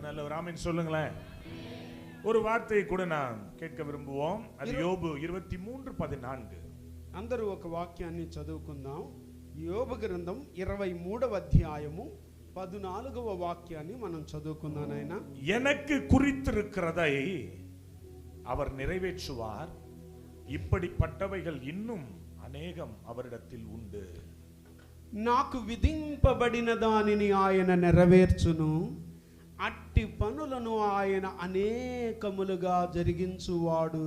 நல்ல ஒரு ஆமென் சொல்லுங்களேன். ஒரு வார்த்தையை கூட நான் கேட்க విరుంబుவோம். అది యోబు 23:14. అందరూ ఒక వాక్యాన్ని చదువుకుందాం. యోబు గ్రంథం 23వ అధ్యాయము 14వ వాక్యాన్ని మనం చదువుకుందాం. నాయనా, எனக்கு குறித்திருக்கிறதை அவர் நிறைவேற்றுவார், இப்படிப்பட்டவைகள் இன்னும் அநேகம் அவரிடத்தில் உண்டு. నాకు విధింపబడిన దానిని ఆయన నెరవేర్చును, అట్టి పనులను ఆయన అనేకములుగా జరిగించువాడు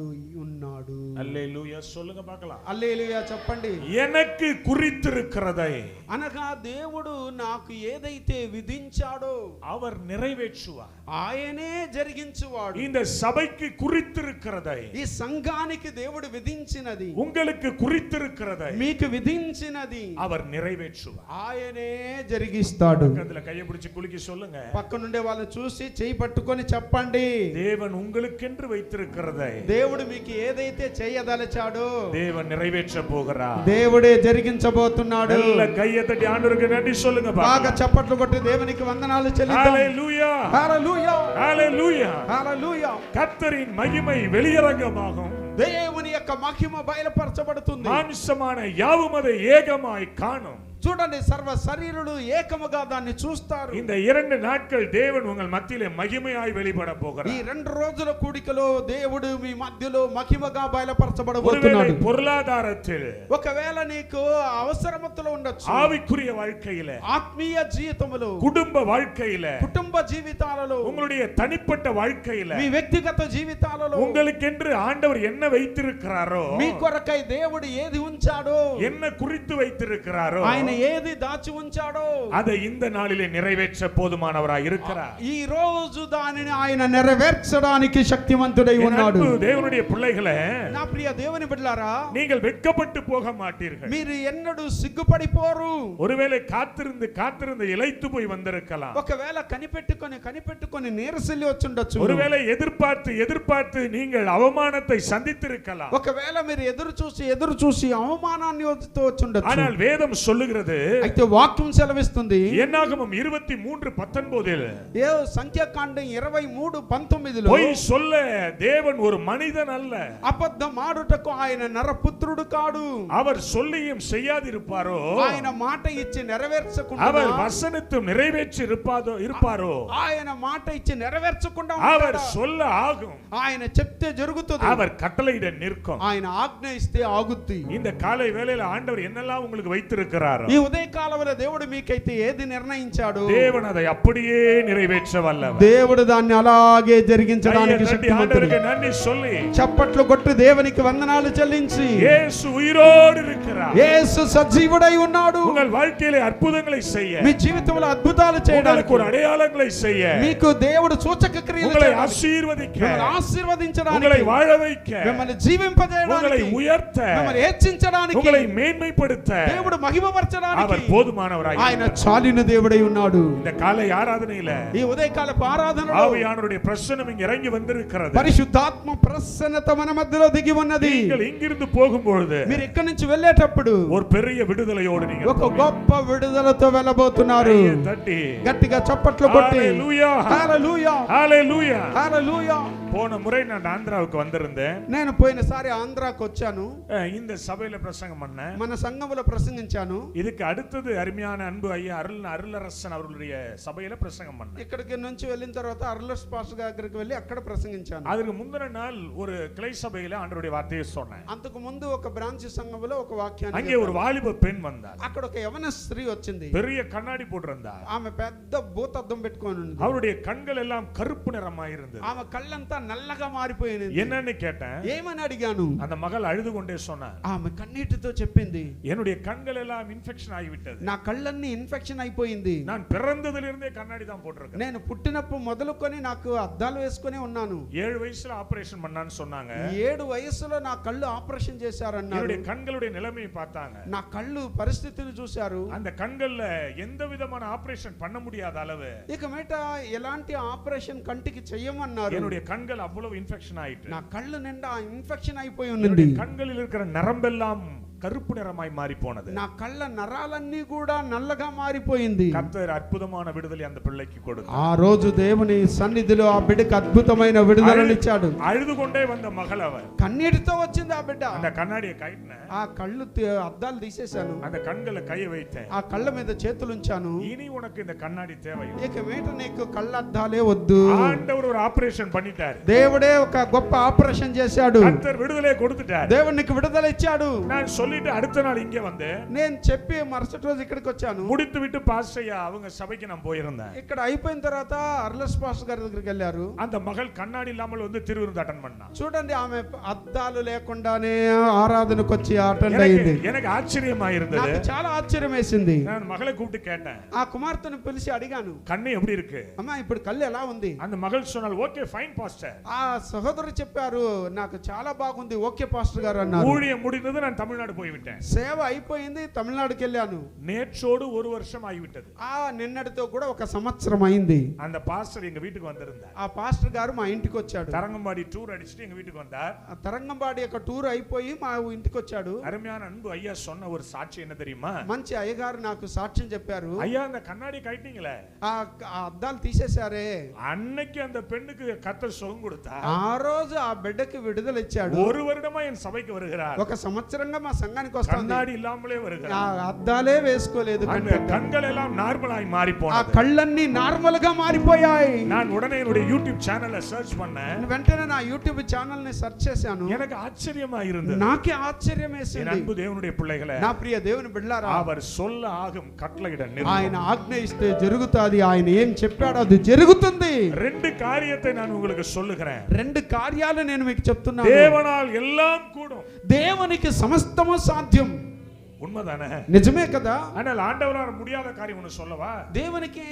ఉన్నాడు. அல்லேலூயா சொல்லுங்க பார்க்கலாம். హల్లెలూయా చెప్పండి. எனக்கு குறித்திருக்கிறதை అనగా దేవుడు నాకు ఏదైతే విధించాడో அவர் நிறைவேற்றுவார். ఆయనే జరిగించువాడు. இந்த சபைக்கு குறித்திருக்கிறதை, ఈ సంఘానికి దేవుడు విధించినది, உங்களுக்கு குறித்திருக்கிறதை మీకు విధించినది அவர் நிறைவேற்றுவார். ఆయనే జరిగిస్తాడు. பக்கத்துல கையை பிடிச்சு குலுக்கி சொல்லுங்க. పక్క నుండి వాళ్ళని చూసి చేయి పట్టుకొని చెప్పండి, தேவன் உங்களுக்கென்று வைத்திருக்கிறதை దేవుడు మీకు ఏదైతే చేయదలచాడో தேவன் நிறைவேற்ற போகிறார். దేవుడే జరిగించబోతున్నాడు. நல்ல கையை தட்டி ஆண்டவருக்கு நன்றி சொல்லுங்க. బాగా చప్పట్లు కొట్టి దేవునికి వందనాలు చెల్లిద్దాం. ஹalleluya, హల్లెలూయా, ஹalleluya. హల్లెలూయా. கர்த்தரின் மகிமை வெளியரங்கமாகும், దేవుని యొక్క మహిమ బయలుపరచబడుతుంది. மாம்சமான யாவும் அதை ஏகமாய் காணும். చూడండి, సర్వ శరీరులు ఏకముగా దాన్ని చూస్తారు. இந்த 2 நாட்கள் தேவன் உங்கள் மத்தியிலே மகிமையாய் வெளிப்பட போகிறார். ఈ 2 రోజుల కూడికలో దేవుడు మీ మధ్యలో మహిమగా బయలుపరచబడబోతున్నాడు. பொருளாதாரத்தில், ఒకవేళ నీకు అవసరమతులు ఉండొచ్చు, ஆவிக்குரிய வாழ்க்கையில, ఆత్మీయ జీవితములో, குடும்ப வாழ்க்கையில, కుటుంబ జీవితాలలో, உங்களுடைய தனிப்பட்ட வாழ்க்கையில, మీ వ్యక్తిగత జీవితాలలో உங்களுக்கென்று ஆண்டவர் என்ன வைத்திருக்கிறாரோ, మీ కొరకై దేవుడు ఏది ఉంచాడో, என்ன குறித்து வைத்திருக்கிறாரோ, ఆయన ఏది దాచి ఉంచాడో அதை இந்த நாளிலே நிறைவேற்ற போதுமானவராய் இருக்கிறார். ఈ రోజు దానిని ఆయన నెరవేర్చడానికి శక్తివంతుడై ఉన్నాడు. தேவனுடைய பிள்ளைகளே, నా ప్రియ దేవుని బిడ్డలారా, நீங்கள் வெட்கப்பட்டு போக மாட்டீர்கள். మీరు ఎన్నడూ సిగ్గుపడిపోరు. ஒருவேளை காத்திருந்து காத்திருந்து இளைத்து போய் வந்திருக்கலாம். ఒకవేళ కనిపెట్టుకొని నీరసిల్లి వచ్చుండొచ్చు. ஒருவேளை எதிர்பார்த்து எதிர்பார்த்து நீங்கள் அவமானத்தை சந்தித்திருக்கலாம். ఒకవేళ మీరు ఎదురు చూసి అవమానాన్ని వచ్చుండొచ్చు. ஆனால் வேதம் சொல்லுகிறது, అయితే వాక్యం సెలవిస్తుంది, என்னாகமம் 23:19 సంఖ్యాకాండం 23:19 பொய் சொல்ல தேவன் ஒரு மனிதன் அல்ல, అబద్ధమాడుటకు ఆయన నరపుత్రుడు కాడు. அவர் சொல்லியும் செய்யாதிருப்பாரோ, ఆయన మాట ఇచ్చి నెరవేర్చకుండా, அவர் வசனத்தும் நிறைவேற்றி இருப்பாரோ, ఆయన మాట ఇచ్చి నెరవేర్చకుండా அவர் சொல்ல ஆகும், ఆయన చెప్తే జరుగుతుంది, அவர் கட்டளையிட நிற்கும், ఆయన ఆజ్ఞ ఇస్తే ఆగుద్ది. இந்த காலை வேளையில ஆண்டவர் என்னெல்லாம் உங்களுக்கு வைத்திருக்கிறார், ఈ ఉదయ కాలంలో దేవుడు మీకైతే ఏది నిర్ణయించాడు, தேவன் அதை அப்படியே நிறைவேற்ற வல்லவர். దేవుడు దాన్ని అలాగే జరిగించడానికి శక్తిమంతుడు. நன்றி சொல்லி చప్పట్లు కొట్టి దేవునికి వందనాలు చెల్లించి, இயேசு உயிரோடு இருக்கிறார், యేసు సజీవుడై ఉన్నాడు. உங்கள் வாழ்க்கையிலே అద్భుతங்களை செய்ய, మీ జీవితంలో అద్భుతాలు చేయడానికి, ஒரு அடையாளங்களை செய்ய, మీకు దేవుడు సూచక క్రియలు உங்களை చేయడానికి, ஆசீర్వதிக்க, మిమ్మల్ని ఆశీర్వదించడానికి, உங்களை வாழ வைக்க, మిమ్మల్ని జీవింపజేయడానికి, உங்களை உயர்த்த, మిమ్మల్ని హెచ్చించడానికి, உங்களை மேன்மைப்படுத்த దేవుడు మహిమపరచడానికి அவர் పోదుమానవరాయి. ఆయన చాలిన దేవుడై ఉన్నాడు. இந்த காலை ఆరాధனையில ఈ ఉదయకాలపు ఆరాధనలో ஆவியானவருடைய பிரசன்னம் இங்க இறங்கி வந்திருக்கிறது. పరిశుద్ధాత్మ ప్రసన్నత మన మధ్యలో దిగి ఉన్నది. நீங்கள் இங்கிருந்து போகும்போது మీరు ఇక్కడి నుంచి వెళ్ళేటప్పుడు ஒரு பெரிய విడుదలயோடு நீங்கள் ఒక గొప్ప విడుదలతో వెళ్ళబోతున్నారు. தட்டி గట్టిగా చప్పట్లు కొట్టి హల్లెలూయా, హల్లెలూయా, హల్లెలూయా. హల్లెలూయా. போன முறை நான் ஆந்திராவுக்கு வந்திருந்தேன். నేను పోయినసారి ఆంధ్రాకు వచ్చాను. இந்த சபையில பிரசங்கம் பண்ணேன். మన సంఘములో ప్రసంగించాను. இதுக்கு அடுத்தது அருமையான அன்பு ஐயா அருளரசன் அவர்களுடைய சபையில பிரசங்கம் பண்ணேன். ఇక్కడికి నుంచి వెళ్ళిన తర్వాత అర్లస్ పాస్టర్ దగ్గరికి వెళ్ళి అక్కడ ప్రసంగించాను. அதுக்கு முந்தின நாள் ஒரு கிளை சபையில ஆண்டவருடைய வார்த்தையை சொன்னேன். అంతకు ముందు ఒక బ్రాంచ్ సంఘములో ఒక వాక్యాన్ని, அங்கே ஒரு வாலிப பெண் வந்தார். అక్కడ ఒక యవన స్త్రీ వచ్చింది. பெரிய கண்ணாடி போட்டிருந்தார். ఆమె పెద్ద భూతద్దం పెట్టుకొని ఉంది. அவருடைய கண்கள் எல்லாம் கருப்பு நிறமாய் இருந்தது. ఆమె కళ్ళంతా నల్లగా మారిపోయింది. என்னன்னு கேட்டேன். ఏమని అడిగాను. அந்த மகள் அழுது கொண்டே சொன்னார், ఆమె కన్నీటితో చెప్పింది, என்னுடைய கண்கள் எல்லாம் இன்ஃபெக்ஷன் ஆகிவிட்டது, నా కళ్ళన్నీ ఇన్ఫెక్షన్ అయిపోయింది, நான் பிறந்ததிலிருந்தே கண்ணாடி தான் போட்டிருக்கேன், నేను పుట్టినప్పుడు మొదలుకొని నాకు అద్దాలు వేసుకొని ఉన్నాను, 7 வயசுல ஆபரேஷன் பண்ணான்னு சொன்னாங்க, 7 వయసులో నా కళ్ళు ఆపరేషన్ చేశారన్నారు. என்னுடைய கண்களுடைய நிலைமையை பார்த்தாங்க, నా కళ్ళు పరిస్థితిని చూశారు. அந்த கண்கள்ல எந்த விதமான ஆபரேஷன் பண்ண முடியாத அளவு ఇక మీట ఎలాంటి ఆపరేషన్ కంటికి చెయ్యమన్నారు. என்னுடைய கண்கள் அவ்வளவு இன்ஃபெக்ஷன் ஆயிட்டு, నా కళ్ళు నిండా ఇన్ఫెక్షన్ అయిపోయి ఉంది. கண்களில் இருக்கிற நரம்பெல்லாம் கருப்பு நிறமாய் மாறி போனது. నా కళ్ళ నరాలన్నీ కూడా నల్లగా మారిపోయింది. கர்த்தர் அற்புதமான விடுதலை அந்த பிள்ளைக்கு கொடுத்தார். ఆ రోజు దేవుని సన్నిధిలో ఆ బిడ్డకి అద్భుతమైన విడుదలనిచ్చాడు. அழுது கொண்டே வந்த மகள் அவர். కన్నీటితో వచ్చింది ఆ బిడ్డ. அந்த కண்ணாடியை కట్టిన. ఆ కళ్ళు అద్దాలు తీసేశాను. அந்த கண்களை கையை வைத்தேன். ఆ కళ్ళ మీద చేతులు ఉంచాను. இனி உனக்கு இந்த கண்ணாடி தேவை. ఇక మీట నీకు కళ్ళ అద్దాలే వద్దు. ஆண்டவர் ஒரு ஆபரேஷன் பண்ணிட்டார். దేవుడే ఒక గొప్ప ఆపరేషన్ చేశాడు. கர்த்தர் விடுதலை கொடுத்துட்டார். దేవుడు నీకు విడుదల ఇచ్చాడు. நான் சொல்லிட்டு அடுத்த நாள் இங்க வந்தேன். నేను చెప్పి మరుసటి రోజు ఇక్కడికి వచ్చాను. முடித்து விட்டு பாஸ்டர்யா அவங்க சபைக்கு நான் போயிருந்தேன். ఇక్కడ అయిపోయిన తర్వాత అర్లస్ పాస్టర్ గారి దగ్గరికి వెళ్ళారు. அந்த மகள் கண்ணாடி இல்லாமல் வந்து திருவிருந்து அட்டெண்ட் பண்ணா. చూడండి ఆమె అద్దాలు లేకుండానే ఆరాధనకు వచ్చి అటెండ్ అయ్యింది. எனக்கு ஆச்சரியமா இருந்தது. నాకు చాలా ఆశ్చర్యం వేసింది. நான் மகளை கூப்பிட்டு கேட்டேன். ఆ కుమార్తెను పిలిచి అడిగాను, கண்ணு எப்படி இருக்கு? అమ్మా ఇప్పుడు కళ్ళు ఎలా ఉంది? அந்த மகள் சொன்னாள், ஓகே ஃபைன் பாஸ்டர். ఆ సహోదరు చెప్పారు, నాకు చాలా బాగుంది ఓకే పాస్టర్ గారు అన్నారు. ஊழியம் முடிந்தது, நான் தமிழ்நாடு போய் விட்டேன். సేవ అయిపోయింది, తమిళనాడుకి వెళ్ళాను. நேற்றோடு ஒரு வருஷம் ஆகிவிட்டது. ఆ నిన్నటితో కూడా ఒక సంవత్సరం అయింది. அந்த பாஸ்டர் எங்க வீட்டுக்கு வந்திருந்தார். ఆ పాస్టర్ గారు మా ఇంటికి వచ్చాడు. தரங்கம்பாடி டூர் அடிச்சிட்டு எங்க வீட்டுக்கு வந்தார். ఆ తరంగంబాడి యొక్క టూర్ అయిపోయి మా ఇంటికి వచ్చాడు. அருமையான அன்பு ஐயா சொன்ன ஒரு சாட்சி என்ன தெரியுமா? మంచి అయ్యగారు నాకు సాక్ష్యం చెప్పారు. ஐயா அந்த கண்ணாடி கட்டிட்டீங்களே, ఆ అద్దాలు తీసేశారే, அன்னைக்கு அந்த பெண்ணுக்கு கர்த்தர் சுகம் கொடுத்தார். ఆ రోజు ఆ బిడ్డకి విడుదల ఇచ్చాడు. ஒரு வருடமா என் சபைக்கு வருகிறார். ఒక సంవత్సరంగా మా సంఘానికి వస్తాడు. கண்ணாடி இல்லாமலே ఆ வருகிறார். అద్దాలే వేసుకోలేదు. அந்த கண்கள் எல்லாம் நார்மலாய் மாறி ఆ போனது. కళ్ళన్నీ నార్మల్ గా మారిపోయాయి. நான் உடனே என்னுடைய யூடியூப் சேனலை சர்ச் பண்ணேன். వెంటనే నా యూట్యూబ్ ఛానల్ ని సెర్చ్ చేశాను. எனக்கு ஆச்சரியமா இருந்தது. నాకే ఆశ్చర్యం என் వేసింది. அன்பு தேவனுடைய பிள்ளைகளே, నా ప్రియ దేవుని బిడ్డలారా, அவர் சொல்ல ஆகும் கட்டளையிட ఆయన ఆజ్ఞ ఇస్తే జరుగుతాది. ఆయన ఏం చెప్పాడో అది జరుగుతుంది. ரெண்டு காரியத்தை நான் உங்களுக்கு சொல்லுகிறேன். రెండు కార్యాలు నేను మీకు చెప్తున్నాను. தேவனால் எல்லாம் கூடும். దేవునికి సమస్తము సాధ్యం. உண்மைதானே? నిజమే కదా? ஆனால் ஆண்டவரால் முடியாத காரியம் ஒன்று சொல்லவா? దేవునికి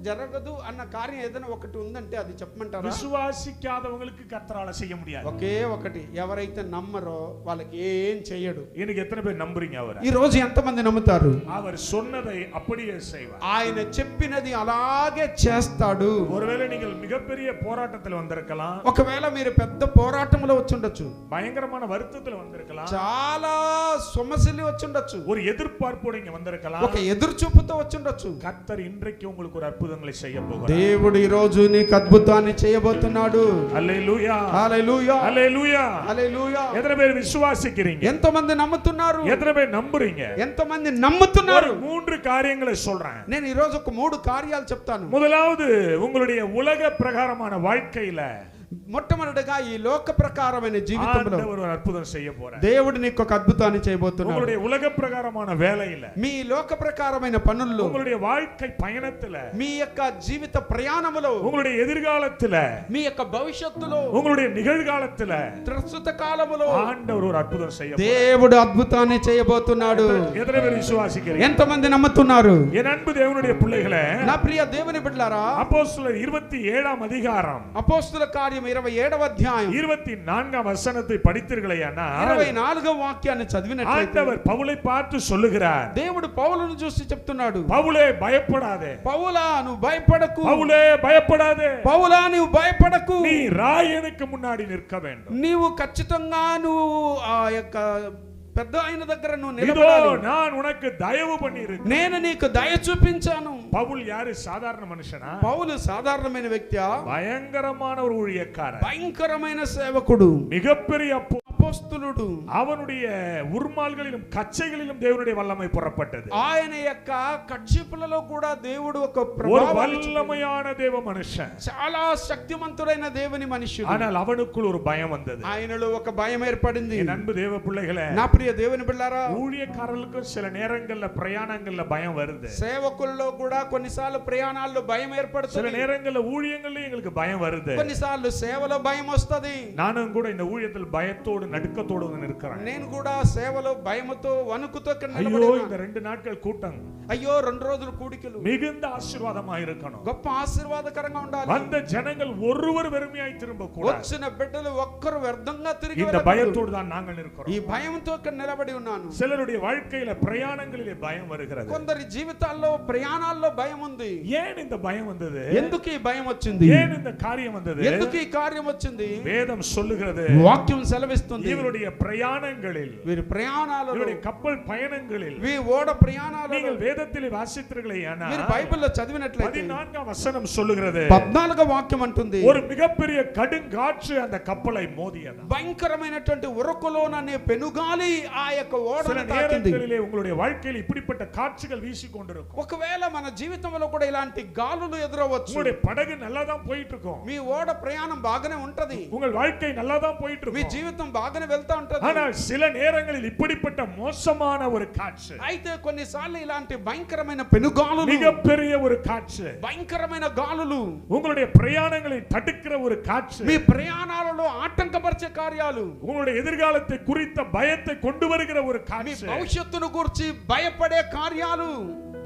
జరగదు అన్న కార్యం ఏదైనా ఒకటి ఉందంటే అది చెప్పమంటారా? விசுவாசிக்காதவங்களுக்கு கர்த்தரால செய்ய முடியாது. ఒకే ఒకటి, ఎవరైతే నమ్మరో వాళ్ళకి ఏం చేయడు. இன்னைக்கு எத்தனை பேர் நம்புறீங்க அவரை? ఈ రోజు ఎంతమంది నమ్ముతారు? அவர் சொன்னதை அப்படியே செய்வார். ఆయన చెప్పినది అలాగే చేస్తాడు. ஒருவேளை நீங்கள் மிகப்பெரிய போராட்டத்தில் வந்திருக்கலாம். ఒకవేళ మీరు పెద్ద పోరాటంలో వచ్చి ఉండొచ్చు. பயங்கரமான வருத்தத்தில் வந்திருக்கலாம். చాలా సమస్యలు వచ్చి ఉండొచ్చు. ஒரு எதிர்பார்ப்போடு இங்க வந்திருக்கலாம். ఒక ఎదురు చూపుతో వచ్చి ఉండొచ్చు. கர்த்தர் இன்றைக்கு உங்களுக்கு ஒரு அற்புதங்களை செய்ய போகிறார். దేవుడు ఈ రోజు నీకు అద్భుతాన్ని చేయబోతున్నాడు. హల్లెలూయా, హల్లెలూయా, హల్లెలూయా, హల్లెలూయా. எத்தனை பேர் விசுவாசிக்கிறீங்க? ఎంతమంది నమ్ముతున్నారు? எத்தனை பேர் நம்புறீங்க? ఎంతమంది నమ్ముతున్నారు? மூன்று காரியங்களை சொல்றேன். నేను ఈ రోజు ఒక 3 కార్యాలు చెప్తాను. முதலாவது, உங்களுடைய உலக பிரகாரமான வாழ்க்கையில మొట్టమొదటిగా ఈ లోక ప్రకారమైన జీవితంలో ஆண்டவர் ஒரு அற்புதம் செய்ய போறார். దేవుడు నీకు ఒక అద్భుతాన్ని చేయబోతున్నాడు. உங்களுடைய உலக பிரகாரமான வேலையில, మీ లోక ప్రకారమైన పనుల్లో, உங்களுடைய வாழ்க்கை பயணத்துல, మీ యొక్క జీవిత ప్రయాణములో, உங்களுடைய எதிர்காலத்துல, మీ యొక్క భవిష్యత్తులో, உங்களுடைய நிகழ்காலத்துல ప్రస్తుత కాలములో ஆண்டவர் ஒரு அற்புதம் செய்ய போறார். దేవుడు అద్భుతాన్ని చేయబోతున్నాడు. எத்தனை பேர் விசுவாசிக்கிறீங்க? ఎంతమంది నమ్ముతున్నారు? என் அன்பு தேவனுடைய பிள்ளைகளே, నా ప్రియ దేవుని బిడ్డలారా, அப்போஸ்தலர் 27ஆம் அதிகாரம் అపోస్తలుల కార్యం 27వ అధ్యాయం 24ஆம் వచனத்தை படித்தீர்களேயானால் 24వ వాక్యాన్ని చదివినట్లయితే ஆண்டவர் பவுலை பார்த்து சொல்லுகிறார், దేవుడు పౌలును చూసి చెప్తున్నాడు, பவுலே பயப்படாதே, పౌలా నువ్వు భయపడకు, பவுலே பயப்படாதே, పౌలా నువ్వు భయపడకు, நீ ராயனுக்கு முன்னாடி நிற்க வேண்டும். నీవు ఖచ్చితంగా నువ్వు ఆ యొక్క పెద్ద ఆయన దగ్గర నువ్వు இதோ నిలబడాలి. நான் உனக்கு தயவு பண்ணியிருக்கேன். నేను నీకు దయ చూపించాను. பவுல் யாரு? சாதாரண மனுஷனா? పౌలు సాధారణమైన వ్యక్తియా? பயங்கரமான ஒரு ஊழியக்காரன், భయంకరమైన సేవకుడు, மிகப்பெரிய అపోస్తలుడు. அவனுடைய உருமால்களிலும் கச்சைகளிலும் தேவனுடைய வல்லமை புறப்பட்டது. ఆయన యొక్క కక్షిపులలో కూడా దేవుడు ఒక ஒரு ప్రభావాన్ని வல்லமையான தேவ மனுஷன். చాలా శక్తివంతుడైన దేవుని మనుష్యుడు. ஆனால் அவனுக்குள் ஒரு பயம் வந்தது. ఆయనలో ఒక భయం ఏర్పడింది. என் அன்பு தேவ பிள்ளைகளே, నా ప్రియ దేవుని బిడ్డలారా, ஊழியக்காரர்களுக்கும் சில நேரங்கள்ல பிரயாணங்கள்ல பயம் வருது. సేవకుల్లో కూడా కొన్నిసార్లు ప్రయాణాల్లో భయం சில ఏర్పడుతుంది. நேரங்கள்ல ஊழியங்கள்ல எங்களுக்கு பயம் வருது. కొన్నిసార్లు సేవలో భయం వస్తది. நானும் கூட இந்த ஊழியத்தில் பயத்தோடு நடுக்கத்தோடு வந்து நிற்கிறேன். నేను కూడా సేవలో భయముతో వణుకుతో ஐயோ, இந்த 2 நாட்கள் கூட்டம் అయ్యో 2 రోజులు కూడికలు மிகுந்த ஆசீர்வாதமா இருக்கணும். గొప్ప ఆశీర్వాదకరంగా ఉండాలి. வந்த ஜனங்கள் ஒருவர் வெறுமையாய் திரும்ப கூடாது. వచ్చిన బిడ్డలు ఒక్కరు వ్యర్థంగా తిరిగి இந்த వెళ్ళకూడదు. பயத்தோடு தான் நாங்கள் ఈ இருக்கிறோம். భయంతో ఇక్కడ నిలబడి ఉన్నాను. சிலருடைய வாழ்க்கையில பிரயாணங்களிலே பயம் வருகிறது. కొందరి జీవితాల్లో ప్రయాణాల్లో భయం ఉంది. ஏன் இந்த பயம் வந்தது? ఎందుకు ఈ భయం వచ్చింది? ஏன் இந்த காரியம் வந்தது? ఎందుకు ఈ కార్యం వచ్చింది? வேதம் சொல்லுகிறது, వాక్యం సెలవిస్తుంది, ఉంది. இவருடைய பிரயாணங்களில், వీరి ప్రయాణాలలో, இவருடைய கப்பல் பயணங்களில் వీరి ఓడ ప్రయాణాలలో நீங்கள் வேதத்திலே வாசித்தீர்களேயானா మీరు బైబిల్లో చదివినట్లయితే 14వ వచనం சொல்லுகிறது, 14వ వాక్యం అంటుంది, ஒரு மிகப்பெரிய கடுங்காற்று அந்த கப்பலை மோதியது. భయంకరమైనటువంటి ఉరకలోననే పెనుగాలి ఆ యొక్క சில ఓడను తాకింది. நேரங்களிலே உங்களுடைய வாழ்க்கையில் இப்படிப்பட்ட காற்றுகள் வீசிக் கொண்டிருக்கும். ఒకవేళ మన జీవితంలో కూడా ఇలాంటి గాలులు ఎదురవచ్చు. உங்களுடைய படகு நல்லா தான் போயிட்டு இருக்கும், మీ ఓడ ప్రయాణం బాగానే ఉంటది, உங்கள் வாழ்க்கை நல்லா தான் போயிட்டு మీ இருக்கும். జీవితం బాగానే వెళ్తా ఉంటది. ஆனால் சில நேரங்களில் இப்படிப்பட்ட மோசமான ஒரு காற்று, అయితే కొన్నిసార్లు ఇలాంటి భయంకరమైన పెనుగాలులు, மிகப்பெரிய ஒரு காற்று, భయంకరమైన గాలులు, உங்களுடைய பிரயாணங்களை தடுக்கிற ஒரு காற்று, మీ ప్రయాణాలలో ఆటంకపరిచే కార్యాలు, உங்களுடைய எதிர்காலத்தை குறித்த பயத்தை கொண்டு வருகிற ஒரு మీ காற்று. భవిష్యత్తును గురించి భయపడే కార్యాలు.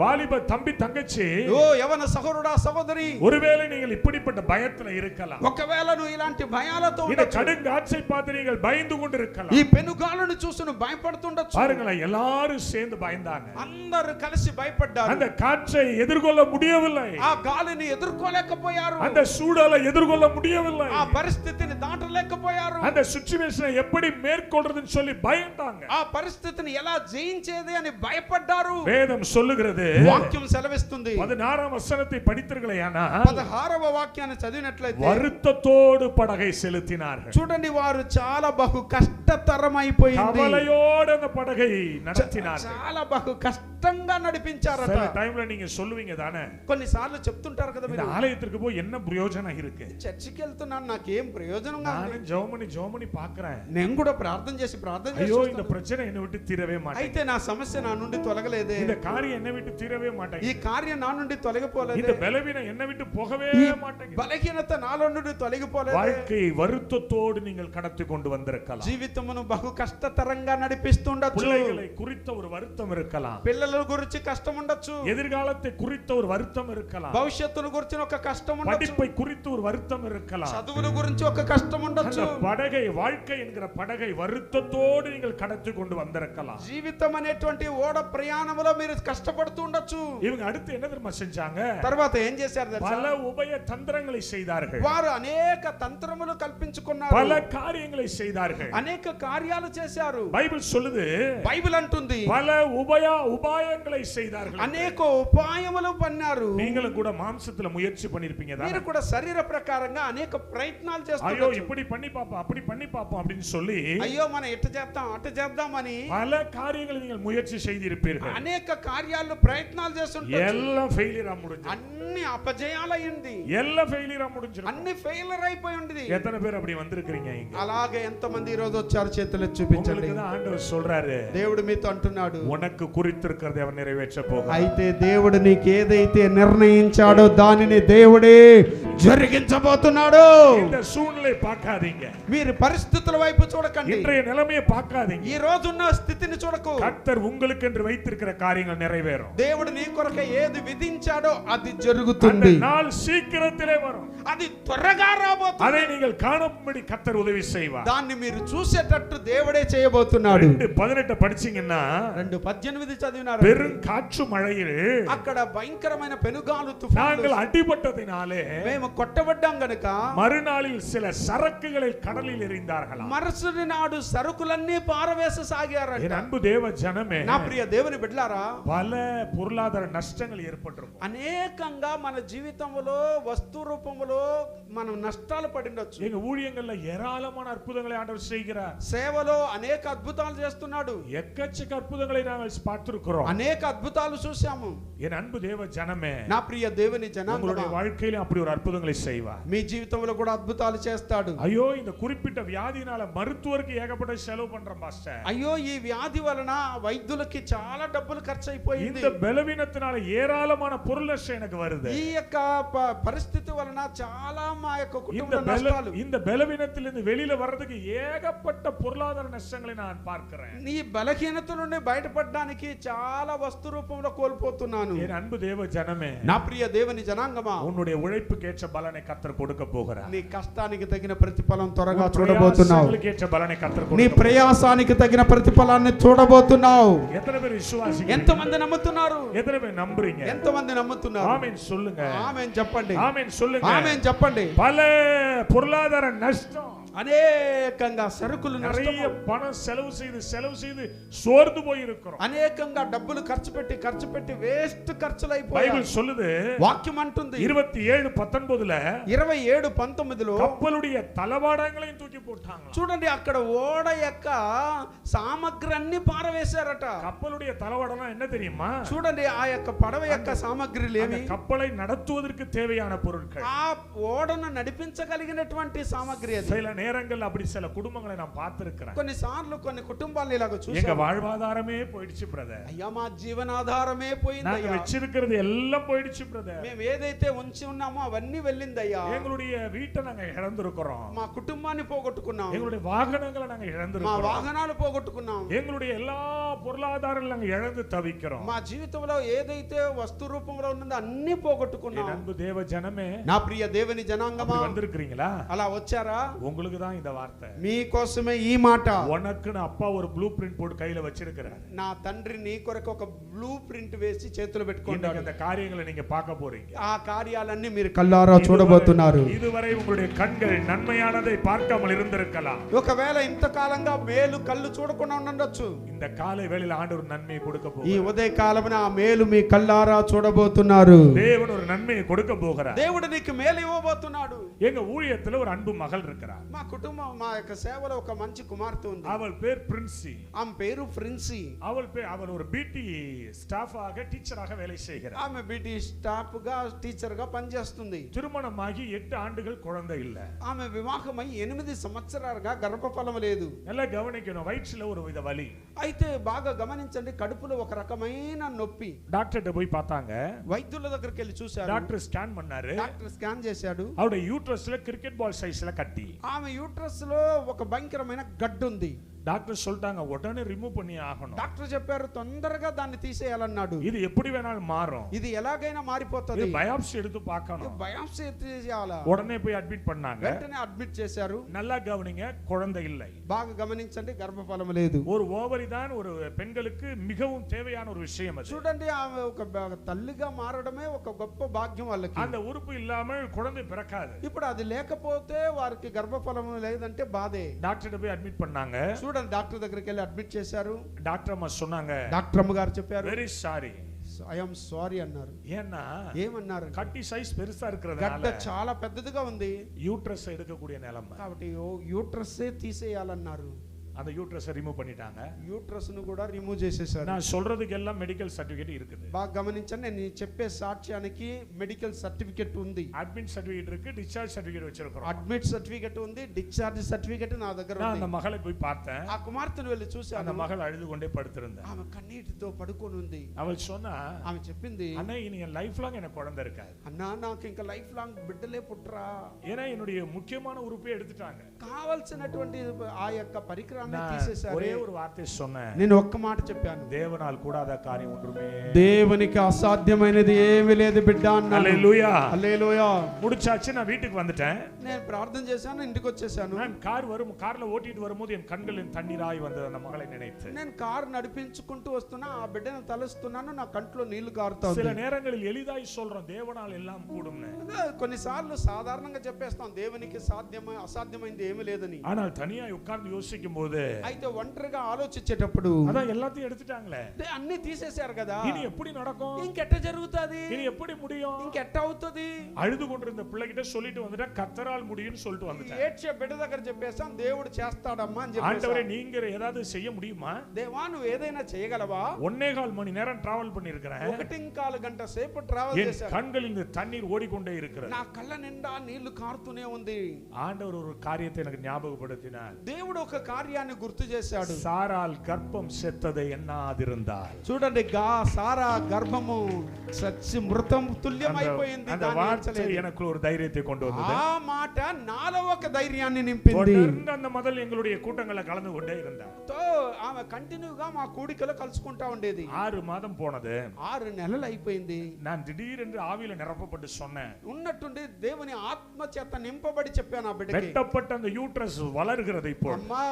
வாலிப தம்பி தங்கச்சி, ఓ యవన సహోదరుడా సహోదరి, ஒருவேளை நீங்கள் இப்படிப்பட்ட பயத்துல இருக்கலாம். ఒకవేళ నువ్వు ఇలాంటి భయాలతో இந்த ఉండొచ్చు, கடுங்காற்றை பார்த்து நீங்கள் பயந்து கொண்டு இருக்கலாம். ఈ పెనుగాలును చూసి నువ్వు భయపడుతుండొచ్చు. பாருங்களேன், எல்லாரும் சேர்ந்து பயந்தாங்க. అందరూ కలిసి భయపడ్డారు. அந்த காற்றை எதிர்கொள்ள முடியவில்லை, ఆ గాలిని ఎదుర్కోలేకపోయారు, அந்த சூழலை எதிர்கொள்ள முடியவில்லை, ఆ పరిస్థితిని దాటలేకపోయారు, அந்த சிச்சுவேஷனை எப்படி மேற்கொள்றதுன்னு சொல்லி பயந்தாங்க. ఆ పరిస్థితిని ఎలా జయించేది అని భయపడ్డారు. வேதம் சொல்லுகிறது, వాక్యం సెలవిస్తుంది. 16వ వచனத்தை படித்தீர்களேயானா 16వ వాక్యాన్ని చదివినట్లయితే வருத்தத்தோடு படகை செலுத்தினார்கள். చూడండి, వారు చాలా బహు కష్టతరమైపోయింది, கவலையோடு அந்த படகை நடத்தினார்கள். చాలా బహు కష్టంగా నడిపించారట. சில டைம்ல நீங்க சொல்லுவீங்க தானே, కొన్నిసార్లు చెప్తుంటారు కదా, இந்த మీరు ஆலயத்திற்கு போய் என்ன பிரயோஜனம் இருக்கு, చర్చికి వెళ్తున్నాను నాకేం ప్రయోజనంగా ఉంది, நானும் ஜெபமணி பாக்குறேன், నేను కూడా ప్రార్థన చేసి ஐயோ இந்த చూస్తాను. பிரச்சனை என்னை விட்டு தீரவே மாட்டேங்குது, అయితే నా సమస్య నా నుండి తొలగలేదే, இந்த காரியம் என்னை விட்டு தீரவே ఈ மாட்டேங்குது, కార్యం నా నుండి తొలగిపోలేదే, இந்த பலவீனம் என்னை விட்டு போகவே ఈ மாட்டேங்குது. బలహీనత నాలో నుండి తొలగిపోలేదే. வாழ்க்கை வருத்தத்தோடு நீங்கள் கடத்தி கொண்டு வந்திருக்கலாம். జీవితమును బహు కష్టతరంగా నడిపిస్తుండొచ్చు. பிள்ளைகளை குறித்த ஒரு வருத்தம் இருக்கலாம், పిల్లల గురించి కష్టం ఉండొచ్చు, எதிர்காலத்தை குறித்த ஒரு வருத்தம் இருக்கலாம், భవిష్యత్తును గురించి ఒక కష్టం ఉండొచ్చు, படிப்பை குறித்து ஒரு வருத்தம் இருக்கலாம். చదువుల గురించి ఒక కష్టం ఉండొచ్చు. அந்த படகை, வாழ்க்கை என்கிற படகை வருத்தத்தோடு நீங்கள் கடத்தி கொண்டு வந்திருக்கலாம். జీవితం అనేటువంటి ఓడ ప్రయాణంలో మీరు కష్టపడుతూ ఉండొచ్చు. இவங்க அடுத்து என்ன தெரியுமா செஞ்சாங்க, తర్వాత ఏం చేశారు తెలుసా? பல உபய தந்திரங்களை செய்தார்கள், వారు అనేక తంత్రములు కల్పించుకున్నారు, பல காரியங்களை செய்தார்கள். అనేక కార్యాలు చేశారు. பைபிள் சொல்லுது, బైబిల్ అంటుంది பல உபாயங்களை செய்தார்கள். అనేక ఉపాయములు పన్నారు. நீங்களும் கூட மாம்சத்துல முயற்சி பண்ணிருப்பீங்க మీరు தானே, కూడా శరీర ప్రకారంగా అనేక ప్రయత్నాలు ஐயோ చేస్తున్నారు. இப்படி பண்ணி பாப்போம் அப்படி பண்ணி பாப்போம் அப்படின்னு சொல்லி అయ్యో మనం ఎట్ట చేద్దాం అట్ట చేద్దామని பல காரியங்களை நீங்கள் முயற்சி செய்திருப்பீர்கள். అనేక కార్యాలు ప్రయత్నాలు చేస్తుంటారు. எல்லாம் ஃபெயிலியரா முடிஞ்சு, అన్ని అపజయాలయ్యింది, எல்லாம் ஃபெயிலியரா முடிஞ்சிரும். అన్ని ఫెయిలర్ అయిపోయి ఉంది. எத்தனை பேர் அப்படி வந்திருக்கீங்க இங்க? అలాగే ఎంతమంది ఈ రోజు వచ్చారు చేతులు చూపించండి. உங்களுக்கு தான் ஆண்டவர் சொல்றாரு, దేవుడు మీతో అంటున్నాడు, உனக்கு குறித்திருக்கிறதை அவர் நிறைவேற்ற போகிறார். అయితే దేవుడు నీకు ఏదైతే నిర్ణయించాడో దానిని దేవుడే జరిగించబోతున్నాడు. இந்த சூழ்நிலை பார்க்காதீங்க, మీరు పరిస్థితుల వైపు చూడకండి, இன்றைய நிலைமையை பார்க்காதீங்க. ఈ రోజున్న స్థితిని చూడకు. கர்த்தர் உங்களுக்கு என்று வைத்திருக்கிற காரியங்கள் நிறைவேறும். దేవుడు నీ కొరకు ఏది విధించాడో అది அந்த జరుగుతుంది, நாள் சீக்கிரத்திலே வரும். అది త్వరగా రాబోతుంది. அதை நீங்கள் காணும்படி கர்த்தர் உதவி செய்வார். దాన్ని మీరు చూసేటట్టు దేవుడే చేయబోతున్నాడు. 2:18 படிச்சீங்கன்னா 2:18 చదివినారు. பெரும் காற்று மழையில் అక్కడ భయంకరమైన పెనుగాలు తుఫాను, நாங்கள் அடிபட்டதினாலே మేము కొట్టబడ్డాం గనుక மறுநாளில் சில சரக்குகளை கடலில் எறிந்தார்களாம். మరుసటి నాడు సరుకులన్నీ పారవేససాగారంట. என் அன்பு தேவ ஜனமே, నా ప్రియ దేవుని బిడ్డలారా, பல பொருளாதார நஷ்டங்கள் ஏற்பட்டிருக்கும். అనేకంగా మన జీవితంలో వస్తు రూపంలో మనం నష్టాలు పడిండొచ్చు. எங்க ஊழியங்கள்ல ஏராளமான அற்புதங்களை ஆண்டவர் செய்கிறார். సేవలో అనేక అద్భుతాలు చేస్తున్నాడు, எக்கச்சக்க அற்புதங்களை நாங்கள் பார்த்திருக்கிறோம். అనేక అద్భుతాలు చూసాము. என் அன்பு தேவ ஜனமே, నా ప్రియ దేవుని உங்களுடைய జనాంగమా, வாழ்க்கையில அப்படி ஒரு அற்புதங்களை செய்வார். మీ జీవితంలో కూడా అద్భుతాలు చేస్తాడు. ஐயோ இந்த குறிப்பிட்ட வியாதினால மருத்துவருக்கு ஏகப்பட்ட செலவு பண்றோம் பாஸ்டர், అయ్యో ఈ వ్యాధి వలన వైద్యులకి చాలా డబ్బులు ఖర్చు అయిపోయింది, இந்த பலவீனத்தினால ஏராளமான பொருள் நஷ்டம் எனக்கு வருது, ఈ యొక్క పరిస్థితి వలన చాలా మా యొక్క కుటుంబ இந்த నష్టాలు, இந்த பலவீனத்திலிருந்து வெளியில வர்றதுக்கு ஏகப்பட்ட பொருளாதார நஷ்டங்களை நான் பார்க்கிறேன். నీ బలహీనత నుండి బయటపడడానికి చాలా వస్తు రూపంలో కోల్పోతున్నాను. என் அன்பு தேவ ஜனமே, నా ప్రియ దేవుని జనాంగమా, உன்னுடைய உழைப்புக்கேற்ற பலனை கர்த்தர் கொடுக்க போகிறார். నీ కష్టానికి తగిన ప్రతిఫలం త్వరగా చూడబోతున్నావు. பிரயாசங்களுக்கேற்ற பலனை கர்த்தர் నీ கொடுக்க ప్రయాసానికి తగిన ప్రతిఫలాన్ని చూడబోతున్నావు. எத்தனை பேர் விசுவாசிக்கிறீங்க? ఎంతమంది నమ్ముతున్నారు? எத்தனை பேர் நம்புறீங்க? ఎంతమంది నమ్ముతున్నారు? ஆமென் சொல்லுங்க. ఆమేన్ చెప్పండి. ஆமென் சொல்லுங்க. ఆమేన్ చెప్పండి. பல பொருளாதார நஷ்டம், అనేకంగా సరుకులు நிறைய பணம் செலவு செய்து சோர்ந்து போய் இருக்கிறோம். అనేకంగా డబ్బులు ఖర్చు పెట్టి వేస్ట్ ఖర్చులు అయిపోయాయి. బైబిల్ சொல்லுது, వాక్యం అంటుంది 27:19ல 27:19లో కప్పలుடைய తలవాడంగளையும் తూకి పోட்டாங்க. చూడండి, అక్కడ ఓడ యొక్క సామగ్రి అన్ని పారవేశారట. కప్పలుடைய తలవాడனா என்ன தெரியுமா? చూడండి, ఆ యొక్క పడవ యొక్క సామగ్రిలు ఏమి? కప్పலை நடத்துவதற்கு தேவையான பொருட்கள், ఆ ఓడను నడిపించగలిగినటువంటి సామగ్రి అది. சில நேரங்கள் அப்படி சில குடும்பங்களை நான் பார்த்திருக்கிறேன். కొన్నిసార్లు కొన్ని కుటుంబాలను ఇలాగ చూసాను. எங்க வாழ்வாதாரமே போயிடுச்சு பிரதர். అయ్యా, మా జీవనాధారమే పోయింది. நாங்க வச்சிருக்கிறது எல்லாம் போயிடுச்சு பிரதர். మేము ఏదైతే ఉంచి ఉన్నామో అవన్నీ వెళ్ళిందయ్యా. எங்களுடைய வீட்டை நாங்க இழந்திருக்கிறோம். మా కుటుంబాన్ని పోగొట్టుకున్నాం. எங்களுடைய வாகனங்களை நாங்க మా இழந்திருக்கிறோம். వాహనాలు పోగొట్టుకున్నాం. எங்களுடைய எல்லா பொருளாதாரங்களும் நாங்க இழந்து தவிக்கிறோம். మా జీవితంలో ఏదైతే వస్తు రూపంలో ఉన్నదో అన్ని పోగొట్టుకున్నాం. அன்பு தேவ ஜனமே, నా ప్రియ దేవుని జనాంగమా, வந்திருக்கிறீங்களா? అలా వచ్చారా? உங்களுக்கு தான் இந்த வார்த்தை. మీకోసమే ఈ మాట. உனக்குன்னு அப்பா ஒரு ப்ளூ பிரிண்ட் போட்டு கையில வச்சிருக்கிறார். నా తండ్రి నీ కొరకు ఒక బ్లూ ప్రింట్ వేసి చేతులు పెట్టుకుంటాడు. இந்த காரியங்களை நீங்க பார்க்க போறீங்க. ఆ కార్యాలన్నీ మీరు కళ్ళారా చూడబోతున్నారు. இதுவரை உங்களுடைய கண்கள் நன்மையானதை பார்க்காமல் இருந்திருக்கலாம். ఒకవేళ ఇంతకాలంగా మేలు కళ్ళు చూడకుండా ఉండొచ్చు. இந்த காலை வேளையில ஆண்டவர் நன்மையை கொடுக்க ఈ போகிறார். ఉదయ కాలమున ఆ మేలు మీ కళ్ళారా చూడబోతున్నారు. தேவன் ஒரு நன்மையை கொடுக்க போகிறார். దేవుడు నీకు మేలు ఇవ్వబోతున్నాడు. எங்க ஊழியத்துல ஒரு அன்பு மகள் இருக்கிறார். మా కుటుంబం, మా యొక్క సేవలో ఒక మంచి కుమార్తె ఉంది. அவள் பேர் பிரின்சி. ఆమె పేరు ఫ్రిన్సీ. அவள் ஒரு பிடி ஸ்டாஃபாக டீச்சராக வேலை செய்கிறார். ఆమె బీటీ స్టాఫ్ గా టీచర్ గా పనిచేస్తుంది. திருமணமாகி 8 ஆண்டுகள் குழந்தை இல்ல. ఆమె వివాహమై 8 సంవత్సరాలుగా గర్భఫలం లేదు. நல்லா கவனிக்கணும், வயிற்றுல ஒரு வித வலி. అయితే బాగా గమనించండి, కడుపులో ఒక రకమైన నొప్పి. டாக்டர்ட்ட போய் பார்த்தாங்க. వైద్యుల దగ్గరికి వెళ్ళి చూశారు. டாக்டர் ஸ்கேன் பண்ணாரு. డాక్టర్ స్కాన్ చేశాడు. அவருடைய யூட்ரஸ்ல கிரிக்கெட் பால் சைஸ்ல கட்டி. ఆమె యూట్రస్ లో ఒక భయంకరమైన గడ్డు ఉంది. டாக்டர் சொல்லிட்டாங்க, உடனே ரிமூவ் பண்ணி ஆகணும். డాక్టర్ చెప్పారు, తొందరగా దాన్ని తీసేయాలన్నాడు. இது எப்படி வேணாலும் மாறும். ఇది ఎలాగైనా మారిపోతది. இது பயாப்சி எடுத்து பார்க்கணும். బయాప్సీ తీసేయాలా? உடனே போய் அட்மிட் பண்ணாங்க. వెంటనే అడ్మిట్ చేశారు. நல்லா கவனிங்க, குழந்தை இல்லை. బాగా గమనించండి, గర్భఫలం లేదు. ஒரு ஓவரி தான் ஒரு பெண்களுக்கு மிகவும் தேவையான ஒரு விஷயம் அது. చూడండి, ఆమె ఒక తల్లిగా మారడమే ఒక గొప్ప భాగ్యం వాళ్ళకి. அந்த உறுப்பு இல்லாமல் குழந்தை பிறக்காது. ఇప్పుడు అది లేకపోతే వారికి గర్భఫలం లేదంటే బాధే. டாக்டர்ட்ட போய் அட்மிட் பண்ணாங்க. చూడండి, డాక్టర్ దగ్గరికి వెళ్ళి అడ్మిట్ చేశారు. டாக்டர் அம்மா சொன்னாங்க, డాక్టర్ అమ్మ గారు చెప్పారు, వెరీ సారీ, ఐఎమ్ సారీ అన్నారు. ஏன்னா ఏమన్నారు? கட்டி சைஸ் பெருசா గడ్డ இருக்கிறதுனால చాలా పెద్దదిగా ఉంది யூட்ரஸ் எடுக்கக்கூடிய நிலைமை. కాబట్టి యూట్రస్ తీసేయాలన్నారు. அந்த யூட்ரஸ் ரிமூவ் பண்ணிட்டாங்க. యూట్రస్ ను కూడా రిమూవ్ చేసేసారు. நான் சொல்றதுக்கு எல்லாம் மெடிக்கல் சர்டிபிகேட் இருக்குது. బాగా గమనించండి, నేను చెప్పే సాక్ష్యానికి మెడికల్ సర్టిఫికెట్ ఉంది. அட்மிட் சர்டிபிகேட் இருக்கு, டிஸ்சார்ஜ் சர்டிபிகேட் வச்சிருக்கோம். అడ్మిట్ సర్టిఫికెట్ ఉంది, డిశ్చార్జ్ సర్టిఫికెట్ నా దగ్గర நான் ఉంది. அந்த மகளை போய் பார்த்தேன். ఆ కుమార్తెను వెళ్ళి அந்த చూశాను. மகள் அழுது கொண்டே படுத்திருந்தா. ఆమె కన్నీటితో పడుకొని ఉంది. அவள் சொன்னா, ఆమె చెప్పింది, அண்ணா இனி என் லைஃப் லாங் எனக்கு குழந்தை இருக்காது. అన్నా, నాకు ఇంకా లైఫ్ లాంగ్ బిడ్డలే పుట్టరా. ஏன்னா என்னுடைய முக்கியமான உறுப்பை எடுத்துட்டாங்க. కావాల్సినటువంటి ఆ యొక్క పరికరాన్ని நான் తీసేశారు. ஒரே ஒரு வார்த்தை சொன்னேன், నేను ఒక్క మాట చెప్పాను, தேவனால் கூடாத காரியம் ஒன்றுமே. దేవునికి అసాధ్యమైనది ఏమీ లేదు బిడ్డ అన్నాను. హల్లెలూయా. హల్లెలూయా. முடிச்சாச்சு, நான் வீட்டுக்கு வந்துட்டேன். నేను ప్రార్థన చేశాను, ఇంటికి వచ్చేసాను. நான் கார்ல ஓட்டிட்டு வரும்போது என் கண்களில் தண்ணீராய் வந்தது அந்த மகளை நினைத்து. నేను కారు నడిపించుకుంటూ వస్తున్నా, ఆ బిడ్డను తలుస్తున్నాను, నా కంట్లో నీళ్లు சில కారుతోంది. நேரங்களில் எளிதாய் சொல்றோம், தேவனால் எல்லாம் கூடும்னு. కొన్నిసార్లు సాధారణంగా చెప్పేస్తాం, దేవునికి అసాధ్యమైంది ఏమీ లేదని. ஆனால் தனியாய் உட்கார்ந்து யோசிக்கும் போது, అయితే ఒంటరిగా ఆలోచించేటప్పుడు அதான் எல்லாத்தையும் எடுத்துட்டாங்களே, అన్ని తీసేశారు కదా, இனி எப்படி நடக்கும், ఇంకెట్ట జరుగుతుంది, இனி எப்படி முடியும், ఇంకెట్ట అవుతుంది. அழுது கொண்டிருந்த பிள்ளைகிட்ட சொல்லிட்டு வந்துட்டா, கர்த்தரால் முடியும்னு சொல்லிட்டு வந்துட்டேன். ఏడ్చే బిడ్డ దగ్గర చెప్పేస్తాం, దేవుడు చేస్తాడమ్మా అని ஆண்டவரே, చెప్పేసాం. நீங்க ஏதாவது செய்ய முடியுமா? దేవా, నువ్వు ఏదైనా చేయగలవా? 1.25 மணி நேரம் டிராவல் பண்ணிருக்கிறேன். 1.25 గంట సేపు ట్రావెల్ என் చేశాను. கண்களில் இந்த தண்ணீர் ஓடிக்கொண்டே இருக்கிறது. నా కళ్ళ నిండా నీళ్లు కారుతూనే ఉంది. ஆண்டவர் ஒரு காரியத்தை எனக்கு ஞாபகப்படுத்தினார். దేవుడు ఒక కార్యాన్ని గుర్తు చేశాడు. சாரால் கர்ப்பம் செத்ததை எண்ணாதிருந்தால். చూడండి, సారా గర్భము సచ్చి మృతం తుల్యమైపోయింది. அந்த வார்த்தை எனக்கு ஒரு தைரியத்தை கொண்டு வந்தது. ఆ మాట నాలో ఒక ధైర్యాన్ని నింపింది. தொடர்ந்து அந்த முதல் எங்களுடைய கூட்டங்களை கலந்து கொண்டே இருந்தார். ఆమె కంటిన్యూగా మా కూడికలో కలుసుకుంటా ఉండేది. 6 மாதம் போனது. 6 నెలలు అయిపోయింది. நான் திடீரென்று ஆவியில நிரப்பப்பட்டு சொன்னேன், ఉన్నట్టుండి దేవుని ఆత్మ చేత నింపబడి చెప్పాను ఆ బిడ్డకి, வெட்டப்பட்ட அந்த யூட்ரஸ் வளர்கிறது இப்போ. అమ్మా,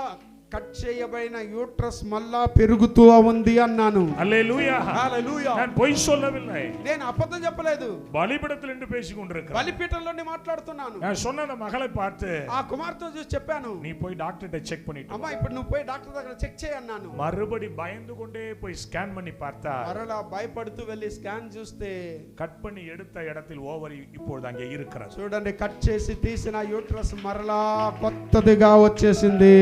కట్ చేయబడిన యూట్రస్ మళ్ళా పెరుగుతూ ఉంది అన్నాను. அல்லேலூயா. హల్లెలూయా. நான் பொய் சொல்லவில்லை. నేను అబద్ధం చెప్పలేదు. பலிபீடத்தில் நின்று பேசிக் கொண்டிருக்கிறேன். బలిపీఠంలోనే మాట్లాడుతున్నాను. நான் சொன்ன அந்த மகளை பார்த்து ఆ కుమార్తె చూసి చెప్పాను, நீ போய் டாக்டர்ட்ட செக் பண்ணிட்டு అమ్మా ఇప్పుడు నువ్వు పోయి డాక్టర్ దగ్గర చెక్ చేయి అన్నాను. மறுபடி பயந்து கொண்டே போய் ஸ்கேன் பண்ணி பார்த்தா మరలా భయపడుతూ వెళ్ళి స్కాన్ చూస్తే கட் பண்ணி எடுத்த இடத்தில் ஓவரி இப்பொழுது அங்கே இருக்கிறது. చూడండి, కట్ చేసి తీసిన యూట్రస్ మరలా కొత్తదిగా వచ్చేసింది.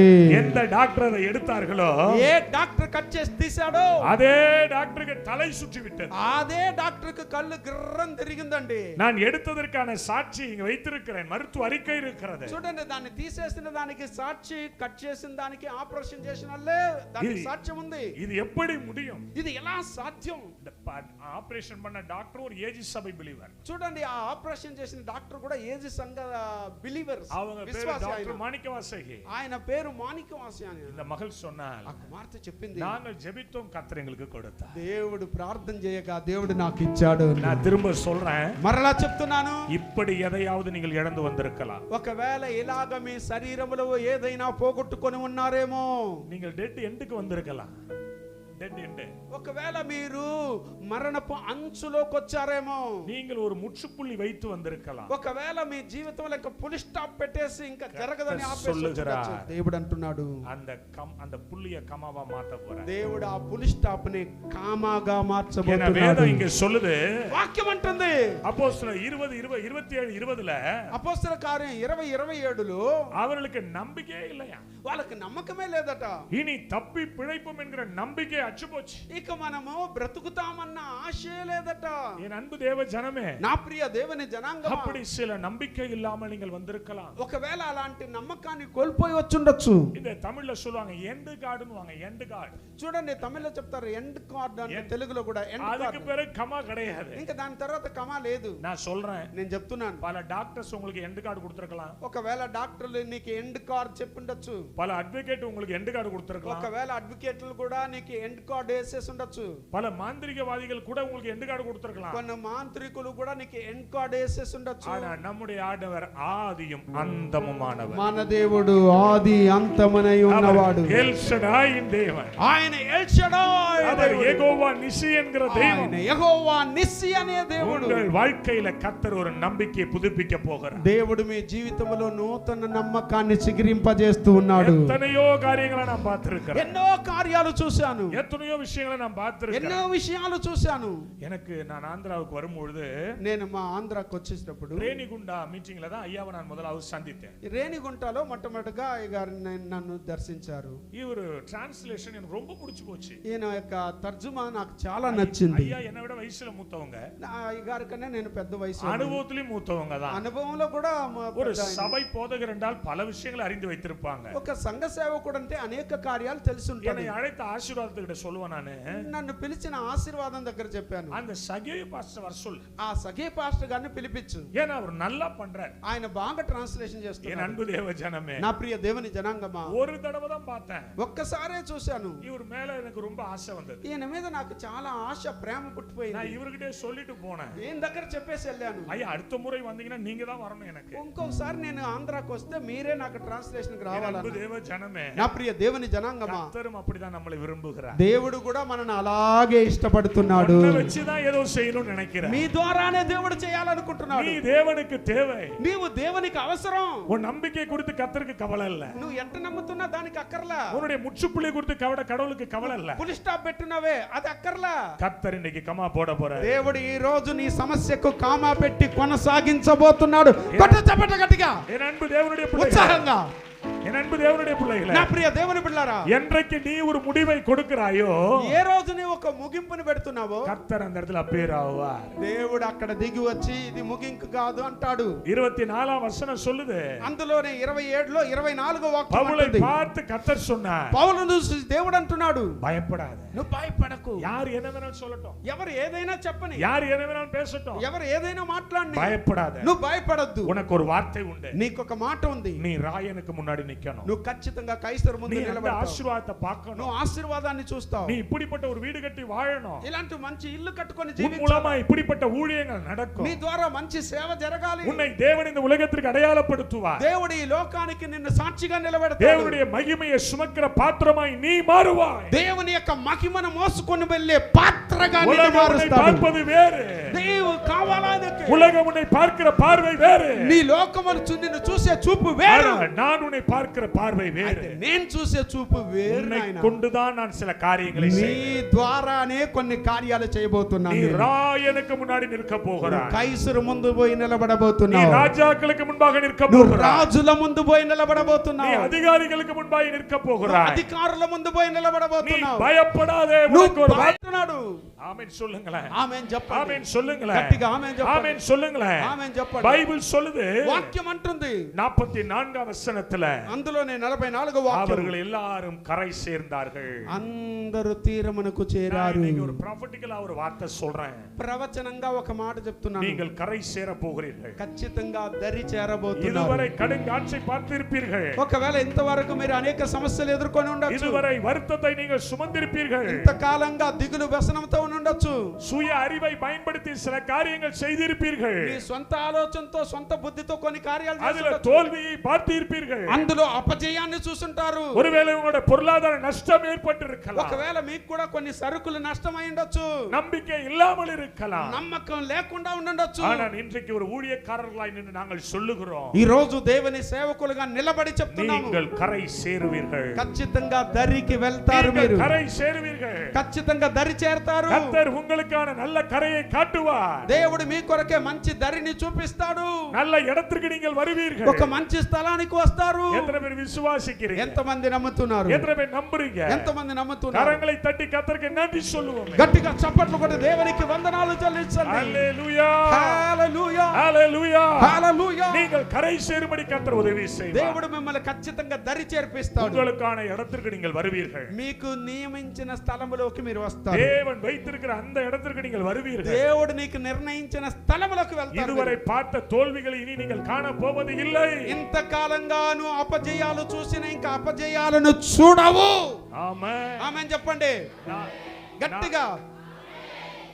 எந்த டாக்டர் அதை எடுத்தார்களோ ఏ డాక్టర్ కట్ చేసి తీసాడో அதே டாக்டருக்கு தலை சுற்றி விட்டது. అదే డాక్టర్ కి కళ్ళు గిర్రం తిరిగిందండి. நான் எடுத்ததற்கான சாட்சி இங்க வைத்திருக்கிறேன். மருத்துவ அறிக்கை இருக்கிறது. చూడండి, దాన్ని తీసేసిన దానికి సాక్షి, కట్ చేసిన దానికి ఆపరేషన్ చేసిన వాళ్ళే దానికి సాక్ష్యం ఉంది. இது எப்படி முடியும்? ఇది ఎలా సాధ్యం? ஆபரேஷன் பண்ண டாக்டர் ஒரு ஏஜி சபை பிலீவர். చూడండి, ఆ ఆపరేషన్ చేసిన డాక్టర్ కూడా ఏజీ సంఘ బిలీవర్స్, அவங்க பேரு டாக்டர் மாணிக்கவாசகி. ఆయన పేరు మాణిక్యవాసి అని. இந்த மகள் சொன்னாள், ఆ కుమార్తె చెప్పింది, நாங்கள் ஜெபித்தோம், கர்த்தர் எங்களுக்கு கொடுத்தார். దేవుడు ప్రార్థన చేయగా దేవుడు నాకు ఇచ్చాడు. நான் திரும்ப சொல்றேன், మరలా చెప్తున్నాను, இப்படி எதையாவது நீங்கள் இழந்து வந்திருக்கலாம். ఒకవేళ ఇలాగ మీ శరీరములో ఏదైనా పోగొట్టుకొని ఉన్నారేమో. நீங்கள் டெட் எண்டுக்கு வந்திருக்கலாம். Dead end. ఒకవేళ మీరు మరణపు అంచులోకి వచ్చారేమో. நீங்கள் ஒரு ముచ్చుపుள்ளி வைத்து வந்திருக்கலாம். ఒకవేళ మీ జీవితంలో ఇంకా పులి స్టాప్ పెట్టేసి ఇంకా జరగదని சொல்லுகிறார். దేవుడు అంటున్నాడు, அந்த புள்ளிய கமாவா மாத்த போறார். దేవుడు ఆ పులి స్టాప్ ని కామాగా మార్చబోతున్నాడు. வேதம் இங்க சொல்லுது, వాక్యం అంటుంది, அப்போஸ்தலர் 27:20ல అపోస్తల కార్యం 20:27లో அவர்களுக்கு நம்பிக்கையே இல்லையா. వాళ్ళకి నమ్మకమే లేదట. இனி தப்பி பிழைப்போம் என்கிற நம்பிக்கை அற்று போச்சு. ఇక మనము బ్రతుకుతామన్న ఆశే లేదట. என் அன்பு தேவ ஜனமே, నా ప్రియ దేవుని జనాంగమా, அப்படி சில நம்பிக்கை இல்லாமல் நீங்கள் வந்திருக்கலாம். ఒకవేళ అలాంటి నమ్మకాన్ని కోల్పోయి వచ్చుండొచ్చు. இந்த தமிழ்ல சொல்லுவாங்க ఎండ్ கார்டுன்னு, ఎండ్ கார்டு. చూడండి, తమిళ్లో చెప్తారు ఎండ్ కార్డ్ అంటే, తెలుగులో కూడా ఎండ్ కార్డ్. அதுக்கு பிறகு கமா கிடையாது. ఇంకా దాని తర్వాత కమా లేదు. நான் சொல்றேன், నేను చెప్తున్నాను, பல டாக்டர்ஸ் உங்களுக்கு ఎండ్ கார்டு கொடுத்திருக்கலாம். ఒకవేళ డాక్టర్లు నీకు ఎండ్ కార్డ్ చెప్పుండొచ్చు. பல அட்வொகேட் உங்களுக்கு ఎండ్ கார்டு கொடுத்திருக்கலாம். ఒకవేళ అడ్వకేట్లు కూడా నీకు ఎండ్ కార్డ్ వేసేసి ఉండొచ్చు. பல மாந்திரிகவாதிகள் கூட உங்களுக்கு ఎండ్ கார்டு கொடுத்திருக்கலாம். కొన్ని మాంత్రికులు కూడా నీకు ఎండ్ కార్డ్ వేసేసి ఉండొచ్చు. ஆனா நம்முடைய ஆண்டவர் ஆதியும் அந்தமுமானவர். మన దేవుడు ఆది అంతమనై ఉన్నవాడు. எல் ஷடாயின் தேவன். ఆయన ఎల్ షడాయ్ அவர் దేవుడు. யெகோவா நிசி என்கிற தெய்வம். ఆయన యెహోవా నిస్సి అనే దేవుడు. உங்கள் வாழ்க்கையில கர்த்தர் ஒரு நம்பிக்கையை புதுப்பிக்க போகிறார். దేవుడు మీ జీవితంలో నూతన నమ్మకాన్ని చిగురింపజేస్తూ ఉన్నాడు. எத்தனையோ காரியங்களை நான் பார்த்திருக்கிறேன். ఎన్నో కార్యాలు చూశాను. எத்தனையோ விஷயங்களை நான் பார்த்திருக்கிறேன். ఎన్నో విషయాలు చూశాను. எனக்கு நான் ஆந்திராவுக்கு வரும்பொழுது, నేను మా ఆంధ్రాకి వచ్చేటప్పుడు ரேணிகுண்டா மீட்டிங்ல தான் ஐயாவை நான் முதலாவது சந்தித்தேன். రేణిగుంటలో మొట్టమొదటిగా గారు నన్ను దర్శించారు. இவர் டிரான்ஸ்லேஷன் எனக்கு ரொம்ப பிடிச்சு போச்சு. ఈయన యొక్క తర్జుమా నాకు చాలా నచ్చింది. ஐயா என்னை விட வயசுல மூத்தவங்க, ఈ గారి కన్నా నేను పెద్ద వయసు, அனுபவத்திலும் மூத்தவங்க தான். అనుభవంలో కూడా ஒரு சபை போதகர் என்றால் பல விஷயங்களை அறிந்து வைத்திருப்பாங்க. ఒక సంఘ సేవకుడు అంటే అనేక కార్యాలు తెలిసి ఉంటాయి. என்னை அழைத்த ஆசீர்வாதத்துக்கிட்ட சொல்லுவேன் நானு, నన్ను పిలిచిన ఆశీర్వాదం దగ్గర చెప్పాను, அந்த சகேயு பாஸ்டர் வர சொல்லு. ఆ సఖీ పాస్టర్ గారిని పిలిపించు. ஏன்னா அவர் நல்லா பண்றார். ఆయన బాగా ట్రాన్స్లేషన్ என் చేస్తున్నారు. அன்பு தேவ ஜனமே, నా ప్రియ దేవుని జనాంగమా, ஒரு தடவை தான் பார்த்தேன். ఒక్కసారే చూశాను. இவர் மேல எனக்கு ரொம்ப ஆசை வந்தது. ఈయన మీద నాకు చాలా ఆశ, ప్రేమ పుట్టిపోయింది. நான் ఇవరికిటే சொல்லிட்டு போனேன், ఈయన దగ్గర చెప్పేసి వెళ్ళాను, ஐயா அடுத்த முறை வந்தீங்கன்னா நீங்க தான் வரணும் எனக்கு. ఇంకొకసారి నేను ఆంధ్రాకి వస్తే మీరే నాకు ట్రాన్స్లేషన్ కి என் அன்பு రావాలన్నా. தேவ ஜனமே, నా ప్రియ దేవుని జనాంగమా, கர்த்தரும் அப்படிதான் நம்மளை விரும்புகிறார். దేవుడు కూడా మనల్ని అలాగే ఇష్టపడుతున్నాడు. உன்னை வச்சுதான் ஏதோ செய்யணும்னு நினைக்கிறேன். మీ ద్వారానే దేవుడు చేయాలనుకుంటున్నాడు. நீ தேவனுக்கு தேவை. నీవు దేవునికి అవసరం. உன் நம்பிக்கை குறித்து கர்த்தருக்கு கவலை இல்ல. నువ్వు ఎంత నమ్ముతున్నా దానికి అక్కర్లా. உன்னுடைய முற்றுப்புள்ளி குறித்து கடவுளுக்கு கவலை இல்ல. పులి స్టాప్ పెట్టినవే అది అక్కర్లా. கர்த்தர் இன்னைக்கு கமா போட போறார். దేవుడు ఈ రోజు నీ సమస్యకు కామా పెట్టి కొనసాగించబోతున్నాడు. కొట్ట చప్పట గట్టిగా, என் அன்பு தேவனுடைய பிள்ளைகளே, ఉత్సాహంగా, என் அன்பு தேவனுடைய பிள்ளைகளே, నా ప్రియ దేవుని బిడ్డలారా, என்றைக்கு நீ ஒரு முடிவை கொடுக்கிறாயோ, ఏ రోజు నీ ఒక ముగింపుని పెడుతున్నావో கர்த்தர் அந்த இடத்துல அப்பேர் ஆவார். దేవుడు అక్కడ దిగి వచ్చి ఇది ముగింపు కాదు అంటాడు. 24 வசனம் சொல்லுது, అందులోనే 27లో 24వ వాక్యం பவுலை అంటుంది, பார்த்து கர்த்தர் சொன்னார், పౌలును చూసి దేవుడు అంటున్నాడు, பயப்படாத. నువ్వు భయపడకు. யார் என்ன வேணாலும் சொல்லட்டும், ఎవరు ఏదైనా చెప్పని, யார் என்ன வேணாலும் பேசட்டும், ఎవరు ఏదైనా మాట్లాడని, பயப்படாத. నువ్వు భయపడద్దు. உனக்கு ஒரு வார்த்தை உண்டு. నీకొక మాట ఉంది, நீ ராயனுக்கு முன்னாடி நிக்கணும். నువ్వు ఖచ్చితంగా కైసరు ముందు நீ அந்த నిలబడతావు. ஆசீர்வாதத்தை பார்க்கணும். నువ్వు ఆశీర్వాదాన్ని చూస్తావు. நீ இப்படிப்பட்ட ஒரு வீடு கட்டி வாழணும். ఇలాంటి మంచి ఇల్లు కట్టుకొని உன் జీవించాలి. மூலமா இப்படிப்பட்ட ஊழியங்கள் நடக்கும். నీ ద్వారా మంచి సేవ జరగాలి. உன்னை தேவன் இந்த உலகத்திற்கு அடையாளப்படுத்துவார். దేవుడు ఈ లోకానికి నిన్ను సాక్షిగా నిలబెడతాడు. தேவனுடைய மகிமையை சுமக்கிற பாத்திரமாய் நீ மாறுவாய். దేవుని యొక్క మహిమను మోసుకొని వెళ్ళే పాత్రగా నిన్ను உலகம் உன்னை మారుస్తాడు. பார்ப்பது வேறு. దేవుడు కావాలని உலகம் உன்னை பார்க்கிற பார்வை வேறு. నీ లోకమును నిన్ను చూసే చూపు వేరు. ஆனால் நான் உன்னை பார்க்கிற பார்வை வேறு. నేను చూసే చూపు వేరు. உன்னை నాయనా கொண்டுதான் நான் சில காரியங்களை నీ செய்வேன். ద్వారానే కొన్ని కార్యాలు நீ చేయబోతున్నాను. ராயனுக்கு முன்னாடி நிற்க போகிறாய். కైసరు ముందు పోయి நீ నిలబడబోతున్నావు. ராஜாக்களுக்கு முன்பாக நிற்க నువ్వు போகிறாய். రాజుల ముందు పోయి நீ నిలబడబోతున్నావు. அதிகாரிகளுக்கு முன்பாக நிற்க போகிறாய். అధికారుల ముందు పోయి நீ నిలబడబోతున్నావు. பயப்படாதே. నువ్వు உனக்கு ஒரு భయపడుతున్నాడు. ஆமென் சொல்லுங்களேன். ఆమేన్ చెప్పండి. ஆமென் சொல்லுங்களேன். గట్టిగా ఆమేన్ చెప్పండి. ஆமென் சொல்லுங்களேன். ఆమేన్ చెప్పండి. பைபிள் சொல்லுது వాక్యం అంటుంది 44 వచనத்துல అందులోనే 44వ వాక్యం அவர்கள் எல்லாரும் கரை சேர்ந்தார்கள். అందరూ తీరమునకు చేరారు. இன்னைக்கு ஒரு ப்ராஃபட்டிக்கலா ஒரு வார்த்தை சொல்றேன். ప్రవచనంగా ఒక మాట చెప్తున్నాను. நீங்கள் கரை சேர போகிறீர்கள். ఖచ్చితంగా దరి చేరబోతున్నారు. இதுவரை கடுங்காட்சி பார்த்திருப்பீர்கள். ఒకవేళ ఇంతవరకు మీరు అనేక సమస్యలు ఎదుర్కొని ఉండొచ్చు. இதுவரை வருத்தத்தை நீங்கள் சுமந்திருப்பீர்கள். ఇంతకాలంగా దిగులు వ్యసనంతో ఉండొచ్చు. சுய அறிவை பயன்படுத்தி சில காரியங்கள் செய்திருப்பீர்கள். మీ సొంత ఆలోచనతో సొంత బుద్ధితో కొన్ని కార్యాలు చేసి அதுல ఉండొచ్చు. தோல்வியை பார்த்திருப்பீர்கள். అందులో అపజయాన్ని చూసుంటారు. ஒருவேளை உங்களோட பொருளாதார நஷ்டம் ஏற்பட்டிருக்கலாம். ఒకవేళ మీకు కూడా కొన్ని సరుకులు నష్టమై ఉండొచ్చు. நம்பிக்கை இல்லாமல் இருக்கலாம். నమ్మకం లేకుండా ఉండొచ్చు. ஆனால் இன்றைக்கு ஒரு ஊழியக்காரர்களாய் நின்று நாங்கள் சொல்லுகிறோம், ఈ రోజు దేవుని సేవకులుగా నిలబడి చెప్తున్నాము, நீங்கள் கரை சேருவீர்கள். ఖచ్చితంగా దరికి వెళ్తారు. நீங்கள் మీరు கரை சேருவீர்கள். ఖచ్చితంగా దరి చేరతారు. கர்த்தர் உங்களுக்கான நல்ல கரையை காட்டுவார். దేవుడు మీ కొరకే మంచి దరిని చూపిస్తాడు. நல்ல இடத்திற்கு நீங்கள் வருவீர்கள். ఒక మంచి స్థలానికి వస్తారు. எத்தனை பேர் விசுவாசிக்கிறீங்க? ఎంతమంది నమ్ముతున్నారు? எத்தனை பேர் நம்புறீங்க? ఎంతమంది నమ్ముతున్నారు? கரங்களை தட்டி கர்த்தருக்கு நன்றி சொல்லுவோம். గట్టిగా చప్పట్లు కొట్టి దేవునికి వందనాలు చెల్లించండి. ஹalleluya, హల్లెలూయా, ஹalleluya, హల్లెలూయా. நீங்கள் கரை சேரும்படி கர்த்தர் உதவி செய்வார். దేవుడు మిమ్మల్ని ఖచ్చితంగా దరి చేర్పిస్తాడు. உங்களுக்கான இடத்திற்கு நீங்கள் வருவீர்கள். మీకు నియమించిన స్థలములోకి మీరు వస్తారు. தேவன் வைத்திருக்கிற அந்த இடத்திற்கு நீங்கள் வருவீர்கள். దేవుడు నీకు నిర్ణయించిన స్థలములోకి వెళ్తారు. இதுவரை பார்த்த தோல்விகளை இனி நீங்கள் காண போவது இல்லை. ఇంతకాలంగాను అపజయాలు చూసిన ఇంకా అపజయాలను చూడవు. ஆமென். ఆమేన్ చెప్పండి గట్టిగా.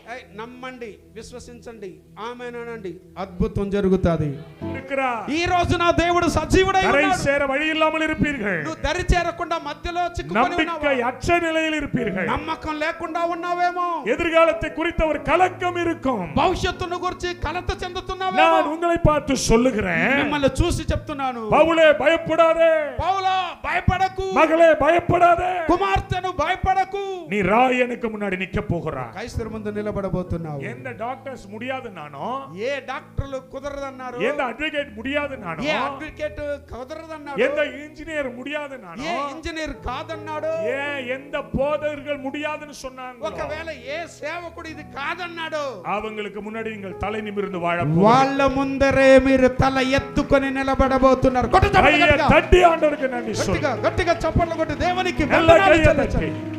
நான் నమ్మండి, విశ్వసించండి, ఆమేన్ అనండి, అద్భుతం జరుగుతుంది. இருக்கிறார். ఈ రోజు నా దేవుడు సజీవుడై கரை ఉన్నాడు. சேர வழி இல்லாமல் இருப்பீர்கள். నువ్వు దరి చేరకుండా మధ్యలో చిక్కుకొని நம்பிக்கை ఉన్నావా? அற்ற நிலையில் இருப்பீர்கள். నమ్మకం లేకుండా ఉన్నావేమో. எதிர்காலத்தை குறித்த ஒரு கலக்கம் இருக்கும். భవిష్యత్తును గురించి కలత చెందుతున్నావేమో. நான் உங்களை பார்த்து சொல்லுகிறேன், మిమ్మల్ని చూసి చెప్తున్నాను, பவுலே பயப்படாதே, పౌలా భయపడకు, மகளே பயப்படாதே, కుమార్తెను భయపడకు. நீ రాయனுக்கு முன்னாடி நிக்க போகிறாய். కైసరు ముందు నిలబడబోతున్నావు. எந்த டாக்டர்ஸ் முடியாது நானோ, ఏ డాక్టర్లు కుదరదన్నారు, எந்த అడ్వకేట్ முடியாது నానో, ఏ అడ్వకేట్ కుదరదన్నాడు, எந்த இன்ஜினியர் முடியாது நானோ, ఏ ఇంజనీర్ కాదన్నాడు, எந்த போதகர்கள் முடியாதுன்னு சொன்னாங்க, ఒకవేళ ఏ సేవకుడు ఇది కాదన్నాడు, அவங்களுக்கு முன்னாடி நீங்கள் தலை நிமிர்ந்து வாழ వాళ్ళ ముందరే మీరు తల ఎత్తుకొని నిలబడబోతున్నారు. தட்டி ஆண்டவருக்கு நன்றி சொல்லு. గట్టిగా గట్టిగా చప్పట్లు కొట్టి దేవునికి நல்ல వందనాలు கையை చెల్లించండి. தட்டி.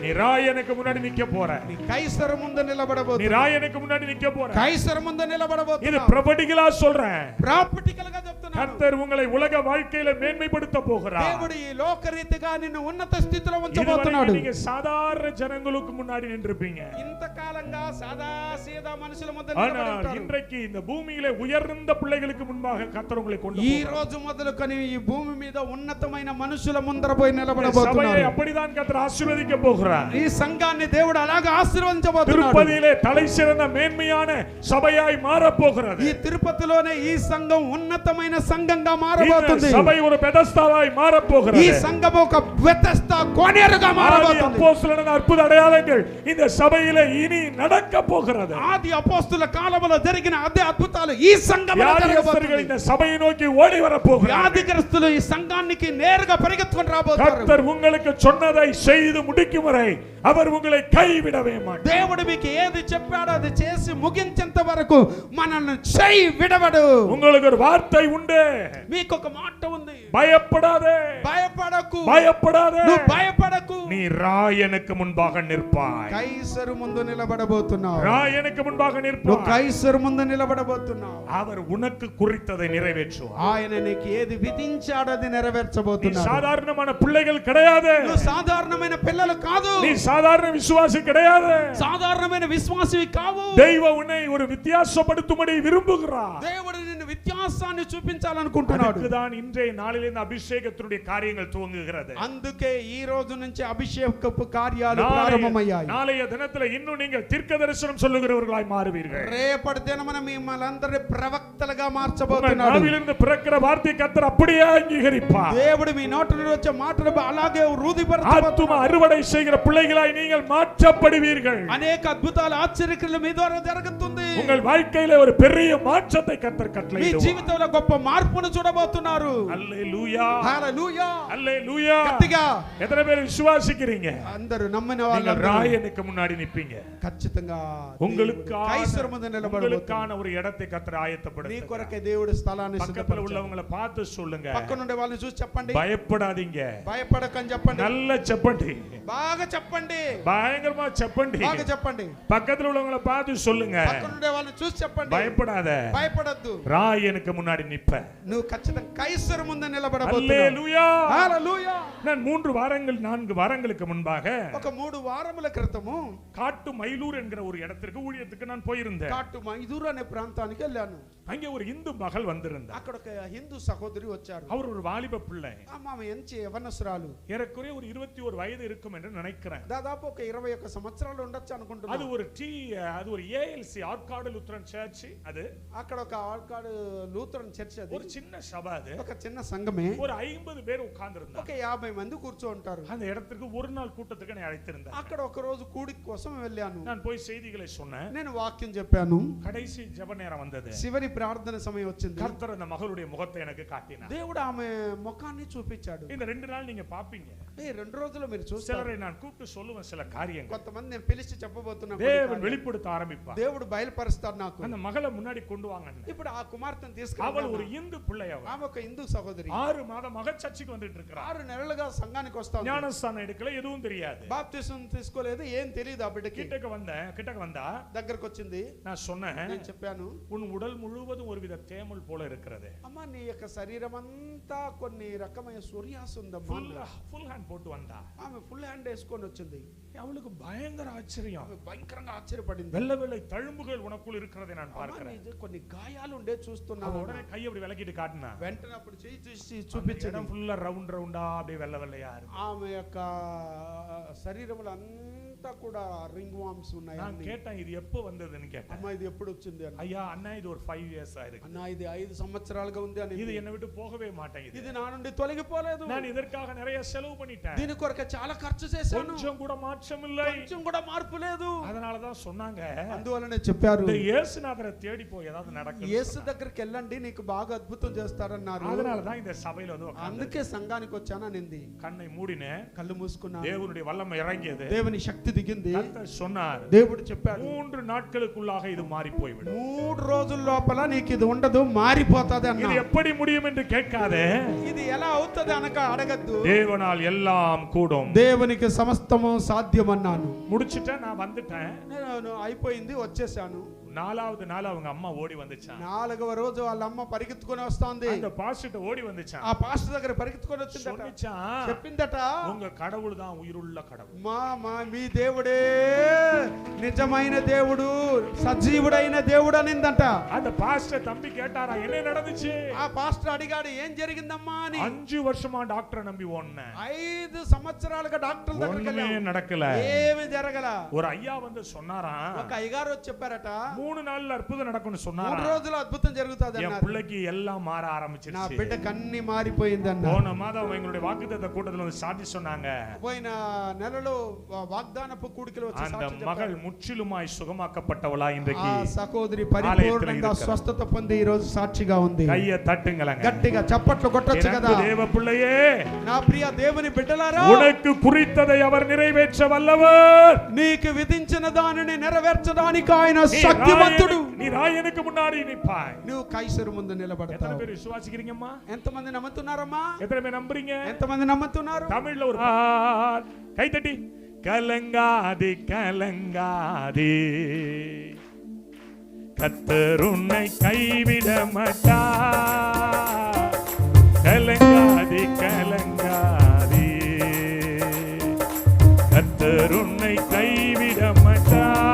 நீ రాయனுக்கு முன்னாடி நிக்க போற. నీ కైసరు ముందు நீ నిలబడబోతున్నారు. ராயனுக்கு முன்னாடி நிக்க போற. కైసరు ముందు இது నిలబడబోతున్నారు. ப்ரொபெட்டிக்கலா சொல்றேன். ప్రాక్టికల్ గా చెప్తున్నాను. கர்த்தர் உங்களை உலக வாழ்க்கையில மேன்மைப்படுத்த போகிறார். దేవుడు ఈ లోకరీతిగా నిన్ను ఉన్నత స్థితిలో இதுவரை ఉంచబోతున్నాడు. நீங்க சாதாரண ஜனங்களுக்கு முன்னாடி நின்றுப்பீங்க. ఇంతకాలంగా సాదా సీదా మనుషుల ముందు ஆனால் నిలబడతారు. இன்றைக்கு இந்த பூமியிலே உயர்ந்த பிள்ளைகளுக்கு முன்பாக கர்த்தர் உங்களை கொண்டு ఈ போகிறார். రోజు మొదలుకొని ఈ భూమి మీద ఉన్నతమైన మనుషుల ముందర పోయి இந்த சபையை నిలబడబోతున్నారు. அப்படிதான் கர்த்தர் ஆசீர்வதிக்க போகிறார். ఈ సంఘాన్ని దేవుడు అలాగా ఆశీర్వదించబోతున్నాడు. திருப்பதியிலே தலை சிறந்த மேன்மையான சபையாய் மாறப் போகிறது. ఈ తిరుపతిలోనే ఈ సంఘం ఉన్నతమైన సంఘంగా இந்த మారబోతుంది. சபை ஒரு பெதஸ்தாவாய் மாறப் ఈ போகிறது. సంఘం ఒక వ్యతస్థ కోనేరుగా ஆதி మారబోతుంది. அப்போஸ்தலரின் அற்புத அடையாளங்கள் இந்த சபையிலே இனி நடக்க போகிறது. ఆది అపోస్తుల కాలంలో జరిగిన అదే అద్భుతాలు ఈ సంఘంలో வியாதியஸ்தர்கள் జరగబోతుంది. இந்த சபையை நோக்கி ஓடி வரப் போகிறார்கள். వ్యాధిగ్రస్తులు ఈ సంఘానికి నేరుగా పరిగెత్తుకొని రాబోతారు. கர்த்தர் உங்களுக்கு சொன்னதை செய்து முடிக்கும் வரை அவர் உங்களை கைவிடவே மாட்டார். దేవుడు మీకు ఏది చెప్పాడో అది చేసి ముగించేంత వరకు మనల్ని చెయ్యి విడవడు. உங்களுக்கு ஒரு வார்த்தை உண்டு. ఉంది, మీకు ఒక మాట ఉంది, பயப்படாதே, భయపడకు, பயப்படாதே, నువ్వు భయపడకు, நீ ராயனுக்கு முன்பாக நிற்பாய். కైసరు ముందు నిలబడబోతున్నావు, ராயனுக்கு முன்பாக నువ్వు நிற்பாய். కైసరు ముందు నిలబడబోతున్నావు. அவர் உனக்கு குறித்ததை நிறைவேற்றுவார். ఆయన నీకు ఏది విధించాడో అది நீ నెరవేర్చబోతున్నాడు. சாதாரணமான பிள்ளைகள் கிடையாது, నువ్వు సాధారణమైన పిల్లలు కాదు, நீ சாதாரண விசுவாசி கிடையாது. సాధారణమైన విశ్వాసివి కావు. தெய்வம் உன்னை ஒரு வித்தியாசப்படுத்தும்படி விரும்புகிறார். దేవుడు నిన్ను వ్యత్యాసాన్ని చూపించాలనుకుంటున్నాడు. அதுதான் இன்றைய நாளில் இந்த அபிஷேகத்தினுடைய காரியங்கள் துவங்குகிறது. అందుకే ఈ రోజు నుంచి అభిషేకపు కార్యాలు ప్రారంభమయ్యాయి. நாளைய தினத்துல இன்னும் நீங்கள் தீர்க்க தரிசனம் சொல்லுகிறவர்களாய் மாறுவீர்கள். రేపటి దినమున మిమ్మల్ని అందరి ప్రవక్తలుగా உங்கள் మార్చబోతున్నాడు. நாவிலிருந்து பிறக்கிற வார்த்தை கர்த்தர் அப்படியே அங்கீகரிப்பார். దేవుడు మీ నోటి నుండి వచ్చే మాటలు అలాగే ஆத்தும రుధిపరచబోతున్నాడు. அறுவடை செய்கிற பிள்ளைகளாய் நீங்கள் மாற்றப்படுவீர்கள். అనేక అద్భుతాలు ఆశ్చర్యక్రియలు మీ ద్వారా జరుగుతుంది. உங்கள் வாழ்க்கையில ஒரு பெரிய மாற்றத்தை கர்த்தர் మీ கட்டளையிடுவார். జీవితంలో గొప్ప మార్పును చూడబోతున్నారు. அல்லேலூயா, హల్లెలూయా, அல்லேலூயா. గట్టిగా எத்தனை பேர் விசுவாசிக்கிறீங்க? అందరూ నమ్మిన நீங்கள் వాళ్ళందరూ ராயனுக்கு முன்னாடி நிப்பீங்க. ఖచ్చితంగా కైసరు ముందు నిలబడబోతున్నారు. உங்களுக்கான ஒரு இடத்தை கர்த்தர் నీ ஆயத்தப்படுத்துகிறார். కొరకే దేవుడు స్థలాన్ని பக்கத்துல సిద్ధపరచాడు. உள்ளவங்களை பார்த்து சொல்லுங்க, పక్కన ఉండే వాళ్ళని చూసి చెప్పండి, பயப்படாதீங்க, భయపడకని చెప్పండి, நல்ல చెప్పండి, బాగా చెప్పండి, பயங்கரமா చెప్పండి. బాగా చెప్పండి. பக்கத்துல உள்ளவங்களை பார்த்து சொல்லுங்க, పక్కన ఉండే వాళ్ళని చూసి చెప్పండి, பயப்படாத, భయపడద్దు, ராயனுக்கு முன்னாடி நிப்ப. నువ్వు ఖచ్చితంగా కైసరు ముందు నిలబడబోతున్నావు. அல்லேலூயா. హల్లెలూయా. நான் 4 வாரங்களுக்கு முன்பாக ఒక 3 వారముల క్రితము காட்டு மயிலூர் என்கிற ஒரு இடத்திற்கு ஊழியத்துக்கு நான் போயிருந்தேன். కాటు మైదూరు అనే ప్రాంతానికి వెళ్ళాను. அங்கே ஒரு இந்து மகள் வந்திருந்தார். అక్కడ ఒక హిందూ సహోదరి వచ్చారు. அவர் ஒரு வாலிப பிள்ளை, ఆమె ఎంచి యవనస్తురాలు, ஏறக்குறைய ஒரு 21 வயது இருக்கும் என்று நினைக்கிறேன். దాదాపు ఒక 21 సంవత్సరాలు ఉండొచ్చు அது అనుకుంటున్నాను. ஒரு ஏஎல்சி ஆற்காடு லுத்தரன் சர்ச். அது అక్కడ ఒక ఆల్కాడు లూథరన్ చర్చ్, అది ஒரு சின்ன சபை. அது ఒక చిన్న సంఘమే. ஒரு 50 பேர் உட்கார்ந்து இருந்தாங்க. ఒక 50 మంది కూర్చో ఉంటారు. அந்த இடத்திற்கு ஒரு நாள் கூட்டத்துக்கு என்னை அழைத்திருந்தார். అక్కడ ఒక రోజు కూడిక కోసం వెళ్ళాను. நான் போய் செய்திகளை சொன்னேன். నేను వాక్యం చెప్పాను. கடைசி ஜெப நேரம் வந்தது. చివరి ప్రార్థన సమయం వచ్చింది. கர்த்தர் அந்த மகளுடைய முகத்தை எனக்கு காட்டினார். దేవుడు ఆమె ముఖాన్ని చూపించాడు. இந்த 2 நாள் நீங்க பாப்பீங்க. ఈ 2 రోజులు మీరు చూస్తారు. சிலரை நான் கூப்பிட்டு சொல்லுவேன் சில காரியங்கள். కొంతమంది నేను పిలిచి చెప్పబోతున్నా. தேவன் வெளிப்படுத்த ஆரம்பிப்பார். దేవుడు బయలుపరుస్తాడు నాకు. அந்த மகளை முன்னாடி கொண்டு வாங்க. ఇప్పుడు ఆ కుమార్తెను அவள் తీసుకెళ్ళి, ஒரு இந்து பிள்ளை. அவள் ఆమె ఒక హిందూ సహోదరి, 6 మాదமாக சர்ச்சுக்கு வந்துட்டு இருக்கிறார். 6 నెలలుగా సంఘానికి వస్తాను. ஞானஸ்தானம் எடுக்கல, எதுவும் தெரியாது. బాప్తిసం తీసుకోలేదు, ఏం తెలియదు ఆ బిడ్డకి. கிட்டக்க வந்தா దగ్గరకు వచ్చింది. நான் சொன்னேன், నేను చెప్పాను, உன் உடல் முழுவதும் ஒருவித தேமல் போல இருக்கிறது. అమ్మా నీ యొక్క శరీరం అంతా కొన్ని రకమైన సూర్యాస్ ఉందమ్మా. ஃபுல் ஹேண்ட் போட்டு வந்தா. ఆమె ఫుల్ హ్యాండ్ వేసుకొని వచ్చింది. அவளுக்கு பயங்கர ஆச்சரியம். ఆమె భయంకరంగా ఆశ్చర్యపడింది. வெள்ளை வெள்ளை தழும்புகள் உனக்குள் இருக்கிறதை நான் பார்க்கிறேன். కొన్ని గాయాలు ఉండే చూస్తున్నాను. உடனே கையை அப்படி விலக்கிட்டு காட்டினா. వెంటనే అప్పుడు చేయి చూసి చూపించడం ஃபுல்லா ரவுண்டா அப்படியே வெள்ளை வெள்ளையா இருக்கு. ఆమె యొక్క శరీరంలో అంతా కూడా రింగ్ వామ్స్ ఉన్నాయి. நான் கேட்டேன், இது எப்போ வந்ததுன்னு கேட்டேன். అమ్మా ఇది ఎప్పుడు వచ్చింది అని. ஐயா அண்ணா இது ஒரு 5 இயர்ஸ் ஆயிருக்கு. అన్నా ఇది 5 సంవత్సరాలుగా ఉంది అని. இது என்னை விட்டு போகவே மாட்டேங்குது. ఇది నా నుండి తొలగిపోలేదు. நான் இதற்காக நிறைய செலவு பண்ணிட்டேன். దీని కొరకు చాలా ఖర్చు చేశాను. கொஞ்சம் கூட மாற்றம் இல்லை. కొంచెం కూడా మార్పు లేదు. அதனால தான் சொன்னாங்க, అందువల్లనే చెప్పారు, இந்த இயேசுநாதரை தேடி போய் ஏதாவது நடக்கும். యేసు దగ్గరికి వెళ్ళండి, నీకు బాగా అద్భుతం చేస్తారన్నారు. அதனால தான் இந்த சபையில வந்து உட்கார்ந்து అందుకే సంఘానికి వచ్చాననింది. கண்ணை மூடினேன். కళ్ళు మూసుకున్నాను. தேவனுடைய வல்லமை இறங்கியது. దేవుని శక్తి దిగింది. கர்த்தர் சொன்னார், దేవుడు చెప్పాడు, 3 நாட்களுக்குள்ளாக இது மாறி போய்விடும். 3 రోజుల లోపల నీకు ఇది ఉండదు, మారిపోతది అన్నా. இது எப்படி முடியும் என்று கேட்காதே. ఇది ఎలా అవుతది అనక అడగద్దు. தேவனால் எல்லாம் கூடும். దేవునికి సమస్తము సాధ్యం అన్నాను. முடிச்சிட்டேன், நான் வந்துட்டேன். నేను అయిపోయింది, వచ్చేసాను. 4வது நாள் அவங்க அம்மா ஓடி வந்துச்சான். 4వ రోజు వాళ్ళ అమ్మ పరిగెత్తుకొని వస్తుంది. அந்த பாஸ்டர் ஓடி வந்துச்சான். ఆ పాస్టర్ దగ్గర పరిగెత్తుకొని వచ్చిందట. சொன்னிச்சான், చెప్పిందట, உங்க கடவுள் தான் உயிருள்ள கடவுள். మీ దేవుడే నిజమైన దేవుడు, సజీవుడైన దేవుడు అనిందంట. அந்த பாஸ்டர் தம்பி கேட்டாரா, என்ன நடந்துச்சு? ఆ పాస్టర్ అడిగాడు, ఏం జరిగిందమ్మా అని. 5 வருஷமா டாக்டரை நம்பி ஓடுனேன். 5 సంవత్సరాలుగా డాక్టర్ దగ్గరికి ஒண்ணுமே వెళ్ళాం, நடக்கல. ఏమీ జరగల. ஒரு ஐயா வந்து சொன்னாரா, ఒక అయ్యగారు వచ్చి చెప్పారట, 3 நாள்ல అద్భుతం நடக்கும்னு சொன்னாரா. 3 రోజులు అద్భుతం జరుగుతుంది என் అన్నారు. பிள்ளைக்கு எல்லாம் மாற నా ஆரம்பிச்சிருச்சு. బిడ్డకి అన్ని మారిపోయింది అన్నారు. போன మాదం எங்களுடைய వాగ్దాన கூட்டத்துல வந்து சாட்சி சொன்னாங்க. పోయిన నెలలో వాగ్దానపు కూడికలో వచ్చి அந்த సాక్షి மகள் చెప్పారు. முற்றிலுமாய் சுகமாக்கப்பட்டவளா இன்றைக்கு ఆ సహోదరి పరిపూర్ణంగా స్వస్థత పొంది ఈ రోజు సాక్షిగా ఉంది. கையை தட்டுங்களங்க, గట్టిగా చప్పట్లు కొట్టొచ్చు కదా. தேவ பிள்ளையே, నా ప్రియ దేవుని బిడ్డలారా, உனக்கு குறித்ததை அவர் நிறைவேற்ற வல்லவர். నీకు విధించిన దానిని నెరవేర్చడానికి ఆయన శక్తివంతుడు. நீ ராயனுக்கு முன்னாடி நிற்பாய். నువ్వు కైసరు ముందు எத்தனை నిలబడతావు. பேர் விசுவாசிக்கிறீங்கம்மா? ఎంతమంది నమ్ముతున్నారమ్మా? எத்தனை பேர் நம்புறீங்க? ఎంతమంది నమ్ముతున్నారు? தமிழ்ல ஒரு கை தட்டி கலங்காதே கலங்காதே கர்த்தர் உன்னை கைவிட மாட்டார். கலங்காதே கலங்காதே கர்த்தர் உன்னை கைவிட மாட்டார்.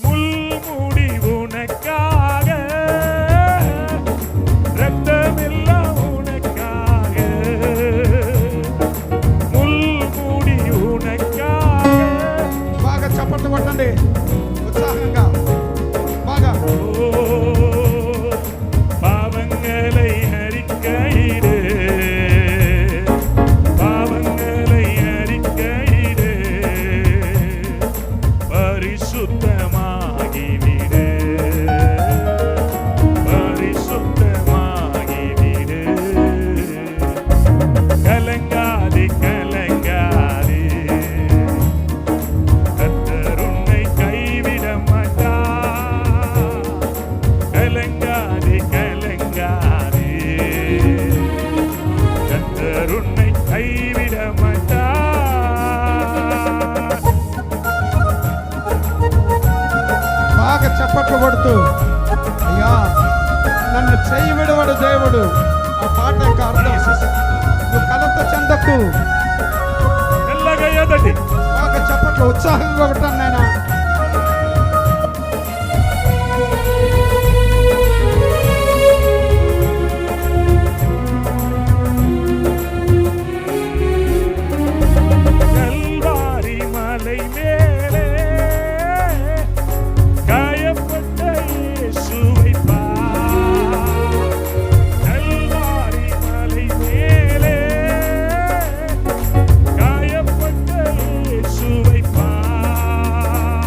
முள்முடி உனக்காக, ரத்தமெல்லாம் உனக்காக, முள்முடி உனக்காக. బాగా చప్పట్లు కొట్టండి ఉత్సాహంగా బాగా. பாவங்களை அறிக்கையிடு, பாவங்களை அறிக்கையிடு, பரிசுத்தமாகிவிடு, பரிசுத்தமாகிவிடு. கலங்காதே கலங்காதே கர்த்தர் உன்னை கைவிட மாட்டார். கலங்காதே கலங்காதே கர்த்தர் உன்னை கைவிட மாட்டார். బాగా చప్పట్లు కొడుతూ, అయ్యా నన్ను చేయి విడవడు దేవుడు. ఆ పాట యొక్క అర్థం, నువ్వు కలత చెందకు. మెల్లగా ఎదటి బాగా చప్పట్లు ఉత్సాహంగా కొట్టాను నాయన. கல்வாரி மலை மேலே காயப்பட்ட இயேசுவை பார். கல்வாரி மலை மேலே காயப்பட்ட இயேசுவை பார்.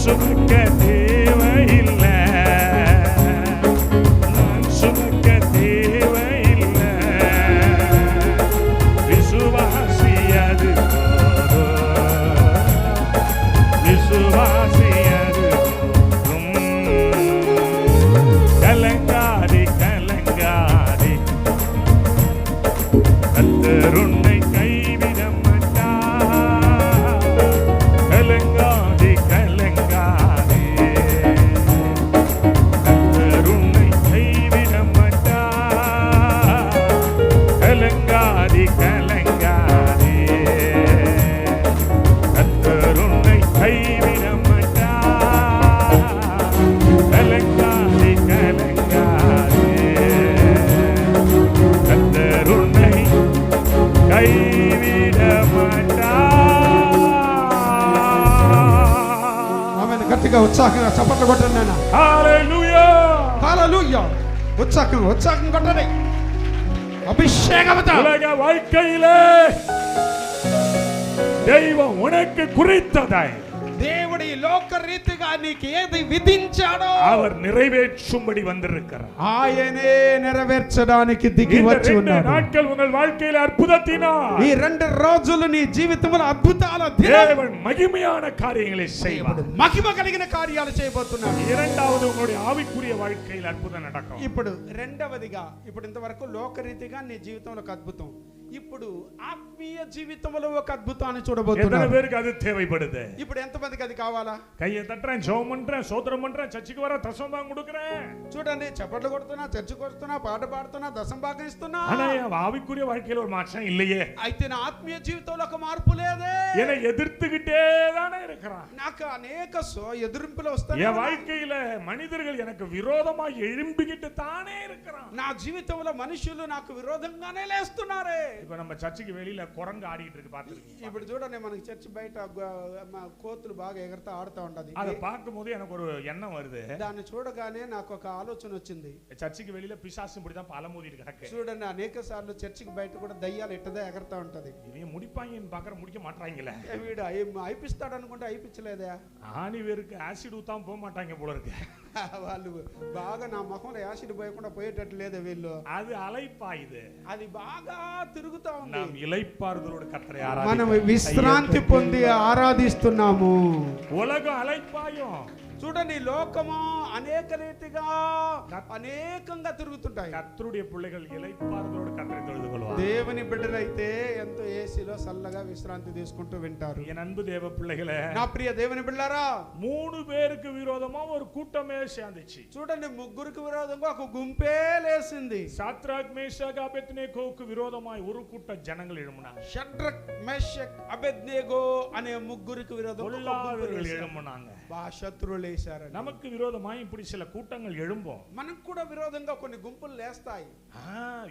சுமக்க தேவையில்லை, நான் சுமக்க தேவையில்லை, விசுவாசி அது போதும், விசுவாசி அது போதும். கலங்காதே கலங்காதே, கர்த்தர் உன்னை கைவிட மாட்டார். கலங்காதே கலங்காதே, கர்த்தர் உன்னை கைவிட மாட்டார். கலங்காதே கலங்காதே, கர்த்தர் உன்னை கைவிட மாட்டார். கலங்காதே கலங்காதே, கர்த்தர் உன்னை கைவிட மாட்டார். ఆమెను గట్టిగా ఉత్సాహంగా చప్పట్లు కొట్టండి నాన్న. హల్లెలూయా. హల్లెలూయా. ఉత్సాహం కొట్టండి. அபிஷேகத்தை உலக வாழ்க்கையிலே தெய்வம் உனக்கு குறித்ததாய் దేవుడి లోక రీతిగా నీకు ఏది విధించాడో அவர் நிறைவேற்றும்படி வந்திருக்கிறார். ఆయనే నెరవేర్చడానికి దిగి இந்த వచ్చి 2 ఉన్నాడు. நாட்கள் உங்கள் வாழ்க்கையில அற்புதத்தினார் ఈ 2 రోజులు నీ జీవితంలో అద్భుతాల దినం, தேவன் மகிமையான காரியங்களை செய்வார். మహిమ కలిగిన కార్యాలు చేయబోతున్నాడు. இரண்டாவது உங்களுடைய ஆவிக்குரிய வாழ்க்கையில் அற்புதம் நடக்கும். ఇప్పుడు రెండవదిగా, ఇప్పుడు ఇంతవరకు లోకరీతిగా నీ జీవితంలో ఒక అద్భుతం, ఇప్పుడు ఆత్మీయ జీవితంలో ఒక అద్భుతాన్ని எத்தனை చూడబోతున్నాడు. பேருக்கு அது தேவைப்படுது? ఇప్పుడు ఎంతమందికి అది కావాలా? கையை தட்டுறேன், ஜெபம் பண்றேன், சோத்திரம் பண்றேன், சர்ச்சுக்கு வர தசமபாகம் கொடுக்கிறேன். చూడండి, చప్పట్లు కొడుతున్నా, చర్చకు వస్తున్నా, పాట పాడుతున్నా, దశం భాగం ఇస్తున్నా, ஆனா என் ஆவிக்குரிய வாழ்க்கையில ஒரு மாற்றம் இல்லையே. అయితే నా ఆత్మీయ జీవితంలో ఒక మార్పు లేదే. என்னை எதிர்த்துக்கிட்டே தானே இருக்கிறான். నాకు అనేక ఎదురింపులు వస్తాయి. என் வாழ்க்கையில மனிதர்கள் எனக்கு விரோதமா எழும்பிக்கிட்டு தானே இருக்கிறான். నా జీవితంలో మనుషులు నాకు విరోధంగానే లేస్తున్నారే. இப்ப நம்ம சர்ச்சுக்கு வெளியில குரங்கு ஆடிட்டு இருக்கு பாத்துருக்கீங்க. ఇప్పుడు చూడండి, మనకి చర్చి బయట కోతులు బాగా ఎగరతా ఆడుతా ఉంటది. அதை பார்க்கும்போது எனக்கு ஒரு எண்ணம் வருது. దాన్ని చూడగానే నాకు ఒక ఆలోచన వచ్చింది. சர்ச்சுக்கு வெளியில பிசாசு இப்படிதான் அலமோதிட்டு கிடக்கு. చూడండి, అనేక సార్లు చర్చికి బయట కూడా దయ్యాలు ఇట్టదే ఎగరతా ఉంటది. இவன் முடிப்பாங்கன்னு பாக்குற முடிக்க மாட்டாங்களே. వీడు అయిపిస్తాడు అనుకుంటే అయిపించలేదా? ஆணி வேருக்கு ஆசிட் ஊத்தாம போக மாட்டாங்க போல இருக்கு. వాళ్ళు బాగా నా ముఖంలో యాసిడ్ పోయకుండా పోయేటట్టు లేదు వీళ్ళు. அது அலைப்பாயுது. అది బాగా తిరుగుతా ఉంది. நாம் இளைப்பாறுதலோடு கர்த்தரை మనం ஆராதிக்கிறோம். విశ్రాంతి పొంది ఆరాధిస్తున్నాము. உலகம் அலைப்பாயும். చూడండి, లోకము అనేక రీతిగా అనేకంగా తిరుగుతుంటాయి. கர்த்தருடைய பிள்ளைகள் இளைப்பாறுதலோடு கர்த்தரை தொழுது கொள்வார். దేవుని బిడ్డలైతే ఎంతో ఏసీలో సల్లగా విశ్రాంతి తీసుకుంటూ వింటారు. என் அன்பு தேவ பிள்ளைகளே, నా ప్రియ దేవుని బిడ్డలారా, 3 பேருக்கு விரோதமா ஒரு கூட்டமே சேர்ந்துச்சு. చూడండి, ముగ్గురికి విరోధంగా ఒక గుంపే లేసింది. சாத்ராக் மேஷாக் அபேத்நேகோவுக்கு விரோதமாய் ஒரு கூட்ட ஜனங்கள் எழும்பினாங்க. షడ్రక్ మెషక్ అబేద్నేగో అనే ముగ్గురికి విరోధంగా பொல்லாதவர்கள் எழும்பினாங்க. శత్రువులు లేశారు. நமக்கு விரோதமாய் இப்படி சில கூட்டங்கள் எழும்பும். మనకు కూడా విరోధంగా కొన్ని గుంపులు లేస్తాయి.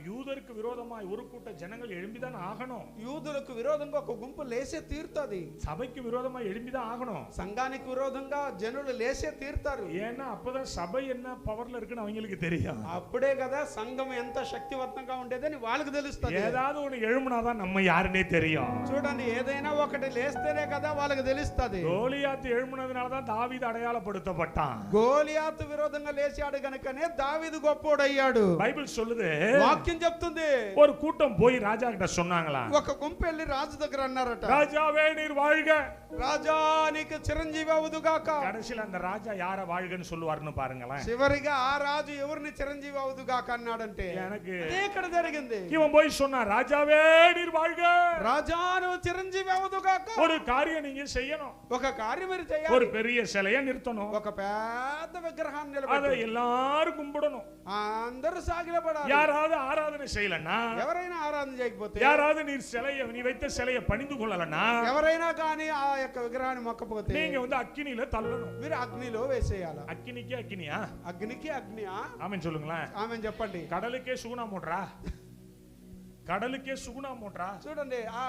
யூதருக்கு விரோதமாய் ஒரு கூட்ட ஜனங்கள் எழும்பிதான் ஆகணும். యూదులకు విరోధంగా ఒక గుంపు లేసే తీరుతుంది. சபைக்கு விரோதமாய் எழும்பிதான் ஆகணும். సంఘానికి విరోధంగా జనులు లేసే తీరుతారు. ஏன்னா அப்பதான் சபை என்ன பவர்ல இருக்குன்னு அவங்களுக்கு தெரியும். అప్పుడే కదా సంఘం ఎంత శక్తివంతంగా ఉండేదని వాళ్ళకి తెలుస్తుంది. ஏதாவது ஒண்ணு எழும்பினாதான் நம்ம யாருன்னே தெரியும். చూడండి, ఏదైనా ఒకటి లేస్తేనే కదా వాళ్ళకి తెలుస్తుంది. கோலியாத்து எழும்பினதுனாலதான் தாவீது அடையாளப்படுத்தப்பட்டான். గోలియాతు విరోధంగా లేచాడు గనుకనే దావీదు గొప్పోడయ్యాడు. பைபிள் சொல்லுது, వాక్యం చెప్తుంది, ஒரு கூட்டம் போய் ராஜா கிட்ட சொன்னாங்களா, ఒక గుంపు వెళ్ళి రాజు దగ్గర అన్నారట, ராஜாவே நீர் வாழ்க. రాజా నీకు చిరంజీవి అవుదుగాక. கடைசியில அந்த ராஜா யார வாழ்கன்னு சொல்லுவாருன்னு பாருங்களேன். చివరిగా ఆ రాజు ఎవరిని చిరంజీవి అవుదుగాక అన్నాడంటే எனக்கு అదే ఇక్కడ జరిగింది. இவன் போய் சொன்னான், ராஜாவே நீர் வாழ்க. రాజా నువ్వు చిరంజీవి అవుదుగాక. ஒரு காரியம் நீங்க செய்யணும். ఒక కార్యం మీరు ஒரு చేయాలి. பெரிய சிலையை நிறுத்தணும். ఒక పెద్ద విగ్రహాన్ని அதை నిలబెట్టి எல்லாரும் கும்பிடணும். అందరూ సాగిలపడాలి. யாராவது ஆராதனை செய்யலன்னா, ఎవరైనా ఆరాధన చేయకపోతే, யாராவது நீ வைத்த சிலையை பணிந்து கொள்ளலன்னா, ఎవరైనా కానీ ఆ యొక్క విగ్రహాన్ని మొక్కపోతే நீங்க வந்து அக்கினியில தள்ளணும். మీరు అగ్నిలో వేసేయాలి. அக்கினிக்கு அக்கினியா? అగ్నికి అగ్ని. ஆமென் சொல்லுங்களேன். ఆమె చెప్పండి. கடலுக்கே சூனா மூடுறா. கடலுக்கே சுகுணா மோட்டரா? చూడండి ఆ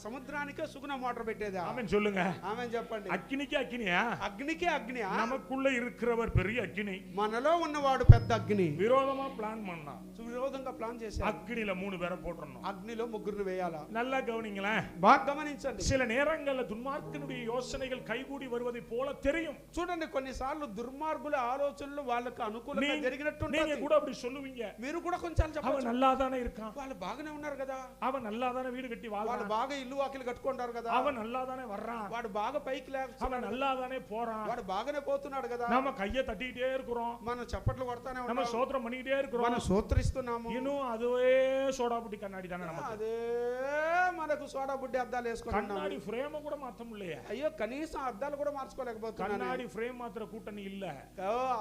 సముద్రానికే సుగుణ మోటార్ పెట్టేదా? ஆமென் சொல்லுங்க. ఆమేన్ చెప్పండి. అగ్నికి అగ్నియా? అగ్నికే అగ్ని. நமக்குள்ள இருக்கிறவர் பெரிய அக்னி. మనలో ఉన్నవాడు పెద్ద అగ్ని. விரோதமா பிளான் பண்ணா, విరోధంగా ప్లాన్ చేశాడు. அக்னில 3 பேரை போட்டுறணும். అగ్నిలో ముగ్గురిని వేయాలా? நல்லா கவனிங்களேன். బాగా గమనించండి. சில நேரங்கள்ல துன்மார்க்கனுடைய யோசனைகள் கைகூடி வருவதை போல தெரியும். చూడండి కొన్నిసార్లు దుర్మార్గుల ఆలోచనలు వాళ్ళకు అనుకూలంగా జరిగినట్టు நீங்க கூட அப்படி சொல்லுவீங்க. మీరు కూడా కొంచెం చెప్పండి. அவன் நல்லாதானே இருக்கான், వాళ్ళు బాగానే ఉన్నారు కదా, அவன் நல்லாதானே வீடு கட்டி వాళ్ళు வாழ்றான், బాగా ఇల్లు వాకిలు కట్టుకుంటారు కదా, அவன் நல்லாதானே வர்றான், వాడు బాగా పైకి அவன் లేస్తున్నాడు, நல்லாதானே போறான், వాడు బాగానే పోతున్నాడు కదా, நாம கையை தட்டிக்கிட்டே இருக்கிறோம், మనం చప్పట్లు కొడతానే நம்ம ఉన్నాం, சோத்திரம் பண்ணிக்கிட்டே இருக்கிறோம். మనం సూత్రిస్తున్నాము. இன்னும் அதுவே சோடா புட்டி கண்ணாடி தானே நமக்கு. అదే మనకు సోడా బుడ్డి అద్దాలు వేసుకున్నాం. கண்ணாடி ஃப்ரேம் கூட மாத்த முடியலையே. అయ్యో కనీసం అద్దాలు కూడా మార్చుకోలేకపోతున్నాను. கண்ணாடி ஃப்ரேம் மாத்திர கூட்டணி இல்ல.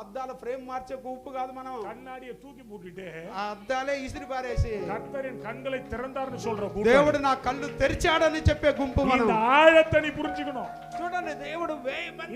అద్దాల ఫ్రేమ్ మార్చే ఉప్పు కాదు మనం. கண்ணாடியை தூக்கி போட்டுட்டு ఆ అద్దాలే ఇసిరి పారేసి கர்த்தரின் கண்களை திறந்தார்னு சொல்ற கூட்டம். దేవుడు నా కళ్ళు తెరిచాడని చెప్పే గుంపు మనం. இந்த ஆழத்தை நீ புரிஞ்சுக்கணும். చూడండి దేవుడు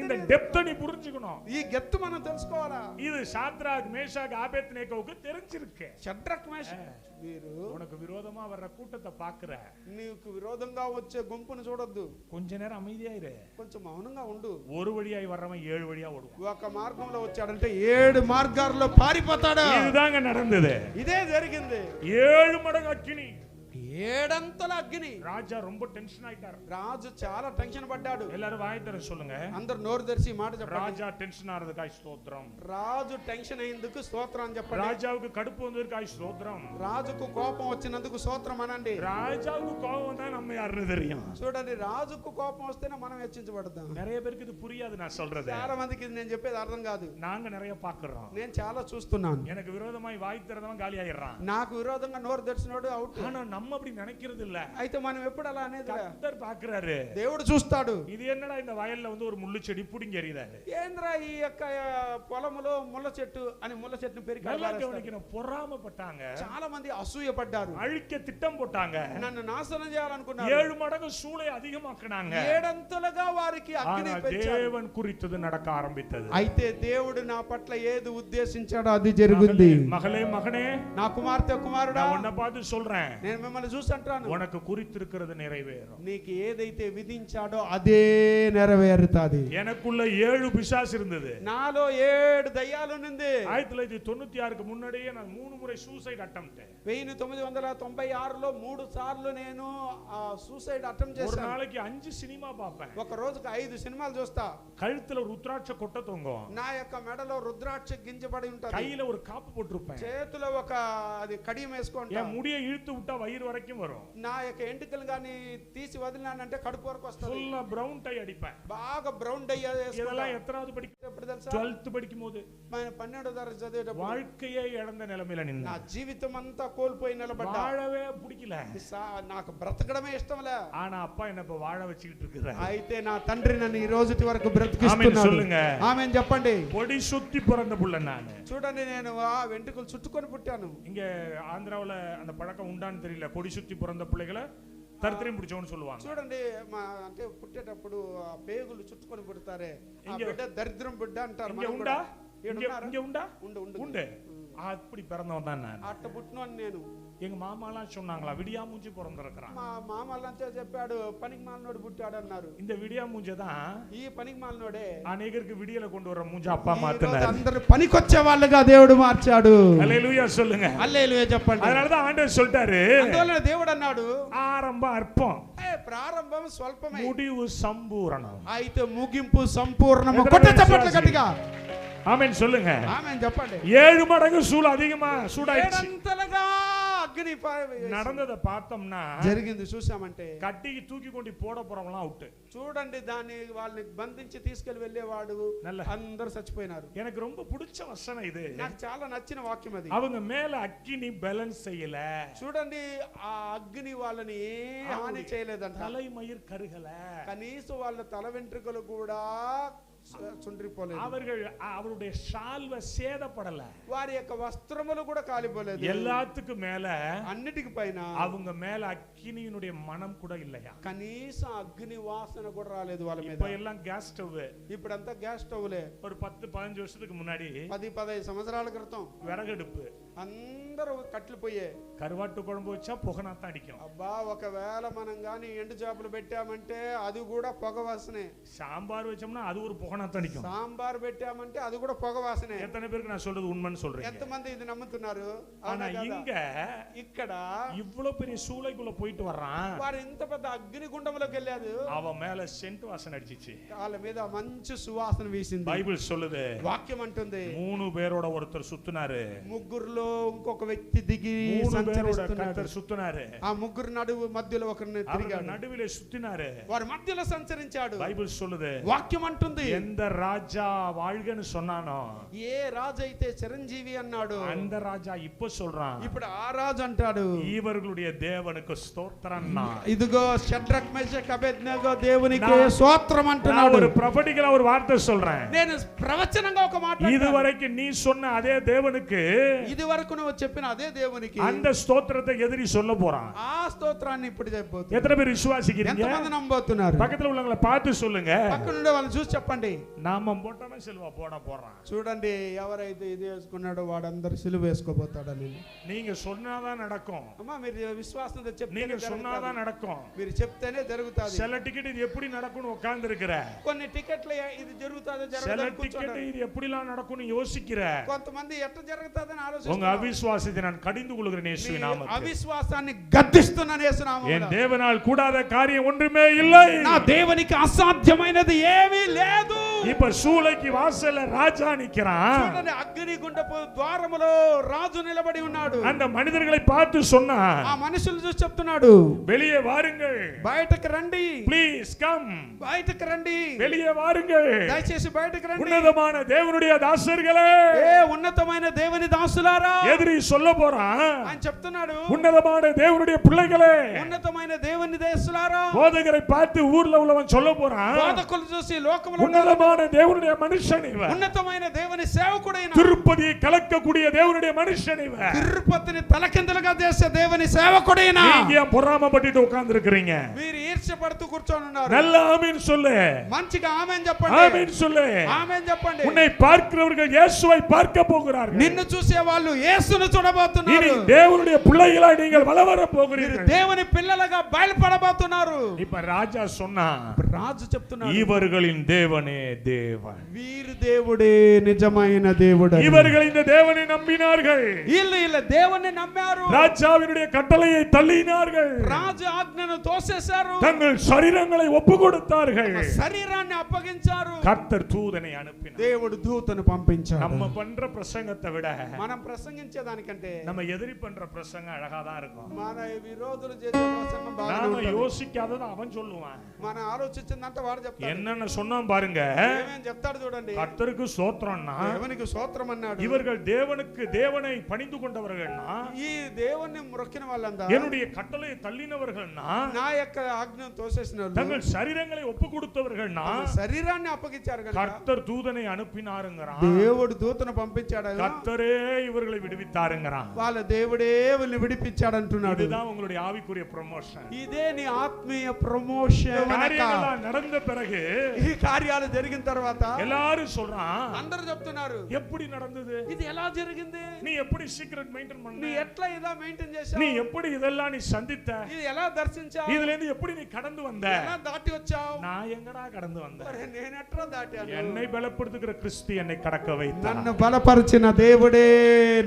இந்த டெப்த் நீ புரிஞ்சுக்கணும். ఈ గెత్తు మనం తెలుసుకోవాలా. இது சாத்ராக் மேஷாக் ஆபேத்நேகோவுக்கு தெரிஞ்சிருக்கு. షడ్రక్ మేషక్ వీరు உனக்கு விரோதமா வர்ற கூட்டத்தை பாக்குற, నీకు విరోధంగా వచ్చే గుంపును చూడొద్దు. கொஞ்ச நேரம் அமைதியா இரு. కొంచెం మౌనంగా ఉండు. ஒரு வழியாய் வர்றவன் 7 வழியா ஓடுவான். ఒక మార్గంలో వచ్చాడంటే 7 మార్గాల్లో పారిపోతాడు. இதுதாங்க நடந்தது. ఇదే జరిగింది. 7 மடங்கு அக்கினி, 7 అంతల అగ్ని. ராஜா ரொம்ப டென்ஷன் ஆயிட்டாரு. రాజు చాలా టెన్షన్ పడ్డాడు. எல்லாரும் வாய் தர சொல்லுங்க. అందరు నోరు తెరిచి మాట చెప్పండి. ராஜா டென்ஷன் ஆறதுக்காய் ஸ்தோத்திரம். రాజు టెన్షన్ అయ్యేందుకు స్తోత్రం అని చెప్పండి. ராஜாவுக்கு கடுப்பு வந்ததுக்காய் ஸ்தோத்திரம். రాజుకు కోపం వచ్చినందుకు స్తోత్రం అనండి. ராஜாவுக்கு கோபம் வந்தா நம்ம யாருன்னு தெரியும். చూడండి రాజుకు కోపం వస్తేనే మనం హెచ్చించబడతాం. நிறைய பேருக்கு இது புரியாது நான் சொல்றது. చాలా మందికి ఇది నేను చెప్పేది అర్థం కాదు. நாங்க நிறைய பாக்குறோம். నేను చాలా చూస్తున్నాను. எனக்கு விரோதமாய் வாய் திறந்தவன் காலி ஆயிடுறான். నాకు విరోధంగా నోరు తెరిచినోడు అవుట్. ஆனா நம்ம அப்படி நினைக்கிறது இல்ல. అయితే మనం ఎప్పుడు అలా అనేది கர்த்தர் பாக்குறாரு. దేవుడు చూస్తాడు. இது என்னடா இந்த வயல்ல வந்து ஒரு முள்ளு செடி புடிங்கி எறியுதாரு. ఏంద్రా ఈ యొక్క పొలములో ముళ్ళ చెట్టు అని ముళ్ళ చెట్టును పెరికి நல்லா கவனிக்கணும். பொறாமைப்பட்டாங்க. చాలా మంది అసూయ పడ్డారు. அழிக்க திட்டம் போட்டாங்க. నన్ను నాశనం చేయాలనుకున్నారు. 7 మடங்கு சூளை அதிகமாக்குனாங்க. 7 అంతలుగా వారికి అగ్ని పెంచాడు. தேவன் குறித்தது நடக்க ஆரம்பித்தது. అయితే దేవుడు నా పట్ల ఏది ఉద్దేశించాడో అది జరిగింది. மகளே மகனே, నా కుమార్తె కుమారుడా, நான் உன்னை பார்த்து சொல்றேன், నేను మిమ్మల్ని చూసి అంటాను, உனக்கு குறித்திருக்கிறது நிறைவேறும். నీకు ఏదైతే విధించాడో అదే నెరవేరుతాది. எனக்குள்ள 7 பிசாசு இருந்தது. నాలో 7 దయ్యాలు ఉంది. 1996க்கு முன்னாடியே நான் 3 முறை சூசைட் அட்டெம்ப்ட். 1996లో 3 సార్లు నేను సూసైడ్ అటెంప్ట్ ஒரு చేశాను. நாளைக்கு 5 சினிமா பார்ப்பேன். ఒక రోజుకి 5 సినిమాలు చూస్తా. கழுத்துல ருத்ராட்ச கொட்டை தொங்கும். నా యొక్క మెడలో రుద్రాక్ష గింజబడి ఉంటది. கையில ஒரு காப்பு போட்டுருப்பேன். చేతిలో ఒక అది కడియం వేసుకుంటా. என் முடியை இழுத்து விட்டா வயிறு வரைக்கும் வரும். నా యొక్క ఎంటికలు గాని తీసి వదిలినానంటే కడుపు వరకు వస్తుంది. ஃபுல்லா பிரவுன் டை அடிப்பேன். బాగా బ్రౌన్ డై இதெல்லாம் எத்தனாவது படிக்கும்? ఎప్పుడు తెలుసా? 12th படிக்கும்போது 12వ తరగతి చదివేటప్పుడు வாழ்க்கையே இழந்த நிலைமையில నా நின்னா. జీవితం అంతా కోల్పోయి నిలబడ్డా. வாழவே பிடிக்கல. నాకు బ్రతకడమే ఇష్టంలే. ஆனா அப்பா என்ன இப்ப வாழ வச்சுக்கிட்டு இருக்கிறார். అయితే నా తండ్రి నన్ను ఈ రోజుటి వరకు ఆమేన్ బ్రతికిస్తున్నాడు. சொல்லுங்க. ఆమేన్ చెప్పండి. பொடி சுத்தி பிறந்த புள்ள நானு. చూడండి నేను వెంట్రుకలు చుట్టుకొని పుట్టాను. இங்க ஆந்திராவுல அந்த பழக்கம் உண்டான்னு தெரியல. பொடி சுத்தி பிறந்த பிள்ளைகளை தரித்திரம் பிடிச்சவன்னு சொல்லுவாங்க. చూడండి అంటే పుట్టేటప్పుడు ఆ పేగులు చుట్టుకొని పుడతారే, ఆ ఇంకే- బిడ్డ దరిద్రం బిడ్డ అంటారు. இங்க మనం உண்டா? కూడా. இங்க இங்க உண்டா? ఉండు ఉండు உண்டு. அப்படி பிறந்தவன் தான் நான். అట్ట పుట్టినోని నేను. எங்க மாமாலாம் சொன்னாங்களா விடியா மூஞ்சி பிறந்திருக்கிறான். మా మామల్లంతా చెప్పాడు పనికి మాలినోడు పుట్టాడు అన్నారు. இந்த விடியா மூஞ்ச தான் ఈ పనికి మాలినోడే அநேகருக்கு விடியல கொண்டு வர மூஞ்ச அப்பா ఈ రోజు மாத்தினார். అందరూ పనికొచ్చే వాళ్ళుగా దేవుడు మార్చాడు. ஹல்லேலூயா சொல்லுங்க. హల్లెలూయా చెప్పండి. அதனால தான் ஆண்டவர் சொல்லிட்டாரு, అందువల్ల దేవుడు అన్నాడు ஆரம்பம் அற்பம், ప్రారంభం స్వల్పమే, முடிவு சம்பூரணம். అయితే ముగింపు సంపూర్ణము. ఎక్కడ కొట్ట విశ్వాసి? చప్పట్లు గట్టిగా ஆமென் சொல்லுங்க. ఆమేన్ చెప్పండి. 7 మடங்கு சூடு அதிகமா சூடாயிடுச்சு. ఏడంతలుగా అగ్ని நடந்ததை பார்த்தோம்னா జరిగింది చూసామంటే கட்டிக்கு தூக்கி கொண்டு போட போறவங்களாம் அவுட். చూడండి దాన్ని వాళ్ళని బంధించి తీసుకెళ్లి వెళ్ళేవాడు நல்ல అందరూ చచ్చిపోయినారు. எனக்கு ரொம்ப பிடிச்ச வசனம் இது. నాకు చాలా నచ్చిన వాక్యం అది. அவங்க மேல அக்கினி பேலன்ஸ் செய்யல. చూడండి ఆ అగ్ని వాళ్ళని ఏ హాని చేయలేదంట. தலைமயிர் கருகல. కనీసం వాళ్ళ తల వెంట్రుకలు కూడా చుండ్రిపోలేదు. அவருடைய ஷால்வை சேதப்படல. వారి యొక్క వస్త్రములు కూడా కాలిపోలేదు. எல்லாத்துக்கும் மேல అన్నిటికి పైన அவங்க மேல அக்கினியினுடைய மனம் கூட இல்லையா. కనీసం అగ్ని వాసన కూడా రాలేదు వాళ్ళ మీద. இப்ப எல்லாம் கேஸ் ஸ்டவ். ఇప్పుడంతా గ్యాస్ స్టవ్లే. ஒரு 10-15 வருஷத்துக்கு முன்னாடி 10-15 సంవత్సరాల క్రితం விறகடுப்பு. అందరూ కట్లు పోయే. கருவாட்டு குழம்பு வச்சா புகனாத்தான் அடிக்கும். అబ్బా ఒకవేళ మనం గాని ఎండు చేపలు పెట్టామంటే అది కూడా పొగ వాసనే. சாம்பார் வச்சோம்னா அது ஒரு புகனாத்தான் அடிக்கும். సాంబార్ పెట్టామంటే అది కూడా పొగ వాసనే. எத்தனை பேருக்கு நான் சொல்றது உண்மைன்னு சொல்றீங்க? ఎంతమంది ఇది నమ్ముతున్నారు? ஆனா இங்க ఇక్కడ இவ்வளவு பெரிய சூளைக்குள்ள போயிட்டு வர்றான். వారు ఇంత పెద్ద అగ్నిగుండంలోకి వెళ్ళారు. அவன் மேல சென்ட் வாசனை அடிச்சிச்சு. వాళ్ళ మీద మంచి సువాసన వీసింది. బైబిల్ சொல்லுது. వాక్యం అంటుంది 3 பேரோட ஒருத்தர் சுத்துனாரு. ముగ్గురులో ఇంకొక వ్యక్తి దిగి கர்த்தர் சுத்தினாரு. ఆ ముగ్గురు నడువు మధ్యలో ఒకరిని తిరిగాడు. నడువిலே சுத்தினாரு. వారి మధ్యలో సంచరించాడు. బైబిల్ சொல்லுது. వాక్యం అంటుంది எந்த ராஜா வாழ்கன்னு சொன்னானோ, ఏ రాజు అయితే చిరంజీవి అన్నాడు, அந்த ராஜா இப்ப சொல்றான். ఇప్పుడు ఆ రాజు అంటాడు இவர்களுடைய தேவனுக்கு ஸ்தோத்திரம். ఇదిగో షడ్రక్ మెషక్ అబేద్నెగో దేవునికి స్తోత్రం అంటున్నాడు. ஒரு ப்ரொபெட்டிக்கலா ஒரு வார்த்தை சொல்றேன். నేను ప్రవచనంగా ఒక మాట. இதுவரைக்கும் நீ சொன்ன அதே தேவனுக்கு, ఇదివరకు నువ్వు చెప్పిన అదే దేవునికి அந்த ஸ்தோத்திரத்தை எதிரி சொல்ல போறான். ఆ స్తోత్రాన్ని ఇప్పుడు చెప్పబోతున్నాడు. எத்தனை பேர் விசுவாசிக்கிறீங்க? ఎంతమంది నమ్మబోతున్నారు? பக்கத்துல உள்ளவங்களை பார்த்து சொல்லுங்க. పక్కన ఉండే వాళ్ళని చూసి చెప్పండి. நாமம் போட்டவன் சிலுவை போடுறான். చూడండి, ఎవరైతే ఇది వేసుకున్నాడో వాడందరూ సిలువ వేసుకోబోతాడని. நீங்க சொன்னாதான் நடக்கும். అమ్మా మీరు విశ్వాసంతో చెప్తే நீங்க சொன்னாதான் நடக்கும். మీరు చెప్తేనే జరుగుతాది. சில டிக்கெட் இது எப்படி நடக்கும்னு உட்கார்ந்து இருக்கிற. కొన్ని టికెట్లు ఇది జరుగుతాదో சில జరగదో டிக்கெட் இது எப்படிலாம் நடக்கும்னு யோசிக்கிற. కొంతమంది ఎట్లా జరుగుతాదని உங்க ఆలోచిస్తున్నారు. அவிசுவாசத்தை நான் கடிந்து கொள்கிறேன் இயேசுவின் நாமத்தில். అవిశ్వాసాన్ని గద్దిస్తున్నాను యేసు నామములో. என் தேவனால் கூடாத காரியம் ஒன்றுமே இல்லை. నా దేవునికి అసాధ్యమైనది ఏమీ లేదు. இப்ப சூளைக்கு வாசல்ல ராஜா நிக்கிறான். చూడండి, అగ్నిగుండపు ద్వారములో రాజు నిలబడి ఉన్నాడు. அந்த మనిదర్களை பார்த்து சொன்னா, ఆ మనుషులు చూసి చెప్తున్నాడు, வெளியே வாருங்கள், బయటకు రండి, ப்ளீஸ் கம், బయటకు రండి, வெளியே வாருங்கள், దయచేసి బయటకు రండి. உன்னதமான தேவனுடைய தாசர்களே, ఏ ఉన్నతమైన దేవుని దాసులారా, எதிரி சொல்ல போறான். ఆయన చెప్తున్నాడు, உன்னதமான தேவனுடைய பிள்ளைகளே, ఉన్నతమైన దేవుని దాసులారా. போதகரை பார்த்து ஊர்ல உள்ளவன் சொல்ல போறான், బోధకులు చూసి లోకములో உன்னதமான தேவனுடைய மனுஷன் இவன், ఉన్నతమైన దేవుని సేవకుడైన, திருப்பதியை கலக்கக்கூடிய தேவனுடைய மனுஷன் இவன், తిరుపతిని తలకిందులుగా చేసే దేవుని సేవకుడైన. நீங்க ஏன் பொறாமப்பட்டு உட்கார்ந்து இருக்கிறீங்க? మీరు ఈర్ష్యపడుతూ కూర్చొని ఉన్నారు. நல்ல ஆமென் சொல்லு. మంచిగా ఆమేన్ చెప్పండి. ஆமென் சொல்லு. ఆమేన్ చెప్పండి. உன்னை பார்க்கிறவர்கள் இயேசுவை பார்க்க போகிறார்கள். నిన్ను చూసే వాళ్ళు యేసును చూడబోతున్నారు. இனி தேவனுடைய பிள்ளைகளா நீங்கள் வளர போகிறீர்கள். దేవుని పిల్లలుగా బయలుపడబోతున్నారు. இப்ப ராஜா சொன்னா, రాజు చెప్తున్నాడు, இவர்களின் தேவனே தேவன், వీరి దేవుడే నిజమైన దేవుడు. இவர்கள் இந்த தேவனை நம்பினார்கள். వీళ్ళు దేవుని నమ్మారు. ராஜாவினுடைய கட்டளையை தள்ளினார்கள். రాజు ఆజ్ఞను తోసేశారు. தங்கள் சரீரங்களை ஒப்பு கொடுத்தார்கள். శరీరాన్ని అప్పగించారు. கர்த்தர் தூதனை அனுப்பினார். దేవుడు దూతను పంపించాడు. நம்ம பண்ற பிரசங்கத்தை விட మనం ప్రసంగించే దానికంటే நம்ம எதிரி பண்ற பிரசங்கம் அழகா தான் இருக்கும். మన విరోధులు చేసే ప్రసంగం బాగా நாம ఉంటుంది. யோசிக்காதத அவன் சொல்லுவான். మన ఆలోచించిందంతా వాడు చెప్తాడు. என்னன்னு சொன்னான் பாருங்க. ఏమేం చెప్తాడు చూడండి. கர்த்தருக்கு ஸ்தோத்திரம்னா, దేవునికి స్తోత్రం అన్నాడు. இவர்கள் தேவனை பணிந்து கொண்டவர்கள்னா, ఈ దేవుణ్ణి మొక్కిన వాళ్ళందా, என்னுடைய கட்டளையை தள்ளினவர்கள்னா, నా యొక్క ఆజ్ఞను తోసేసిన వాళ్ళు, தங்கள் சரீரங்களை ஒப்பு கொடுத்தவர்கள்னா, శరీరాన్ని అప్పగించారు కనుక கர்த்தர் தூதனை அனுப்பினாருங்கறான். దేవుడు దూతను పంపించాడు. கர்த்தரே இவர்களை விடுவித்தாருங்கறான். వాళ్ళ దేవుడే వీళ్ళని విడిపించాడు అంటున్నాడు. இதுதான் உங்களுடைய ஆவிக்குரிய ப்ரமோஷன். ఇదే నీ ఆత్మీయ ప్రమోషన్. காரியங்கள் நடந்த பிறகு, ఈ కార్యాలు జరిగిన తర్వాత எல்லாரும் சொல்றான், అందరూ చెప్తున్నారు, எப்படி நடந்தது, ఇది ఎలా జరిగింది, நீ எப்படி சீக்ரெட் மெயின்டைன் பண்ண, నీ ఎట్లా ఇదా మెయింటైన్ చేశావు, நீ எப்படி இதெல்லாம் நீ சந்தித்த, ఇది ఎలా దర్శించావు, இதுல இருந்து எப்படி நீ கடந்து வந்த, ఎలా దాటి వచ్చావు, நான் எங்கடா கடந்து வந்தேன், మరి నేను ఎట్లా దాటాను, என்னை பலப்படுத்துகிற கிறிஸ்து என்னை கடக்க வைத்தார். నన్ను బలపరిచిన దేవుడే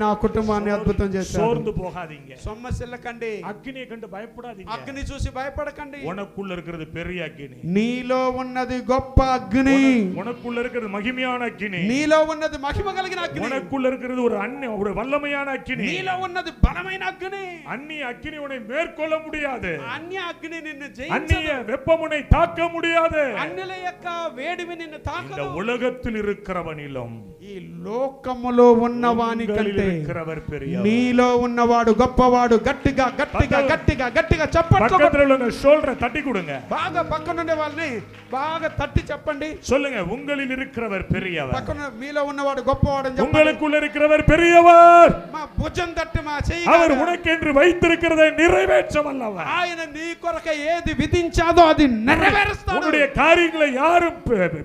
నా కుటుంబాన్ని అద్భుతం చేశాడు. சோர்ந்து போகாதீங்க, సొమ్మసిల్లకండి, அக்னியை கண்டு பயப்படாதீங்க. అగ్ని చూసి భయపడకండి. உனக்குள்ள இருக்கிறது பெரிய அக்னி, నీలో ఉన్నది గొప్ప అగ్ని, உனக்குள்ள இருக்கிறது மகிமையான அக்னி, నీలో ఉన్నది మహిమ కలిగిన అగ్ని, உனக்குள்ள இருக்கிறது ஒரு வல்லமையான அக்னி, నీలో ఉన్నది బలమైన అగ్ని. அந்நிய அக்னி உன்னை மேற்கொள்ள முடியாது, అన్య అగ్ని నిన్ను அந்நிய జయించదు, வெப்பம் உன்னை தாக்க முடியாது. అన్యుల యొక్క వేడిమి నిన్ను இந்த తాకదు. உலகத்தில் இருக்கிறவனிலும் ఈ లోకములో ఉన్నవాని కంటే இருக்கிறவர் பெரியவர். నీలో ఉన్నవాడు గొప్పవాడు. గట్టిగా గట్టిగా గట్టిగా గట్టిగా చప్పట్లు பக்கத்துல உள்ள ஷோல்டரை தட்டி கொடுங்க. బాగా పక్కనుండే వాళ్ళని బాగా తట్టి చెప్పండి. சொல்லுங்க, உங்களில் இருக்கிறவர் பெரியவர். పక్కన మీలో ఉన్నవాడు గొప్పవాడు అని చెప్పండి. உங்களுக்குள்ள இருக்கிறவர் பெரியவர். మా భుజం తట్టి మా చెయ్యి அவர் உனக்கென்று வைத்திருக்கிறதை நிறைவேற்ற வல்லவர். ఆయన నీ కొరకై ఏది విధించాదో అది నెరవేరుస్తాడు. உங்களுடைய காரியங்களை யாரும்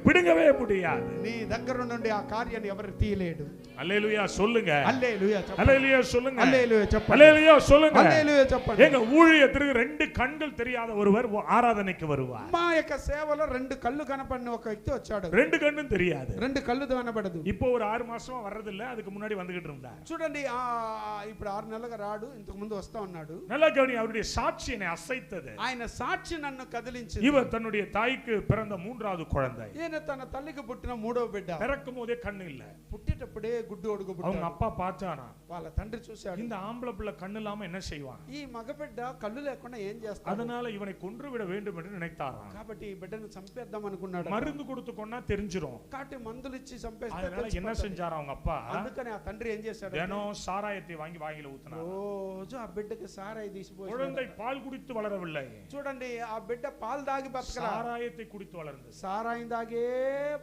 பிடுங்கவே முடியாது. నీ దగ్గర నుండి ఆ కార్యాన్ని ఎవరు తీయలేడు. அல்லேலூயா சொல்லுங்க. హల్లెలూయా చెప్పండి. அல்லேலூயா சொல்லுங்க. హల్లెలూయా చెప్పండి. அல்லேலூயா சொல்லுங்க. హల్లెలూయా చెప్పండి. எங்க ஊழியத்திற்கு 2 கண்கள் தெரியாத ஒருவர் ஆராதனைக்கு வருவார். మా యొక్క సేవలో 2 కళ్ళు కనపడిన ఒక వ్యక్తి వచ్చాడు. 2 కண்ணும் தெரியாது. 2 కళ్ళు కనపడదు. இப்போ ஒரு 6 மாசமா வர்றது இல்ல, அதுக்கு முன்னாடி வந்துகிட்டு இருந்தார். చూడండి ఇప్పుడు 6 నెలలుగా రాడు, ఇంతకు ముందు వస్తా ఉన్నాడు. நல்லா கவனி, அவருடைய சாட்சி என்னை அசைத்தது. ఆయన సాక్షి నన్ను కదిలించింది. இவர் தன்னுடைய தாய்க்கு பிறந்த 3வது குழந்தை. ఈయన తన తల్లికి పుట్టిన 3వ బిడ్డ. பிறக்கும் போதே கண்ணு இல்ல. పుట్టేటప్పుడే గుడ్డు ఒడుగు పుట్టాడు. அவங்க அப்பா பார்த்தானா, వాళ్ళ తండ్రి చూశాడు. இந்த ஆம்பளை பிள்ளை கண்ணு இல்லாம என்ன செய்வான், ఈ మగబిడ్డ కళ్ళు లేకుండా ఏం చేస్తాడు, அதனால இவனை கொன்று விட வேண்டும் என்று நினைத்தாராம். కాబట్టి ఈ బిడ్డను చంపేద్దాం అనుకున్నాడు. மருந்து கொடுத்து கொன்னா தெரிஞ்சிரும், కాబట్టి మందులు ఇచ్చి చంపేస్తే அதனால என்ன செஞ்சாராம் அவங்க அப்பா, అందుకని ఆ తండ్రి ఏం చేశాడు, தினம் சாராயத்தை வாங்கி வாயில ஊத்தினார். రోజు ఆ బిడ్డకి సారాయి తీసిపోయి. குழந்தை பால் குடித்து வளரவில்லை, చూడండి ఆ బిడ్డ పాలు తాగి బతకల, சாராயத்தை குடித்து வளர்ந்தது. సారాయి తాగే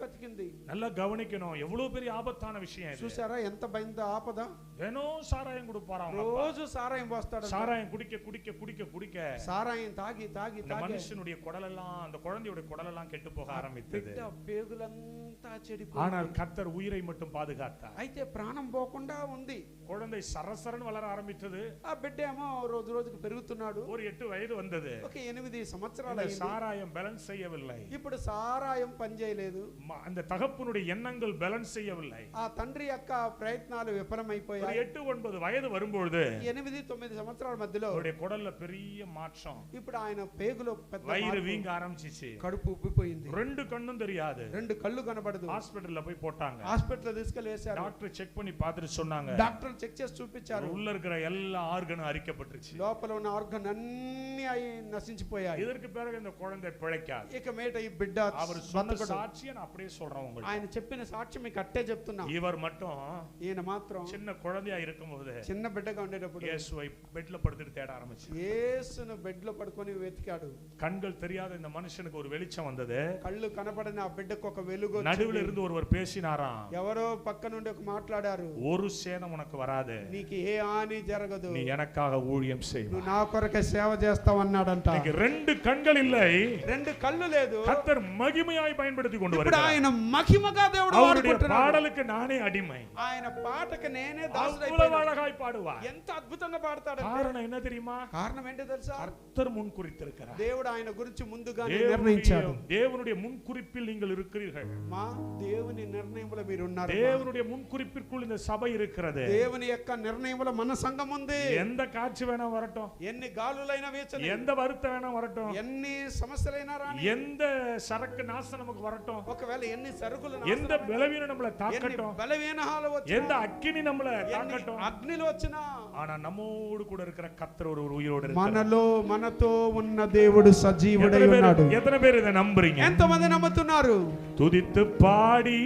బతికింది. நல்லா கவனிக்கணும், எவ்வளவு பெரிய ஆபத்தான விஷயம் இது. చూసారా ఎంత భయంతో ఆపద. தினம் சாராயம் கொடுப்பாராம் அவங்க அப்பா. రోజు సారాయం పోస్తాడు. சாராயம் குடிக்க குடிக்க குடிக்க குடிக்க సారాయం తాగి తాగి இந்த తాగి மனுஷனுடைய குடலெல்லாம், அந்த குழந்தையுடைய குடலெல்லாம் கெட்டு போக ஆரம்பித்தது. బిడ్డ పేగులంతా చెడిపోయి, ஆனால் கர்த்தர் உயிரை மட்டும் பாதுகாத்தார். అయితే ప్రాణం పోకుండా ఉంది. குழந்தை சரசரன் வளர ஆரம்பித்தது. ఆ బిడ్డ ఏమో రోజు రోజుకు పెరుగుతున్నాడు. ஒரு 8 வயது வந்தது. ఒక 8 సంవత్సరాలు இந்த అయింది. சாராயம் பேலன்ஸ் செய்யவில்லை. ఇప్పుడు సారాయం పని చేయలేదు. அந்த தகப்பனுடைய எண்ணங்கள் பேலன்ஸ் செய்யவில்லை. ఆ తండ్రి యొక్క ప్రయత్నాలు ஒரு విఫలమైపోయాయి. 8-9 வயது வரும்பொழுது 8-9 సంవత్సరాల మధ్యలో அவருடைய குடல்ல பெரிய மாற்றம், ఇప్పుడు ఆయన పేగులో పెద్ద வயிறு మార్పు. வீங்க ஆரம்பிச்சிச்சு. కడుపు ఉబ్బిపోయింది. 2 கண்ணும் தெரியாது. 2 కళ్ళు కనబడదు. ஹாஸ்பிடல்ல போய் போட்டாங்க. హాస్పిటల్ తీసుకెళ్లి వేశారు. டாக்டர் செக் பண்ணி பார்த்துட்டு சொன்னாங்க, డాక్టర్ చెక్ చేసి చూపించారు, உள்ள இருக்கிற எல்லா ஆர்கனும் அரிக்கப்பட்டுருச்சு. లోపల ఉన్న ఆర్గన్ అన్ని అయి నశించిపోయాయి. இதற்கு பிறகு இந்த குழந்தை பிழைக்காது. ఇక మేట ఈ బిడ్డ அவர் சொன்ன బతకడు. சாட்சியை நான் அப்படியே சொல்றேன் உங்களுக்கு. ఆయన చెప్పిన సాక్ష్యం మీకు అట్టే చెప్తున్నా. இவர் மட்டும் ఈయన మాత్రం சின்ன குழந்தையா இருக்கும்போது చిన్న బిడ్డగా ఉండేటప్పుడు இயேசுவை பெட்ல படுத்துட்டு தேட ஆரம்பிச்சு. యేసును బెడ్ లో పడుకొని వెతికాడు. கண்கள் தெரியாத இந்த மனுஷனுக்கு ஒரு வெளிச்சம் வந்தது. కళ్ళు కనపడని ఆ బిడ్డకు ఒక వెలుగు వచ్చింది. நடுவுல இருந்து ஒருவர் பேசினாராம், ఎవరో పక్క నుండి ఒక మాట్లాడారు, ஒரு சேதம் உனக்கு வராது, నీకు ఏ హాని జరగదు, நீ எனக்காக ஊழியம் செய். నువ్వు నా కొరకే సేవ చేస్తావు అన్నాడంట. இன்னைக்கு 2 கண்கள் இல்லை, 2 కళ్ళు లేదు. கர்த்தர் மகிமையாய் பயன்படுத்தி கொண்டு ఇప్పుడు வருகிறார். ఆయన మహిమగా దేవుడు அவருடைய వాడుకుంటున్నాడు. பாடலுக்கு நானே அடிமை. ఆయన పాటకి నేనే அவ்வளவு దాసుడైపోయాను. அழகாய் பாடுவார். ఎంత అద్భుతంగా పాడతాడు. காரணம் என்ன தெரியுமா? కారణం ఏంటో తెలుసా? கர்த்தர் முன் குறித்திருக்கிறார். దేవుడు ఆయన గురించి ముందుగానే నిర్ణయించాడు. தேவனுடைய முன் குறிப்பில் நீங்கள் இருக்கிறீர்கள். మా దేవుని నిర్ణయములో మీరు ఉన్నారు. தேவனுடைய முன் குறிப்பிற்குள் இந்த சபை இருக்கிறது. దేవుని యొక్క నిర్ణయములో మన సంఘం ఉంది. எந்த காட்சி வேணா வரட்டும், ఎన్ని గాలులైనా వీచని, எந்த வருத்தம் வேணா வரட்டும், ఎన్ని సమస్యలైనా రాని, எந்த சரக்கு நாசம் நமக்கு வரட்டும், ఒకవేళ ఎన్ని సరుకులు எந்த பலவீனம் நம்மள தாக்கட்டும், బలవీనహాలు వచ్చినా, எந்த அக்கினி நம்மள தாக்கட்டும், అగ్నిలు వచ్చినా, ஆனா நம்மோடு கூட இருக்கிற கர்த்தர் ஒரு உயிரோடு இருக்கிறார். మనలో మనతో ఉన్న దేవుడు సజీవుడై ఉన్నాడు. எத்தனை பேர் இதை நம்புறீங்க? ఎంతమంది నమ్ముతున్నారు? துதித்து பாடி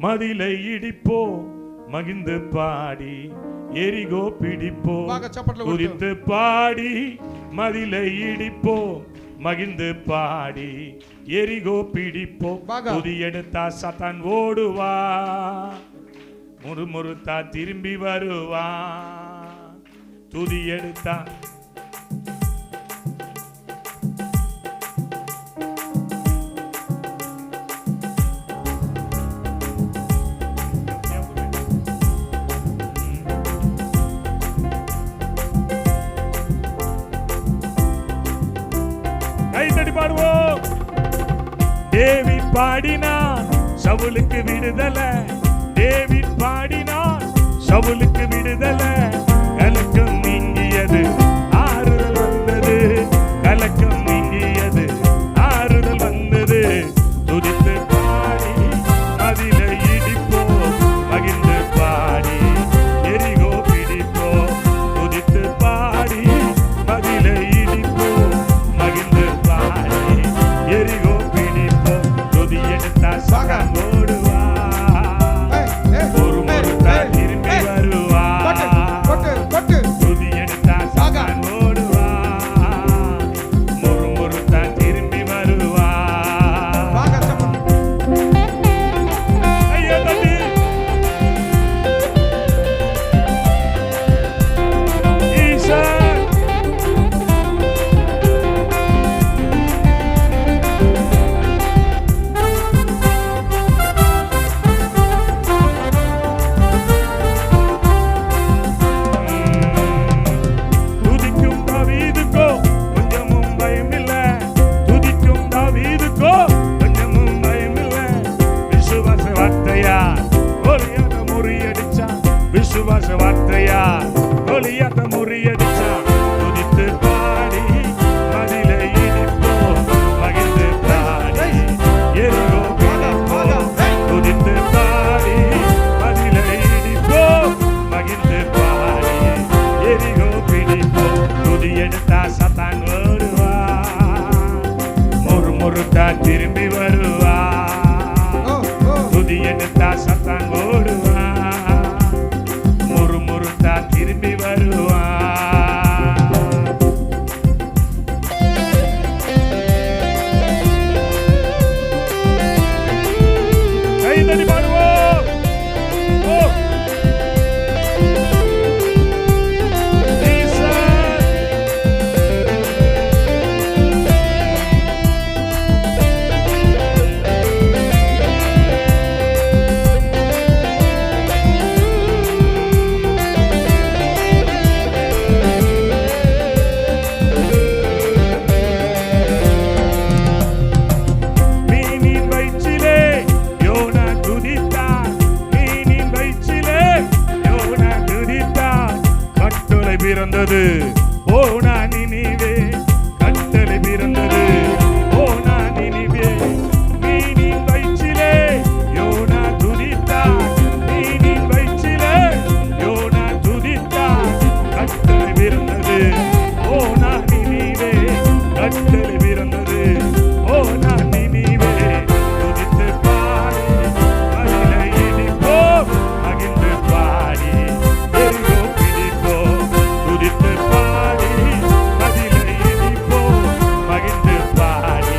மதிலை இடிப்போ, மகிழ்ந்து பாடி எரிகோ பிடிப்போ. బాగా చప్పట్లు కొట్టు. துதித்து பாடி மதிலை இடிப்போ, மகிழ்ந்து பாடி எரிகோ பிடிப்போ. బాగా. துதி எடுத்தா சத்தான் ஓடுவா, முறுமுறுத்தா திரும்பி வருவா. துதி எடுத்தா கைத்தடி பாடுவோம். டேவிட் பாடினான் சவுலுக்கு விடுதலை, டேவிட் பாடினான் சவுலுக்கு விடுதலை. கலக்கம் நீங்கியது, ஆறுதல் வந்தது, கலக்கம் நீங்கியது, ஆறுதல் வந்தது. துதித்து பாடி மதிலை இடிப்போ, மகிழ்ந்து பாடி எரிகோ பிடிப்போ. துதித்து பாடி மதிலை இடிப்போ, மகிழ்ந்து பாடி எரிகோ பிடிப்போ. துதி எடுத்தா சகம் ஓடுவா, ஒரு முறுத்தா திரும்பி வருவா. விசுவாச வார்த்தையா கோலியாத்தை முறியடிச்சான். துதித்து பாடி மதிலை இடிப்போம், மகிழ்ந்து பாடி எரிகோ பிடிப்போம். துதித்து பாடி மதிலை இடிப்போம், மகிழ்ந்து பாடி எரிகோ பிடிப்போம். துதி எடுத்தா சத்தான் வருவா, முறுமுறுத்தா திரும்பி வருவா. துதி எடுத்தா சத்தான் ஓடுவா, முறுமுறுத்தா திரும்பி வருவா. கைதடி பாடுவோம். ஓ மீனின் வயிற்றிலே யோனா துதித்தான், மீனின் வயிற்றிலே யோனா துதித்தான். கட்டளை பிறந்தது போனா நினிவே, கட்டளை பிறந்தது போனா நினிவே. மீனின் வயிற்றிலே யோனா துதித்தான், மீனின் வயிற்றிலே யோனா துதித்தான். கட்டளை பிறந்தது போனா நினிவே, கட்டளை பிறந்தது போனா நினிவே. துதித்து பாடி மதிலை இடிப்போம், மகிழ்ந்து பாடி எரிகோ பிடிப்போம். துதித்து பாடி மதிலை இடிப்போம், மகிழ்ந்து பாடி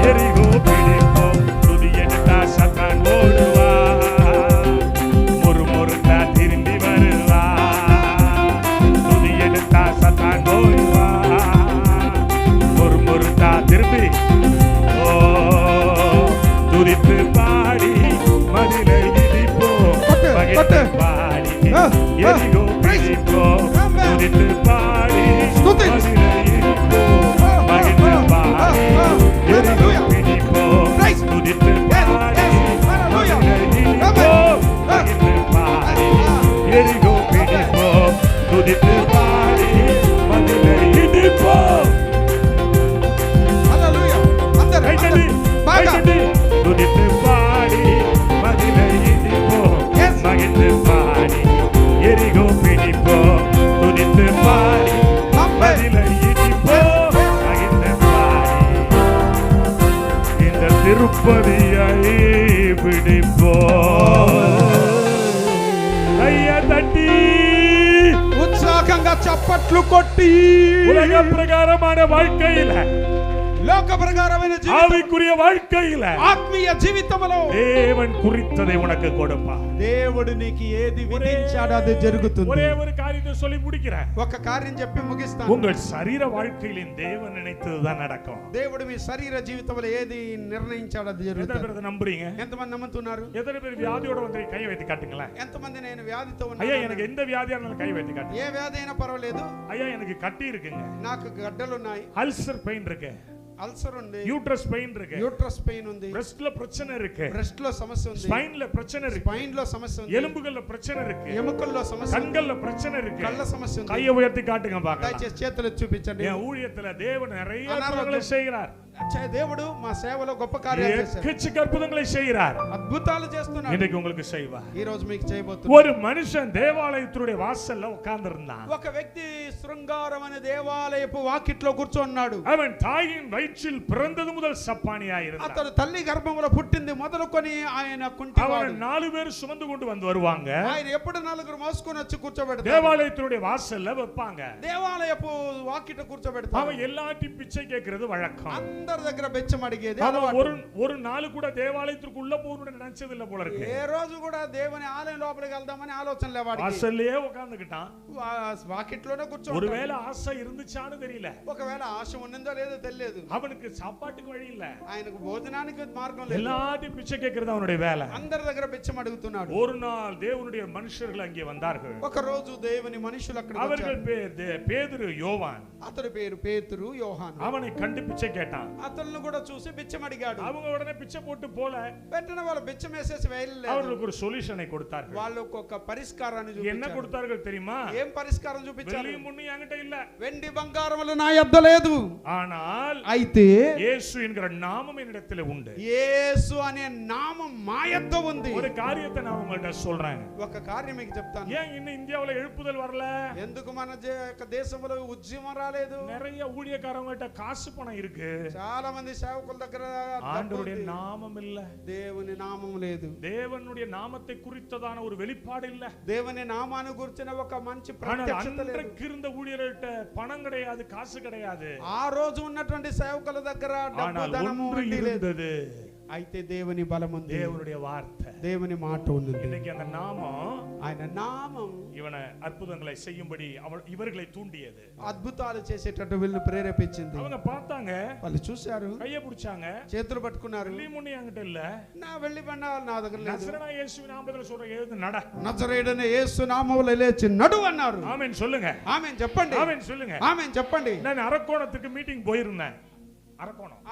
எரிகோ பிடிப்போம். துதி எடுத்தா சத்தான் ஓடுவா, முறுமுறுத்தா திரும்பி வருவா. துதி எடுத்தா சத்தான் ஓடுவா, முறுமுறுத்தா திரும்பி. ஓ துதித்து பாடி மதிலை இடிப்போம், மகிழ்ந்து பாடி எரிகோ பிடிப்போம். துதித்து பாடி மதிலை இடிப்போம், மகிழ்ந்து பாடி எரிகோ பிடிப்போம். துதித்து பாடி மதிலை இடிப்போம், மகிழ்ந்து பாடி எரிகோ பிடிப்போம். துதித்து பாடி மதிலை இடிப்போம். கைதடி, கைதடி. துதித்து பாடி மதிலை இடிப்போம், மகிழ்ந்து பாடி எரிகோ பிடிப்போம். துதித்து பாடி மதிலை இடிப்போம், மகிழ்ந்து பாடி இந்த திருப்பதியை பிடிப்போம். கைய தட்டி ఉత్సాహంగా చప్పట్లు కొట్టి உலக பிரகாரமான வாழ்க்கையில, లోక ప్రకారమైన జీవితం, ஆவிக்குரிய வாழ்க்கையில ఆత్మీయ జీవితంలో தேவன் குறித்ததை உனக்கு கொடுப்பார். దేవుడు నీకు ఏది విధించాడో అది జరుగుతుంది. ஒரே ஒரு காரியத்தை சொல்லி முடிக்கிறேன். ఒక కార్యం చెప్పి ముగిస్తాను. உங்கள் சரீர வாழ்க்கையிலும் தேவன் நினைத்ததுதான் நடக்கும். దేవుడు మీ శరీర జీవితంలో ఏది నిర్ణయించాడో అది எத்தனை జరుగుతుంది. பேர் நம்புறீங்க? ఎంతమంది నమ్ముతున్నారు? எத்தனை பேர் வியாதியோட வந்து கை வைத்து காட்டுங்களேன். ఎంతమంది నేను వ్యాధితో ஐயா ఉన్నాను? எனக்கு எந்த வியாதியா இருந்தாலும் கை வைத்து காட்டு. ఏ వ్యాధి అయినా పర్వాలేదు. ஐயா எனக்கு கட்டி இருக்குங்க, నాకు గడ్డలు ఉన్నాయి, அல்சர் பெயின் இருக்கு, అల్సర్ ఉంది, யூட்ரஸ் பெயின் இருக்கு, యూట్రస్ పెయిన్ ఉంది, பிரஸ்ட்ல பிரச்சனை இருக்கு, బ్రెస్ట్ లో సమస్య ఉంది, ஸ்பைன்ல பிரச்சனை இருக்கு, స్పైన్ లో సమస్య ఉంది, எலும்புகள்ல பிரச்சனை இருக்கு, ఎముకల్లో సమస్య ఉంది, கண்கள்ல பிரச்சனை இருக்கு. కళ్ళ సమస్య ఉంది. கையை உயர்த்தி காட்டுங்க பார்க்கலாம். దయచేసి చేతులు ఎత్తి చూపించండి. என் ஊழியத்துல தேவன் நிறைய அனாரோக்கியம். அற்புதங்களை செய்கிறார். దేవుడు మా సేవలో గొప్ప కార్యాలు చేశారు, எக்கச்சக்க அற்புதங்களை செய்கிறார். అద్భుతాలు చేస్తున్నాడు. இன்னைக்கு உங்களுக்கு செய்வார். ఈ రోజు మీకు చేయబోతున్నాడు. ஒரு மனுஷன் தேவாலயத்தினுடைய வாசல்ல உட்கார்ந்து இருந்தான். ఒక వ్యక్తి శృంగారం అనే దేవాలయపు వాకిట్లో కూర్చున్నాడు. அவன் தாயின் வயிற்றில் பிறந்தது முதல் சப்பானியா இருந்தான். అతడు తల్లి గర్భంలో పుట్టింది మొదలుకొని ఆయన కుంటివాడు. அவன் 4 பேர் சுமந்து கொண்டு வந்து வருவாங்க. ఆయన ఎప్పుడు నలుగురు మోసుకొని వచ్చి కూర్చోబెడతారు. தேவாலயத்தினுடைய வாசல்ல வைப்பாங்க. దేవాలయపు వాకిట కూర్చోబెడతారు. அவன் எல்லாத்தையும் பிச்சை கேட்கிறது வழக்கம். అందరి దగ్గర బెచ్చం అడిగేది அவன் అలవాటు. ஒரு நாள் கூட தேவாலயத்துக்கு உள்ள போகணும்னு நினைச்சது இல்ல போல இருக்கு. ఏ రోజు కూడా దేవుని ఆలయం లోపలికి వెళ్దామని ఆలోచన లేవాడికి. வாசல்லையே உட்கார்ந்துக்கிட்டான். వాకిట్లోనే కూర్చో. ஒருவேளை ஆசை இருந்துச்சான்னு தெரியல. ఒకవేళ ఆశ ఉన్నదో లేదో తెలియదు. அவனுக்கு சாப்பாட்டுக்கு வழி இல்ல. ఆయనకు భోజనానికి మార్గం లేదు. எல்லாத்தையும் பிச்சை கேட்கிறது அவனுடைய வேலை. అందరి దగ్గర బెచ్చం అడుగుతున్నాడు. ஒரு நாள் தேவனுடைய மனுஷர்கள் அங்கே வந்தார்கள். ఒక రోజు దేవుని మనుషులు అక్కడికి அவர்கள் వచ్చారు. பேதுரு யோவான். అతడి పేరు పేతురు యోహాను. அவனை கண்டு பிச்சை கேட்டான். అతన్ని కూడా చూసి బిచ్చం అడిగాడు. அவங்க உடனே பிச்சை போட்டு போல, వెంటనే వాళ్ళు బిచ్చం వేసేసి వెళ్ళలేదు. அவர்களுக்கு ஒரு சொல்யூஷனை கொடுத்தார்கள். వాళ్ళకు ఒక పరిష్కారాన్ని చూపించారు. என்ன கொடுத்தார்கள் தெரியுமா? ఏం పరిష్కారం చూపించారు? வெள்ளி முன்னி என்கிட்ட இல்ல, వెండి బంగారములు నా యొద్ద లేదు, ஆனால் అయితే இயேசு என்கிற நாமம் என்னிடத்தில் உண்டு. యేసు అనే నామం మా యొద్ద ఉంది. ஒரு காரியத்தை நான் உங்கள்ட்ட சொல்றேன். ఒక కార్యం మీకు చెప్తాను. ஏன் இன்னும் இந்தியாவுல எழுப்புதல் வரல? ఎందుకు మన దేశంలో ఉద్యమం రాలేదు? நிறைய ஊழியக்காரங்கள்ட்ட காசு பணம் இருக்கு, చాలా మంది సేవకుల దగ్గర ஆண்டவருடைய நாமம் இல்ல, దేవుని నామం లేదు, தேவனுடைய நாமத்தை குறித்ததான ஒரு வெளிப்பாடு இல்ல, దేవుని నామాన్ని గురించిన ఒక మంచి ஆனால் ప్రత్యక్షత లేదు. அன்றைக்கு இருந்த ஊழியர்கள்ட்ட பணம் கிடையாது, காசு கிடையாது, ఆ రోజు ఉన్నటువంటి సేవకుల దగ్గర డబ్బు ஆனால் ధనము ஒன்று ఉండి లేదు. இருந்தது, అయితే దేవుని బలం ఉంది, தேவனுடைய வார்த்தை. దేవుని మాట ఉంది. இன்னைக்கு அந்த நாமம் ఆయన నామం இவனை அற்புதங்களை செய்யும்படி இவர்களை தூண்டியது. అద్భుతాలు చేసేటట్టు వీళ్ళు ప్రేరేపించింది. அவங்க பார்த்தாங்க, వాళ్ళు చూశారు, கையை பிடிச்சாங்க, చేతులు పట్టుకున్నారు. வெள்ளி முன்னி என்கிட்ட இல்ல, నా వెళ్లి బండాలు నా దగ్గర లేదు, நசரேனா இயேசு நாமத்துல சொல்ற எழுந்து நட, నజరేయుడైన యేసు నామములో లేచి నడు అన్నారు. ஆமென் சொல்லுங்க, ఆమేన్ చెప్పండి, ஆமென் சொல்லுங்க. ఆమేన్ చెప్పండి. நான் அரக்கோணத்துக்கு மீட்டிங் போயிருந்தேன்.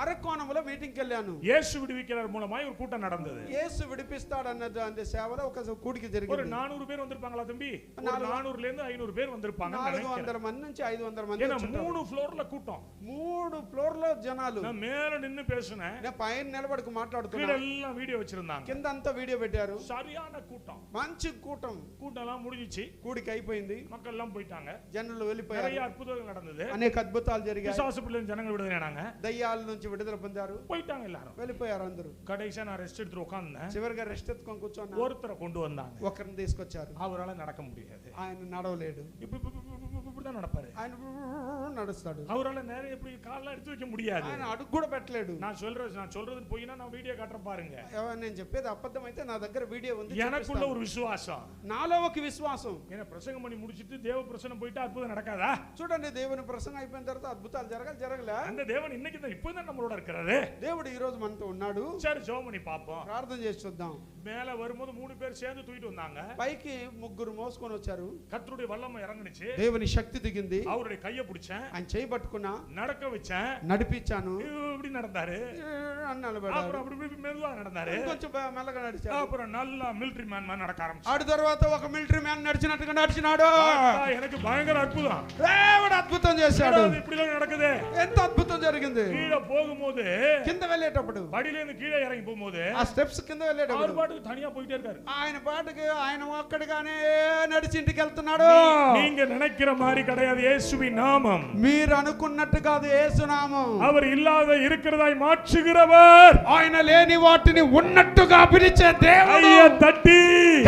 అరకోణంలో మీటింగ్కి వెళ్ళాను. இயேசு விடுவிக்கிறார் மூலமா ஒரு கூட்டம் நடந்தது. యేసు విడిపిస్తాడు అన్నది அந்த సేవలో ఒక కూడిక ஒரு జరిగింది. 400 பேர் வந்திருப்பாங்களா தம்பி? 400ல இருந்து 500 பேர் வந்திருப்பாங்க. 400 మంది నుంచి 500 మంది ஏன்னா వచ్చారు. 3 ఫ్లోర్ల கூட்டம், 3 ఫ్లోర్లో జనాలు. நான் மேல நின்னு பேசினேன், నేను పైన నిలబడుకు கீழ మాట్లాడుతున్నా, எல்லாம் வீடியோ வச்சிருந்தாங்க, కింద అంతా వీడియో పెట్టారు. சரியான கூட்டம், మంచి కూటం எல்லாம் முடிஞ்சிச்சு, కూడిక అయిపోయింది, மக்கள் எல்லாம் போயிட்டாங்க, జనులు వెళ్ళిపోయారు, நிறைய அற்புதங்கள் நடந்தது, అనేక అద్భుతాలు జరిగాయి, பிசாசு பிள்ளைங்க ஜனங்கள் விடுதலையானாங்க, దయ్యాల నుంచి విడుదల పొందారు, போயிட்டாங்க எல்லாரும், వెళ్ళిపోయారు అందరూ. கடைசியா நான் ரெஸ்ட் எடுத்து உட்கார்ந்தேன், చివరిగా రెస్ట్ ఎత్తుకొని కూర్చున్నా. ஒருத்தரை கொண்டு வந்தாங்க, ఒకరిని తీసుకొచ్చారు. அவரால நடக்க முடியாது, ఆయన నడవలేడు, இப்படிதான் நடப்பாரு, ఆయన నడుస్తాడు, அவரால நேரம் எப்படி கால்லாம் எடுத்து வைக்க முடியாது, ఆయన అడుగు కూడా పెట్టలేడు. நான் சொல்றது போயினா நான் வீடியோ காட்டுற பாருங்க, నేను చెప్పేది అబద్ధం అయితే నా దగ్గర వీడియో ఉంది, எனக்குள்ள ஒரு விசுவாசம், నాలో ఒక విశ్వాసం. என்ன பிரசங்கம் பண்ணி முடிச்சிட்டு தேவ பிரசனம் போயிட்டா அற்புதம் நடக்காதா? చూడండి, దేవుని ప్రసంగం అయిపోయిన తర్వాత అద్భుతాలు జరగలే. அந்த தேவன் இன்னைக்கு தான் இப்போதான் நம்மளோட இருக்கிறாரு, దేవుడు ఈ రోజు మనతో ఉన్నాడు. சரி ஜெபம் பண்ணி பாப்போம். ప్రార్థన చేసి చూద్దాం. மேல வரும்போது 3 பேர் சேர்ந்து தூக்கிட்டு வந்தாங்க, పైకి ముగ్గురు మోసుకొని వచ్చారు. கர்த்தருடைய வல்லமை இறங்குச்சு, దేవుని శక్తి దిగింది. அவருடைய கையை பிடிச்சேன், ఆయన చేయి పట్టుకున్నా, நடக்க வச்சேன், నడిపించాను. இப்படி நடந்தாரு, నిలబడారు, அப்புறம் அப்படி மெதுவா நடந்தாரு, కొంచెం మెల్లగా నడిచాడు. அப்புறம் நல்லா மிலிட்டரி மேன் மாதிரி நடக்க ஆரம்பிச்சாரு. ఆడి తర్వాత ఒక మిలిటరీ మ్యాన్ నడిచినట్టుగా నడిచినాడు. எனக்கு பயங்கர అద్భుతం, దేవుడు అద్భుతం చేశాడు. இப்படி நடக்குது, ఎంత అద్భుతం జరిగింది. கீழே போகும்போது, కింద వెళ్ళేటప్పుడు, படியில இருந்து கீழே இறங்கி போகும்போது, ఆ స్టెప్స్ కింద వెళ్ళేటప్పుడు அவர் பாட்டுக்கு தனியா போயிட்டே இருக்காரு, ఆయన పాటుకి ఆయన ఒక్కడిగానే నడిచి ఇంటికి వెళ్తున్నాడు. நீங்க நினைக்கிற மாதிரி கிடையாது. இயேசுவின் நாமம் మీరు అనుకున్నట్టు కాదు, యేసు నామం. அவர் இல்லாத இருக்கிறதாய் மாற்றுகிறவர், ఆయన లేని వాటిని ఉన్నట్టుగా పిలిచే దేవుడు. தட்டி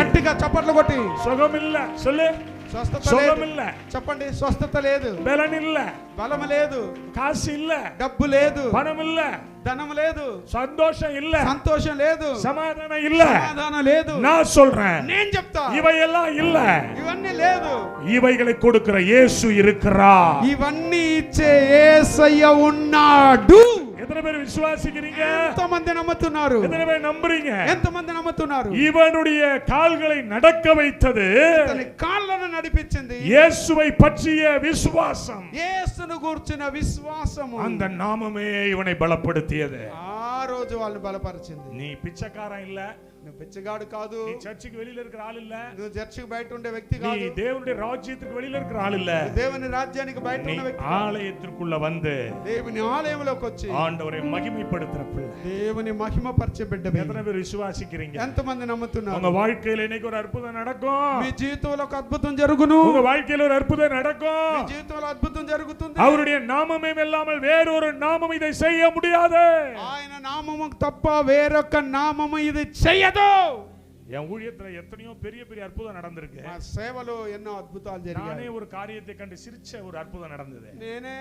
గట్టిగా చప్పట్లు కొట్టి, சுகம் இல்ல சொல்லு, స్వస్థత சுகம் లేదు இல்ல, చెప్పండి, స్వస్థత లేదు, பலன் இல்ல, బలం లేదు, காசு இல்ல, డబ్బు లేదు, பணம் இல்ல, ధనం లేదు, சந்தோஷம் இல்ல, సంతోషం లేదు, சமாதானம் இல்ல, సమాధానం లేదు. நான் சொல்றேன், నేను చెప్తా, இவையெல்லாம் இல்ல, ఇవన్నీ లేదు. இவைகளை கொடுக்கிற இயேசு இருக்கிறார். ఇవన్నీ ఇచ్చే యేసయ్య ఉన్నాడు. எத்தனை பேர் விசுவாசிக்கிறீங்க? ఎంతమంది నమ్ముతున్నారు? எத்தனை பேர் நம்புறீங்க? ఎంతమంది నమ్ముతున్నారు? இவனுடைய கால்களை நடக்க வைத்தது తన కాళ్ళను నడిపించింది இயேசுவை பற்றிய விசுவாசம், యేసును గూర్చిన విశ్వాసము. அந்த நாமமே இவனை பலப்படுத்தியது. ఆ రోజు వాళ్ళని బలపరిచింది. நீ பிச்சைக்காரன் இல்ல, నువ్వు పిచ్చగాడు కాదు, நீ சர்ச்சுக்கு வெளியில இருக்கிற ஆள் இல்ல, నువ్వు చర్చికి బయట ఉండే వ్యక్తి நீ కాదు, தேவனுடைய ராஜ்யத்துக்கு வெளியில இருக்கிற ஆள் இல்ல, దేవుని రాజ్యానికి బయట நீ ఉన్న వ్యక్తి, ஆலயத்திற்குள்ள வந்து దేవుని ఆలయంలోకి వచ్చి ஆண்டவரை மகிமைப்படுத்துற பிள்ளை. దేవుని మహిమపరిచే బిడ్డ. எத்தனை பேர் விசுவாசிக்கிறீங்க? ఎంతమంది నమ్ముతున్నారు? உங்க வாழ்க்கையில இன்னைக்கு ஒரு అద్భుతం நடக்கும், మీ జీవితంలో ఒక అద్భుతం జరుగును. உங்க வாழ்க்கையில ஒரு అద్భుతం நடக்கும். మీ జీవితంలో అద్భుతం జరుగుతుంది. அவருடைய நாமமே இல்லாமல் வேறொரு நாமம் இதை செய்ய முடியாது. ఆయన నామము తప్ప వేరొక నామము ఇది చేయదు. என் ஊழியத்துல எத்தனையோ பெரிய பெரிய அற்புதம் நடந்திருக்கு. మా సేవలో ఎన్నో అద్భుతాలు நானே జరిగాయి. ஒரு காரியத்தை கண்டு சிரிச்ச ஒரு அற்புதம் நடந்தது. నేనే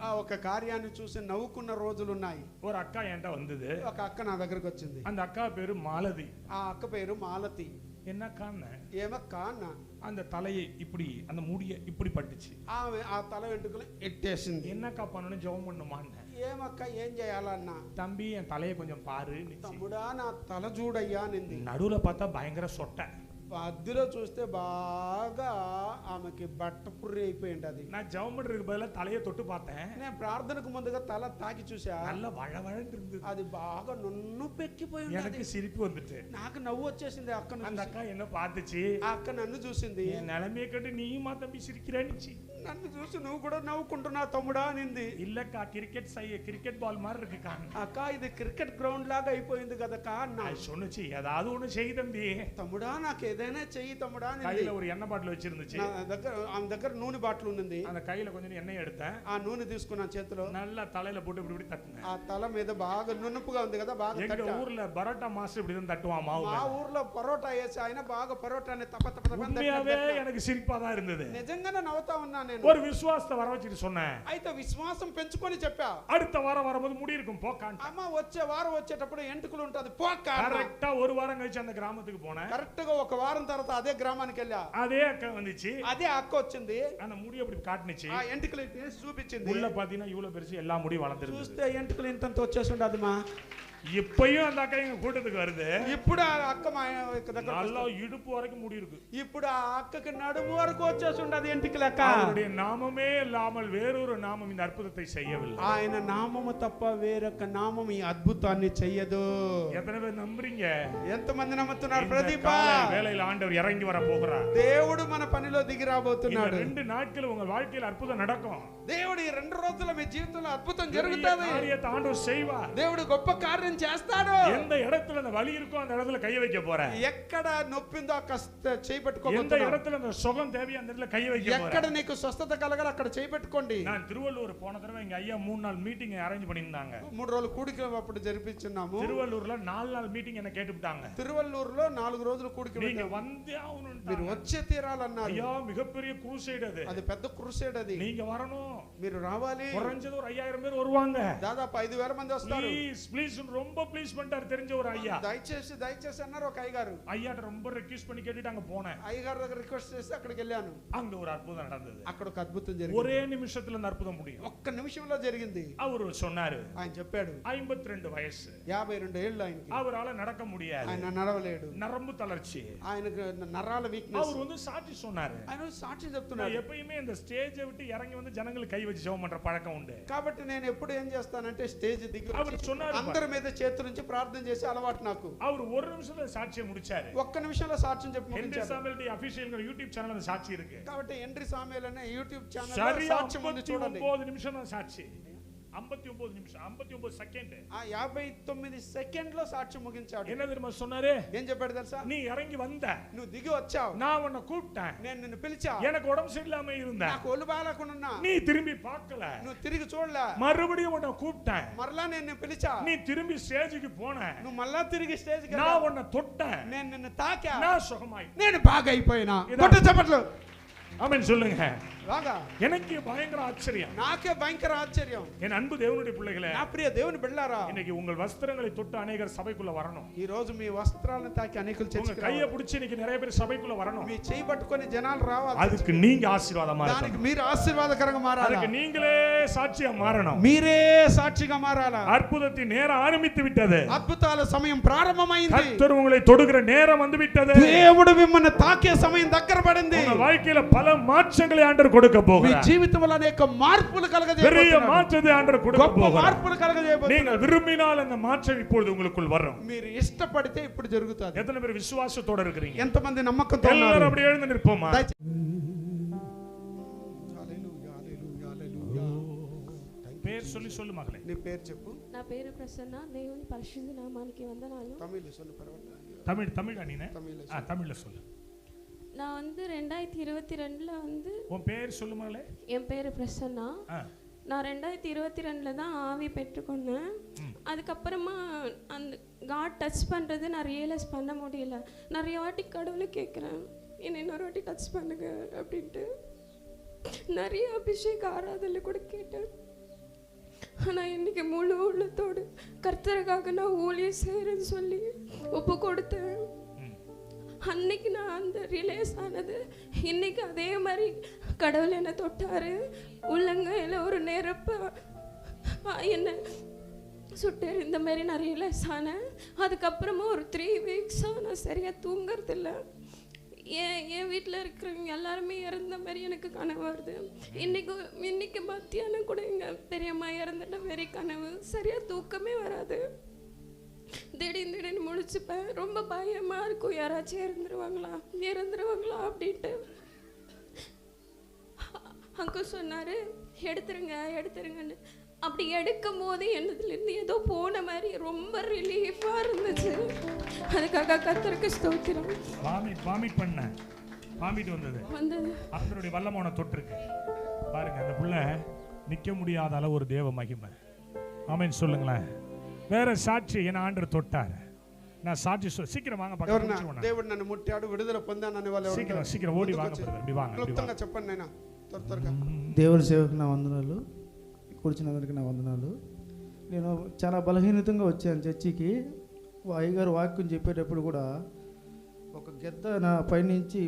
ఆ ఒక కార్యాన్ని చూసి నవ్వుకున్న రోజులు ఉన్నాయి. ஒரு అక్క என்கிட்ட வந்தது. ఒక అక్క నా దగ్గరికి వచ్చింది. அந்த అక్క பேரு மாலதி. ఆ అక్క పేరు మాలతి. என்னக்கான்னு ఏమక్క అన్న, அந்த தலையை இப்படி அந்த முடிய இப்படி பட்டுச்சு. ఆమె ఆ తల వెంట్రుకలు ఎట్టేసింది. என்னக்கா பண்ணணும் ஜெபம் பண்ணுமான்னு. ఏమక్క ఏం చేయాలన్నా, தம்பி என் தலையை கொஞ்சம் பாரு. తమ్ముడా నా తల చూడయ్యా నింది. நடுவுல பார்த்தா பயங்கர சொட்டை. అద్దులో చూస్తే బాగా ఆమెకి బట్ట పుర్రి అయిపోయింది. అది நான் ஜெபம் பண்றதுக்கு பதிலா தலையை தொட்டு பார்த்தேன். నేను ప్రార్థనకు ముందుగా తల తాకి చూసా, நல்ல வழவழன்னு இருந்தது. అది బాగా నన్ను పెక్కిపోయింది. எனக்கு సిரிப்பு வந்துட்டு. నాకు నవ్వు వచ్చేసింది. అక్కను அந்த అక్క என்ன பார்த்துச்சு, ఆ అక్క నన్ను చూసింది. என் நிலைமையை கண்டு நீயும் தம்பி சிரிக்கிறான்னுச்சு. నన్ను చూసి నువ్వు కూడా నవ్వుకుంటున్నావు తమ్ముడా అనింది. இல்லக்கா கிரிக்கெட் பால் மாதிரி இருக்குக்கா. అక్క ఇది క్రికెట్ గ్రౌండ్ లాగా అయిపోయింది కదకా అన్నా. அது சொன்னுச்சு ஏதாவது ஒண்ணு செய் தம்பி. తమ్ముడా నాకు ఏదైనా చెయ్యి తమ్ముడా అనింది. கையில ஒரு எண்ணெய் பாட்டில் வச்சிருந்துச்சு. ఆమె దగ్గర నూనె బాటిల్ ఉంది. அந்த கையில கொஞ்சம் எண்ணெய் எடுத்தேன். ఆ నూనె తీసుకున్నాను చేతిలో. நல்லா தலையில போட்டு இப்படி தட்டினேன். ఆ తల మీద బాగా నునుపుగా ఉంది కదా, బాగా எங்க ஊர்ல பரோட்டா மாஸ்டர் இப்படி தான் தட்டுவான் மாவு. మా ఊర్లో పరోటా వేసి ఆయన బాగా పరోటాని తప్ప తప్ప తప్ప உண்மையாவே எனக்கு சிரிப்பா தான் இருந்தது. నిజంగానే నవ్వుతా ఉన్నా నేను. ஒரு விசுவாசத்தை வர வச்சிட்டு சொன்னேன். అయితే విశ్వాసం పెంచుకొని చెప్పా, அடுத்த வாரம் வரும்போது முடி இருக்கும் போக்கான். అమ్మ వచ్చే వారం వచ్చేటప్పుడు ఎంటుకలు ఉంటది పోకా. கரெக்ட்டா ஒரு வாரம் கழிச்சு அந்த கிராமத்துக்கு போனேன். కరెక్ట్ గా ఒక వారం తర్వాత అదే గ్రామానికి వెళ్ళా. அதே அக்கா வந்துச்சு. అదే అక్క వచ్చింది. அந்த முடி அப்படி காட்டுனுச்சு. ఆ ఎంటుకలు తీసి చూపించింది. உள்ள பாத்தீங்கன்னா இவ்வளவு பெருசு எல்லா முடி வளர்ந்துருச்சு. చూస్తే ఎంటుకలు ఇంతంత వచ్చేసి ఉండదు మా. இப்பயும் அந்த அக்கா எங்க கூட்டத்துக்கு வருது. ఇప్పుడు ఆ అక్క మా దగ్గర நல்லா இடுப்பு வரைக்கும் முடி இருக்கு. ఇప్పుడు ఆ అక్కకి నడుము వరకు వచ్చేసి ఉండదు ఎంటుకలు. అక్క அவருடைய நாமமே இல்லாமல் வேறொரு நாமம் இந்த அற்புதத்தை செய்யவில்லை. ఆయన నామము తప్ప వేరొక నామం ఈ అద్భుతాన్ని చెయ్యదు. எத்தனை பேர் நம்புறீங்க? ఎంతమంది నమ్ముతున్నారు? ప్రదీప வேளையில ஆண்டவர் இறங்கி வர போகிறார். దేవుడు మన పనిలో దిగి రాబోతున్నాడు. 2 நாட்கள் உங்க வாழ்க்கையில் அற்புதம் நடக்கும். దేవుడు ఈ 2 రోజుల మీ జీవితంలో అద్భుతం జరుగుతుంది. காரியத்தை ஆண்டவர் செய்வார். దేవుడు గొప్ప కార్యం చేస్తాడు. எந்த இடத்துல அந்த வலி இருக்கோ அந்த இடத்துல கைய வைக்க போறேன். ఎక్కడ నొప్పిందో అక్కడ చేయి எந்த పెట్టుకోబోతున్నాడు. இடத்துல அந்த சுகம் தேவையோ அந்த இடத்துல கைய வைக்க போறேன். ఎక్కడ నీకు స్వస్థత కలగాలి అక్కడ చేయి పెట్టుకోండి. நான் திருவள்ளூர் போன தடவை எங்க ஐயா 3 நாள் மீட்டிங் அரேஞ்ச் பண்ணிருந்தாங்க. 3 రోజులు కూడిక అప్పుడు జరిపించున్నాము. திருவள்ளூர்ல 4 நாள் மீட்டிங் என்ன கேட்டுட்டாங்க. తిరువల్లూరులో 4 రోజులు కూడిక நீங்க வந்தே ஆகணும். మీరు వచ్చే తీరాలన్నారు. ஐயா மிகப்பெரிய క్రూసేడ్ அது. అది పెద్ద క్రూసేడ్ అది. நீங்க வரணும். మీరు రావాలి. குறைஞ்சது ஒரு 5000 பேர் வருவாங்க. దాదాపు 5000 మంది వస్తారు. ப்ளீஸ் ரொம்ப ப்ளீஸ் பண்ணிட்டாரு தெரிஞ்ச ஒரு ஐயா. దయచేసి దయచేసి అన్నారు ఒక అయ్యగారు. ஐயாட்ட ரொம்ப ரிக்வெஸ்ட் பண்ணி கேட்டுட்டு அங்க போனேன். అయ్యగారు దగ్గర రిక్వెస్ట్ చేసి అక్కడికి వెళ్ళాను. அங்க ஒரு அற்புதம் நடந்தது. అక్కడ ఒక అద్భుతం జరిగింది. ஒரே நிமிஷத்துல அந்த அற்புதம் முடியும். ఒక్క నిమిషంలో జరిగింది. அவரு சொன்னாரு. ఆయన చెప్పాడు 52 వయసు. 52 ఏళ్ళు ఆయనకి. அவரால நடக்க முடியாது. ఆయన నడవలేడు. நரம்பு தளர்ச்சி. ఆయనకు నరాల వీక్నెస్. அவர் வந்து சாட்சி சொன்னாரு. ఆయన సాక్షి చెప్తున్నాడు. எப்பயுமே இந்த ஸ்டேஜை விட்டு இறங்கி வந்து ஜனங்களுக்கு கை வச்சு ஜெபம் பண்ற பழக்கம் உண்டு. కాబట్టి నేను ఎప్పుడు ఏం చేస్తానంటే స్టేజ్ దిగి அவர் சொன்னாரு. అందరి మీద చేతుల నుంచి ప్రార్థన చేసి అలవాటు నాకు. அவர் ஒரு நிமிஷத்துல சாட்சியை முடிச்சாரு. ఒక్క నిమిషంలో సాక్ష్యం చెప్పి ముగించారు. சாமுவேல் டி அபிஷியல் யூடியூப் சேனல்ல அந்த சாட்சி இருக்கு. కాబట్టి ఎంట్రీ సాముయేల్ అనే యూట్యూబ్ ఛానల్ சரியா సాక్ష్యం ఉంది చూడండి. 59 நிமிஷம் தான் சாட்சி. 59 நிமிஷம் 59 செகண்ட். ఆ 59 సెకండ్లో సాక్ష్యం ముగించాడు. என்ன தெரியுமா சொன்னாரு? ఏం చెప్పాడు తెలుసా? நீ இறங்கி வந்த. నువ్వు దిగి వచ్చావు. நான் உன்னை கூப்பிட்டேன். నేను నిన్ను పిలిచా. எனக்கு உடம்பு சரியில்லாம இருந்த. నాకు ఒళ్ళు బాగలేకున్నా. நீ திரும்பி பார்க்கல. నువ్వు తిరిగి చూడలే. மறுபடியும் உன்னை கூப்பிட்டேன். మరలా నేను నిన్ను పిలిచా. நீ திரும்பி ஸ்டேஜுக்கு போன. నువ్వు మళ్ళా తిరిగి స్టేజ్ కి நான் உன்னை தொட்டேன். నేను నిన్ను తాకా. நான் సుఖமாయి. నేను బాగా అయిపోయినా. కొట్టు చప్పట్లు. ஆமென் சொல்லுங்க. బాగా. எனக்கு பயங்கர ஆச்சரியம். నాకే భయంకర ఆశ్చర్యం. என் அன்பு தேவனுடைய பிள்ளைகளே. నా ప్రియ దేవుని బిడ్డలారా. இன்னைக்கு உங்கள் வஸ்திரங்களை தொட்டு அநேகர் சபைக்குள்ள வரணும். ఈ రోజు మీ వస్త్రాలను తాకి అనేకులు உங்க చర్చికి கையை பிடிச்சு இன்னைக்கு நிறைய பேர் சபைக்குள்ள வரணும். మీ చేయి పట్టుకొని జనాలు రావాలి. அதுக்கு நீங்க ஆசீர்வாதமா దానికి இருக்கணும். మీరు ఆశీర్వాదకరంగా మారాలి. அதுக்கு நீங்களே சாட்சியா மாறணும். మీరే సాక్షిగా మారాలి. அற்புதத்தின் நேரம் ஆரம்பித்து விட்டது. అద్భుతాల సమయం ప్రారంభమైంది. கர்த்தர் உங்களை தொடுகிற நேரம் வந்து விட்டது. దేవుడు మిమ్మల్ని తాకే సమయం దగ్గర పడింది. உங்க வாழ்க்கையில பல மாற்றங்களை ஆண்டவர் கொடுக்க మీ போகிறார். జీవితంలో అనేక మార్పులు பெரிய కలగజేయబోతున్నాడు. மாற்றத்தை ஆண்டவர் கொடுக்க గొప్ప போகிறார். మార్పులు కలగజేయబోతున్నాడు. நீங்கள் விரும்பினால் அந்த மாற்றம் இப்பொழுது உங்களுக்குள் வரும். మీరు ఇష్టపడితే ఇప్పుడు జరుగుతుంది. எத்தனை பேர் விசுவாசத்தோட இருக்கிறீங்க? ఎంతమంది నమ్మకంతో ఉన్నారు? எல்லாரும் அப்படியே எழுந்து நிற்போமா? பேர் சொல்லி சொல்லு மகளே. నీ పేరు చెప్పు. నా పేరు ప్రసన్న. దేవుని పరిశుద్ధ నామానికి వందనాలు. తమిళ్ சொல்லு పర్వాలేదు. தமிழ் அணினே. தமிழ்ல சொல்லு. நான் வந்து 2022ல வந்து உன் பேர் சொல்லு மகளே. என் பேரு பிரசன்னா. நான் 2022ல தான் ஆவி பெற்றுக்கொண்டேன். அதுக்கப்புறமா அந்த காட் டச் பண்ணுறது நான் ரியலைஸ் பண்ண முடியல. நிறைய வாட்டி கடவுளை கேட்குறேன், என்னை இன்னொரு வாட்டி டச் பண்ணுங்க அப்படின்ட்டு. நிறைய அபிஷேக ஆராதனை கூட கேட்டேன். ஆனால் இன்னைக்கு முழு உள்ளத்தோடு கர்த்தருக்காக நான் ஊழியம் செய்கிறேன்னு சொல்லி ஒப்பு கொடுத்தேன். அன்னைக்கு நான் அந்த ரிலேஸ் ஆனது, இன்னைக்கு அதே மாதிரி கடவுள் என்னை தொட்டாரு. உள்ளங்கையில் ஒரு நெருப்பு என்னை சுட்டார். இந்த மாதிரி நான் ரியலைஸ் ஆனேன். அதுக்கப்புறமா ஒரு 3 வீக்ஸாக நான் சரியாக தூங்குறதில்ல. என் வீட்டில் இருக்கிறவங்க எல்லாருமே இறந்த மாதிரி எனக்கு கனவு வருது. இன்னைக்கு மத்தியானம் கூட எங்கள் பெரியம்மா இறந்துட்ட மாதிரி கனவு. சரியாக தூக்கமே வராது. திடீர்னு முடிச்சுப்பேன். ரொம்ப பயமாக இருக்கும், யாராச்சும் இறந்துருவாங்களா அப்படின்ட்டு. அங்கிள் சொன்னார் எடுத்துருங்கன்னு. அப்படி எடுக்கும் போது என்னதுலேருந்து ஏதோ போன மாதிரி ரொம்ப ரிலீஃபாக இருந்துச்சு. அதுக்காக கர்த்தருக்கு ஸ்தோத்திரம். வாமிட் வந்தது. அவருடைய வல்லமான தொற்றுக்கு பாருங்க, அந்த புள்ள நிக்க முடியாத அளவு ஒரு தேவ மகிமை. ஆமென் சொல்லுங்களேன். வேற சாட்சி என்ன ஆண்டவர் தொட்டார். நான் சாட்சி சீக்கிரம் வாங்க பக்கத்துல దేవుడు నన్ను ముట్టాడు విడుదల పొందానని వాళ్ళు சீக்கிரம் ఓడి వాங்க బ్రదర్ వాங்க క్లుప్తంగా చెప్పండి నైనా త్వరగా. దేవుడి సేవకు నా వందనాలు, కూర్చున్నందుకు నా వందనాలు. నేను చాలా బలహీనతంగా వచ్చాను చర్చికి. అయ్యగారు వాక్యం చెప్పేటప్పుడు కూడా ఒక గెద్ద నా పైనుంచి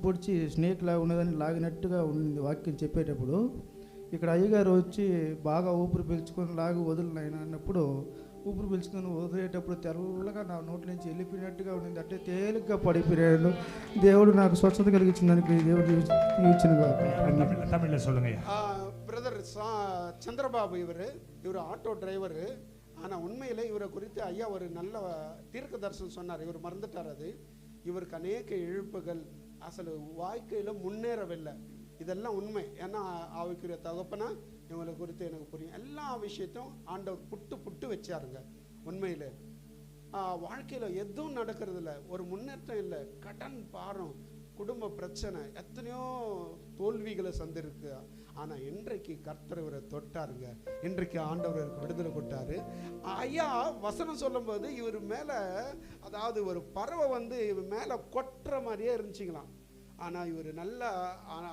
పొడిచి స్నేక్ లాగా ఉన్నదని లాగినట్టుగా ఉంది వాక్యం చెప్పేటప్పుడు. ఇక్కడ అయ్యగారు వచ్చి బాగా ఊపిరి పీల్చుకొని లాగి వదిలినాయన అన్నప్పుడు ఊపిరి పీల్చుకొని వదిలేటప్పుడు తెల్లగా నా నోటి నుంచి వెళ్ళిపోయినట్టుగా ఉండింది. అంటే తేలిగ్గా పడిపోయాను. దేవుడు నాకు స్వచ్ఛత కలిగించిన దానికి దేవుడు தமிழ்ல சொல்லுங்க. பிரதர் சந்திரபாபு இவர் ஆட்டோ டிரைவர். ஆனால் உண்மையில் இவரை குறித்து ஐயா ஒரு நல்ல தீர்க்க தரிசனம் சொன்னார். இவர் மறந்துட்டார். அது இவருக்கு அநேக இழப்புகள், அசல் வாழ்க்கையில் முன்னேறவில்லை. இதெல்லாம் உண்மை. ஏன்னா ஆவிக்குரிய தகப்பனா இவங்களை குறித்து எனக்கு புரியும். எல்லா விஷயத்தையும் ஆண்டவர் புட்டு வச்சாருங்க. உண்மையில் வாழ்க்கையில் எதுவும் நடக்கிறது இல்லை, ஒரு முன்னேற்றம் இல்லை. கடன் பாரம், குடும்ப பிரச்சனை, எத்தனையோ தோல்விகளை சந்திருக்கு. ஆனால் இன்றைக்கு கர்த்தர் இவரை தொட்டாருங்க. இன்றைக்கு ஆண்டவர் விடுதலை கொட்டாரு. ஐயா வசனம் சொல்லும்போது இவர் மேலே, அதாவது ஒரு பறவை இவர் மேலே கொட்டுற மாதிரியே இருந்துச்சுங்களாம். ஆனால் இவர் நல்லா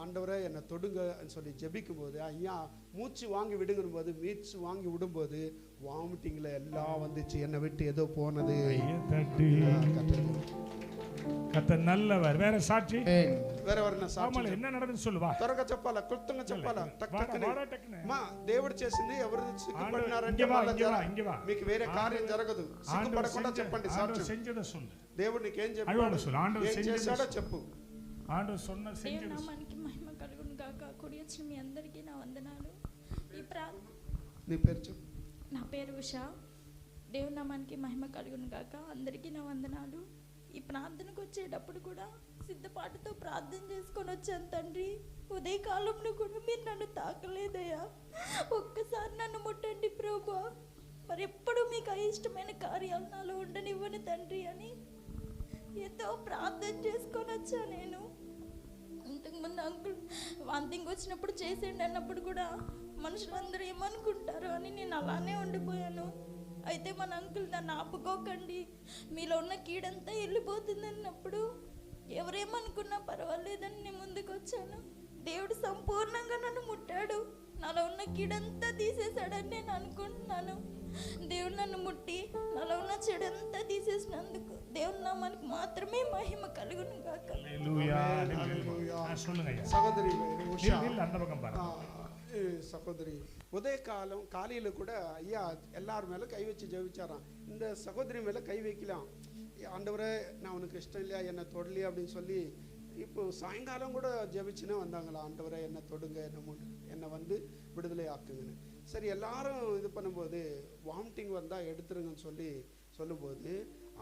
ஆண்டவரை என்னை தொடுங்கன்னு சொல்லி ஜெபிக்கும் போது, ஐயா மூச்சு வாங்கி விடுங்கும் போது, மூச்சு வாங்கி விடும்போது வாமிட்டிங்கில் எல்லாம் வந்துச்சு. என்னை விட்டு ஏதோ போனது. கர்த்தர் நல்லவர். வேற சாட்சி வேற வரன సాక్షి என்ன நடந்துன்னு சொல்லுவா. త్వరగా చెప్పాలా, క్లుప్తంగా చెప్పాలా. మా దేవుడు చేసింది ఎవరు సిగ్గుపడినారంటే మీకు వేరే కార్యం జరగదు. సిగ్గుపడకుండా చెప్పండి సాక్షి. செஞ்சத சொல்லு. దేవుడు నీకేం చెప్పాడు, ఏం చేశాడో చెప్పు. ఆండో సొన్న సెంజద. నామానికి మహిమ కలుగును గాక. కూడి వచ్చిన మీ అందరికీ నా వందనాలు. ఈ నీ పేరు చెప్పు. నా పేరు ఉషా. దేవుని నామానికి మహిమ కలుగును గాక. అందరికీ నా వందనాలు. ఈ ప్రార్థనకు వచ్చేటప్పుడు కూడా సిద్ధపాటుతో ప్రార్థన చేసుకొని వచ్చాను తండ్రి. ఉదయకాలంలో కూడా మీరు నన్ను తాకలేదయ్యా. ఒక్కసారి నన్ను ముట్టండి ప్రభా. మరి ఎప్పుడు మీకు అయిష్టమైన కార్యాలు నాలో ఉండనివ్వని తండ్రి అని ఎంతో ప్రార్థన చేసుకొని వచ్చా నేను. ఇంతకుముందు అంకుల్ వాంతింగ్ వచ్చినప్పుడు చేసేయండి అన్నప్పుడు కూడా మనుషులందరూ ఏమనుకుంటారు అని నేను అలానే ఉండిపోయాను. అయితే మన అంకుల్ దాన్ని ఆపుకోకండి, మీలో ఉన్న కీడంతా వెళ్ళిపోతుంది అన్నప్పుడు ఎవరేమనుకున్నా పర్వాలేదని నేను ముందుకు వచ్చాను. దేవుడు సంపూర్ణంగా నన్ను ముట్టాడు. నాలో ఉన్న కీడంతా తీసేశాడని నేను అనుకుంటున్నాను. దేవుడు నన్ను ముట్టి నాలో ఉన్న చెడంతా తీసేసినందుకు దేవుని నామానికి మాత్రమే మహిమ కలుగును గాక. சகோதரி சகோதரி உதயகாலம் காலையில் கூட ஐயா எல்லார் மேலே கை வச்சு ஜெபிச்சாராம். இந்த சகோதரி மேலே கை வைக்கலாம். ஆண்டவரே நான் உனக்கு இஷ்டம் இல்லையா, என்னை தொடலையா அப்படின்னு சொல்லி இப்போ சாயங்காலம் கூட ஜெபிச்சுன்னு வந்தாங்களா. ஆண்டவரை என்னை தொடுங்க, என்னை விடுதலை ஆக்குங்கன்னு. சரி எல்லாரும் இது பண்ணும்போது வாமிட்டிங் வந்தால் எடுத்துருங்கன்னு சொல்லும்போது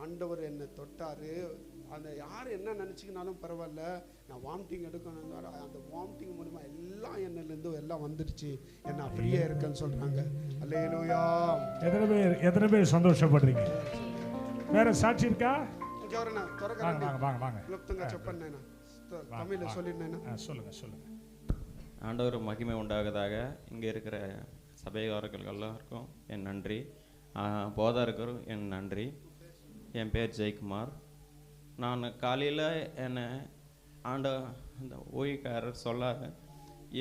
ஆண்டவர் என்னை தொட்டார். அந்த யார் என்ன நினச்சிக்கினாலும் பரவாயில்ல, நான் வாமிட்டிங் எடுக்கணும். அந்த வாமிட்டிங் மூலமாக எல்லாம் என்னிலேருந்து எல்லாம் வந்துடுச்சு, என்ன அப்படியே இருக்குன்னு சொல்கிறாங்க. அல்லேலூயா. எத்தனை பேர் சந்தோஷப்படுறீங்க? வேற சாட்சி இருக்கா? ఎవరైనా త్వరగా வாங்க క్లుప్తంగా చెప్పండి నాయనా. தமிழ்ல சொல்லிடுறேன். சொல்லுங்க. ஆண்டவர் மகிமை உண்டாகதாக. இங்கே இருக்கிற சபைகாரர்கள் எல்லாருக்கும் என் நன்றி, போதகருக்கும் என் நன்றி. என் பேர் ஜெயக்குமார். நான் காலையில் என்னை இந்த ஓய்வுக்காரர் சொல்லார்,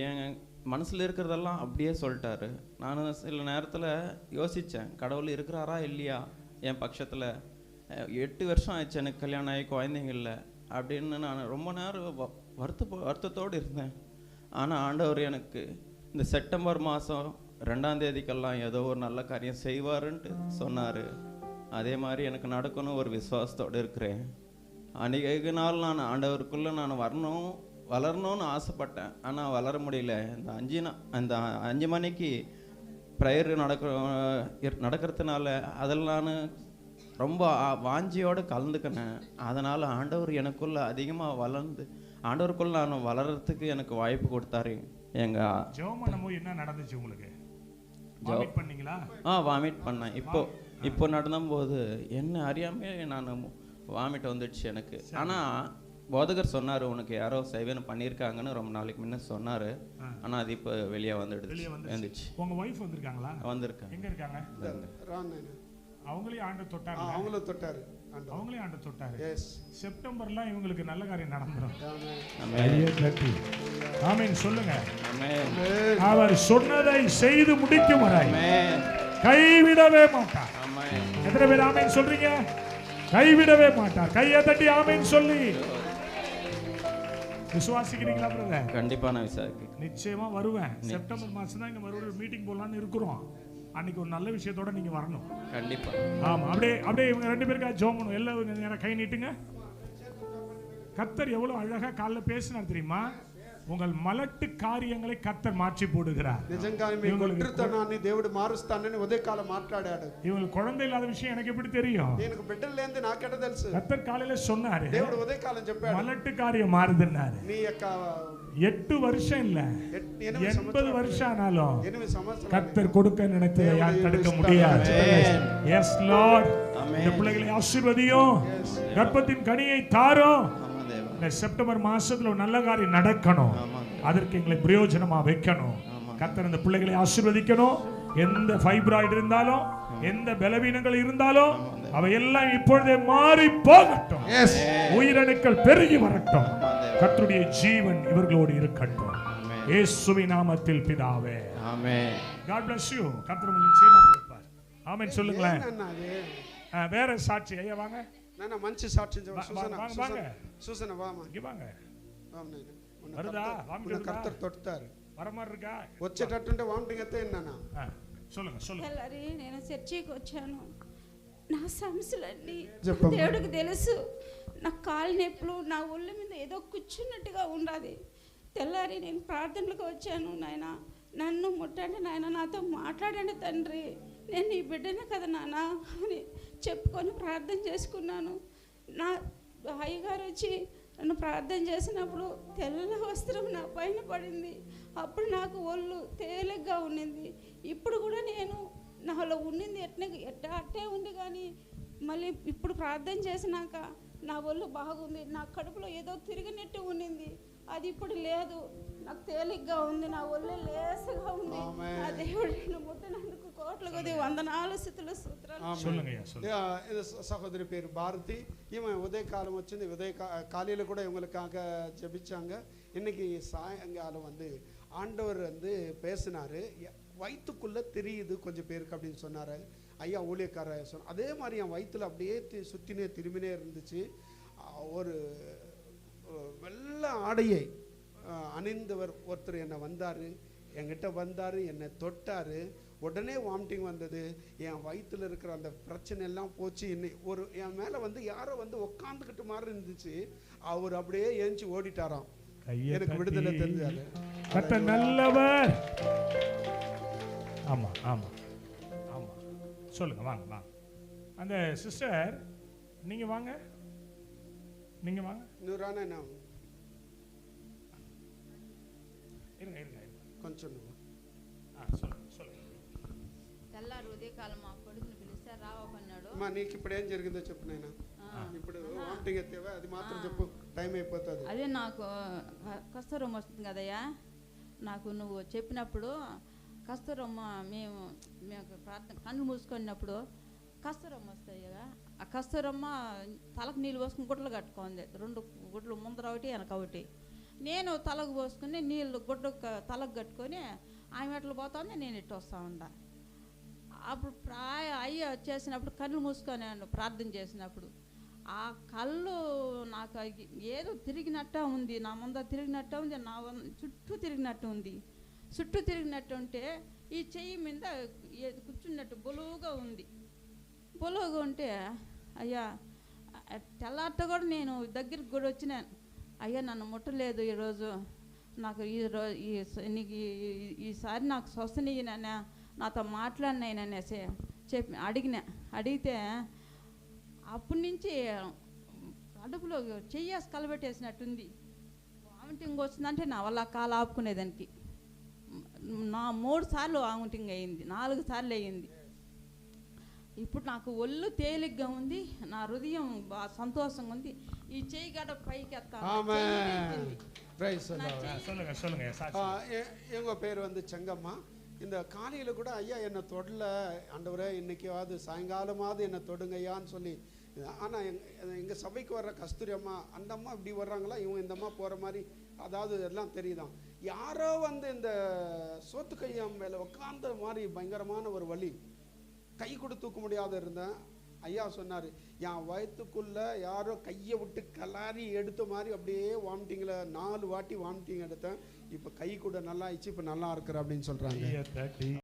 என் மனசில் இருக்கிறதெல்லாம் அப்படியே சொல்லிட்டாரு. நான் சில நேரத்தில் யோசித்தேன், கடவுள் இருக்கிறாரா இல்லையா என் பட்சத்தில். 8 வருஷம் ஆயிடுச்சு எனக்கு கல்யாணம் ஆகி குழந்தைங்க இல்லை அப்படின்னு நான் ரொம்ப நேரம் வருத்தத்தோடு இருந்தேன். ஆனால் ஆண்டவர் எனக்கு இந்த செப்டம்பர் மாதம் 2ஆம் தேதிக்கெல்லாம் ஏதோ ஒரு நல்ல காரியம் செய்வாருன்ட்டு சொன்னார். அதே மாதிரி எனக்கு நடக்கணும் ஒரு விசுவாசத்தோடு இருக்கிறேன். அன்றைக்கு நாள் நான் ஆண்டவருக்குள்ளே நான் வளரணும்னு ஆசைப்பட்டேன். ஆனால் வளர முடியல. அந்த 5 மணிக்கு ப்ரேயர் நடக்கிறதுனால அதில் நான் ரொம்ப வாஞ்சியோடு கலந்துக்கினேன். அதனால் ஆண்டவர் எனக்குள்ளே அதிகமாக வளர்ந்து ஆண்டவருக்குள்ளே நான் வளர்கிறதுக்கு எனக்கு வாய்ப்பு கொடுத்தாரு. எங்கள் ஜெபம் பண்ணும்போது என்ன நடந்துச்சு உங்களுக்கு? வாமிட் பண்ணீங்களா? வாமிட் பண்ணேன். இப்போ நடந்தபோது என்ன அறியாமே நான் வாமிட் வந்துடுச்சு எனக்கு. ஆனால் போதகர் சொன்னார், உனக்கு யாரோ சேவனை பண்ணியிருக்காங்கன்னு ரொம்ப நாளைக்கு முன்ன சொன்னார். ஆனால் அது இப்போ வெளியே வந்துடுச்சு. உங்கள் ஒய்ஃப் வந்திருக்காங்களா? வந்திருக்காங்க. எங்கே இருக்காங்க? அவங்களையும் ஆண்டவர் தொட்டாங்க. அவங்களும் தொட்டாரு. அவங்களையும் ஆண்டவர் தொட்டாரு. எஸ். செப்டம்பர்லாம் இவங்களுக்கு நல்ல காரியம் நடந்துரும். ஆமென். ஆமென் சொல்லுங்க. ஆமென். அவர் சொன்னதை செய்து முடிக்கும் வரை கைவிடவே மாட்டார். ஆமென். எத்தனை பேர் ஆமென் சொல்றீங்க? கைவிடவே மாட்டார். கையை தட்டி ஆமென் சொல்லி விசுவாசிக்கிறீங்களா பிரதர்? கண்டிப்பா நான் விசுவாசிக்கிறேன். நிச்சயமா வருவேன். செப்டம்பர் மாசம் தான் இங்க மறுபடியும் மீட்டிங் போடலாம்னு இருக்கிறோம். அன்னைக்கு ஒரு நல்ல விஷயத்தோட நீங்க வரணும். கண்டிப்பா. ஆமா. அப்படியே இவங்க 2 பேருக்கா ஜெபம் பண்ணுவோம். எல்லாரும் நேரா கை நீட்டுங்க. கர்த்தர் எவ்வளவு அழகா காலைல பேசினார் தெரியுமா? உங்கள் మలట్టు కార్యங்களை కర్తర్ మార్చి పోడుகிறார். నిజంగానే మీ ఒంటరితనాన్ని దేవుడు మారుస్తానని ఉదయకాలం మాట్లాడాడు. இவங்களுக்கு குழந்தை இல்லாத விஷயம் எனக்கு எப்படி தெரியும்? எனக்கு బిడ్డలు లేంది నాకెట తెలుసు? கர்த்தர் காலையில சொன்னாரு. దేవుడు ఉదయకాలం చెప్పాడు. మలట్టు కార్యం మారుదన్నారు. నీ యొక్క 8 வருஷம் இல்ல 80 வருஷம் ஆனாலும் 8 సంవత్సరాలు கர்த்தர் கொடுக்க நினைத்ததை யார் தடுக்க முடியாது. Yes Lord. இந்த பிள்ளைகளை ஆசீர்வதியும். கர்ப்பத்தின் கனியை தாரும். இந்த செப்டம்பர் மாசத்துல நல்ல காரியம் நடக்கணும். அதற்கு எங்களை பிரயோஜனமா வைக்கணும். கர்த்தர் இந்த பிள்ளைகளை ஆசீர்வதிக்கணும். எந்த ஃபைப்ராய்டு இருந்தாலும் எந்த பலவீனங்கள் இருந்தாலும் அவையெல்லாம் இப்பொழுதே மாறி போகட்டும். உயிரணுக்கள் பெருகி வரட்டும். கர்த்தருடைய ஜீவன் இவர்களோடு இருக்கட்டும். இயேசுவின் நாமத்தில் பிதாவே. ஆமென். God bless you. கர்த்தர் உங்களுக்கு நிச்சயமா கொடுப்பார். ஆமென் சொல்லுங்களேன். வேற சாட்சி ஐயா வாங்க. నాన్న మంచి సాక్ష్యం సూసన వామా இங்க வாங்க. వామా வருதா? வாமிட் కర్తర్ తొడతారు. வர மாதிரி இருக்கா? వచ్చేటట్టుంటే వామిటింగ్ అయితే నాన్న. சொல்லுங்க. తెల్లారి నేను చర్చికి వచ్చాను. నా సమస్యలన్నీ దేవుడికి తెలుసు. నా కాలు నొప్పులు, నా ఒళ్ళు మీద ఏదో కూర్చున్నట్టుగా ఉండాలి. తెల్లారి నేను ప్రార్థనలకు వచ్చాను. నాయన నన్ను ముట్టండి, నాయన నాతో మాట్లాడండి తండ్రి, నేను నీ బిడ్డనే కదా నాన్న అని చెప్పుకొని ప్రార్థన చేసుకున్నాను. నా అయ్యగారు వచ్చి నన్ను ప్రార్థన చేసినప్పుడు తెల్ల వస్త్రం నా పైన పడింది. అప్పుడు నాకు ఒళ్ళు తేలిగ్గా ఉండింది. ఇప్పుడు కూడా నేను నాలో ఉండింది అట్టే ఉంది, కానీ మళ్ళీ ఇప్పుడు ప్రార్థన చేసినాక నా ఒళ్ళు బాగుంది. నా కడుపులో ఏదో తిరిగినట్టు ఉండింది, అది ఇప్పుడు లేదు. నాకు తేలిగ్గా ఉంది, నా ఒళ్ళు లేసుగా ఉంది. ఆ దేవుడిని ముట్టినందుకు కోట్ల కొద్ది వందనాలు స్థుతులు స్తోత్రాలు. సహోదరి పేరు భారతి. ఈమె ఉదయకాలం వచ్చింది. காலையில் கூட இவங்களுக்காக ஜெபிச்சாங்க. இன்னைக்கு சாயங்காலம் ஆண்டவர் பேசினாரு. வயிற்றுக்குள்ளே தெரியுது கொஞ்சம் பேருக்கு அப்படின்னு சொன்னார் ஐயா ஊழியக்கார சொன்னார். அதே மாதிரி என் வயிற்றுல அப்படியே சுற்றினே திரும்பினே இருந்துச்சு. ஒரு வெள்ளை ஆடையை அணிந்தவர் ஒருத்தர் என்னை வந்தார், என்கிட்ட வந்தார், என்னை தொட்டார். உடனே வாமிட்டிங் வந்தது. என் வயிற்றில் இருக்கிற அந்த பிரச்சனை எல்லாம் போச்சு. ஒரு என் மேலே யாரோ உட்காந்துக்கிட்டு மாதிரி இருந்துச்சு. அவர் அப்படியே ஏஞ்சி ஓடிட்டாராம். எனக்கு விடுதலை தெரிஞ்சாரு. கர்த்தர் நல்லவர். ஆமா ஆமா ஆமா சொல்லுங்க. வாங்க. அந்த சிஸ்டர் நீங்க வாங்க. நூறான இருங்க కొంచెం சொல்லுங்க. తెల్లారు ఉదయకాలం మా కొడుకుని పిలిస్తే రావన్నాడు. అమ్మా నీకు ఇప్పుడు ఏం జరిగిందో చెప్పు నాయనా. ఇప్పుడు వామిటింగ్ ఎత్తేవా అది మాత్రం చెప్పు, టైం అయిపోతుంది. అదే నాకు కస్తూరమ్మ వస్తుంది కదయ్యా. నాకు నువ్వు చెప్పినప్పుడు కస్తూరమ్మ మేము ప్రార్థన కళ్ళు మూసుకున్నప్పుడు కస్తూరమ్మ వస్తాయి కదా. ఆ కస్తూరమ్మ తలకు నీళ్ళు పోసుకుని గుడ్డలు కట్టుకుంది. 2 గుడ్లు ముందర ఒకటి వెనక ఒకటి. నేను తలకు పోసుకుని నీళ్ళు గుడ్డ తలకు కట్టుకొని ఆమె ఎట్లా పోతుంది, నేను ఇటు వస్తూ ఉండా. అప్పుడు అయ్య చేసినప్పుడు కళ్ళు మూసుకొని ప్రార్థన చేసినప్పుడు ఆ కళ్ళు నాకు ఏదో తిరిగినట్టు ఉంది. నా ముందర తిరిగినట్టు ఉంది, నా చుట్టూ తిరిగినట్టు ఉంది. చుట్టూ తిరిగినట్టు ఉంటే ఈ చెయ్యి మీద కూర్చున్నట్టు బొలువుగా ఉంది. బొలువుగా ఉంటే అయ్యా తెల్లారితో కూడా నేను దగ్గరికి కూడా వచ్చినాను. అయ్యా నన్ను ముట్టలేదు ఈరోజు, నాకు నీకు ఈసారి నాకు స్వస్థనియనన్నా, నాతో మాట్లాడినాయననేసి అడిగితే అప్పటి నుంచి కడుపులో చెయ్యేసి కలబెట్టేసినట్టుంది. వామిటింగ్ వచ్చిందంటే నా వల్ల కాలు ఆపుకునేదానికి. 3 సార్లు వామిటింగ్ అయ్యింది, 4 సార్లు అయ్యింది. ఇప్పుడు నాకు ఒళ్ళు తేలిగ్గా ఉంది, నా హృదయం సంతోషంగా ఉంది. ఈ చెయ్యి గడ పైకి எங்க பேர் வந்து செங்கம்மா. இந்த காலையில் கூட ஐயா என்னை தொடல, ஆண்டவரே இன்னைக்காவது சாயங்காலமாவது என்னை தொடுங்கய்யான்னு சொல்லி. ஆனால் எங்கள் சபைக்கு வர்ற கஸ்தூரி அம்மா, அந்த அம்மா இப்படி வர்றாங்களா, இவங்க இந்த அம்மா போகிற மாதிரி, அதாவது எல்லாம் தெரியுதான். யாரோ வந்து இந்த சோத்து கையா மேலே உட்கார்ந்த மாதிரி பயங்கரமான ஒரு வலி, கை கூட தூக்க முடியாத இருந்தேன். ஐயா சொன்னார், என் வயிற்றுக்குள்ளே யாரோ கையை விட்டு கலாரி எடுத்த மாதிரி அப்படியே வாமிட்டிங்கில் 4 வாட்டி வாமிட்டிங் எடுத்தேன். இப்போ கை கூட நல்லா ஆயிடுச்சு, இப்போ நல்லா இருக்கிற அப்படின்னு சொல்கிறாங்க.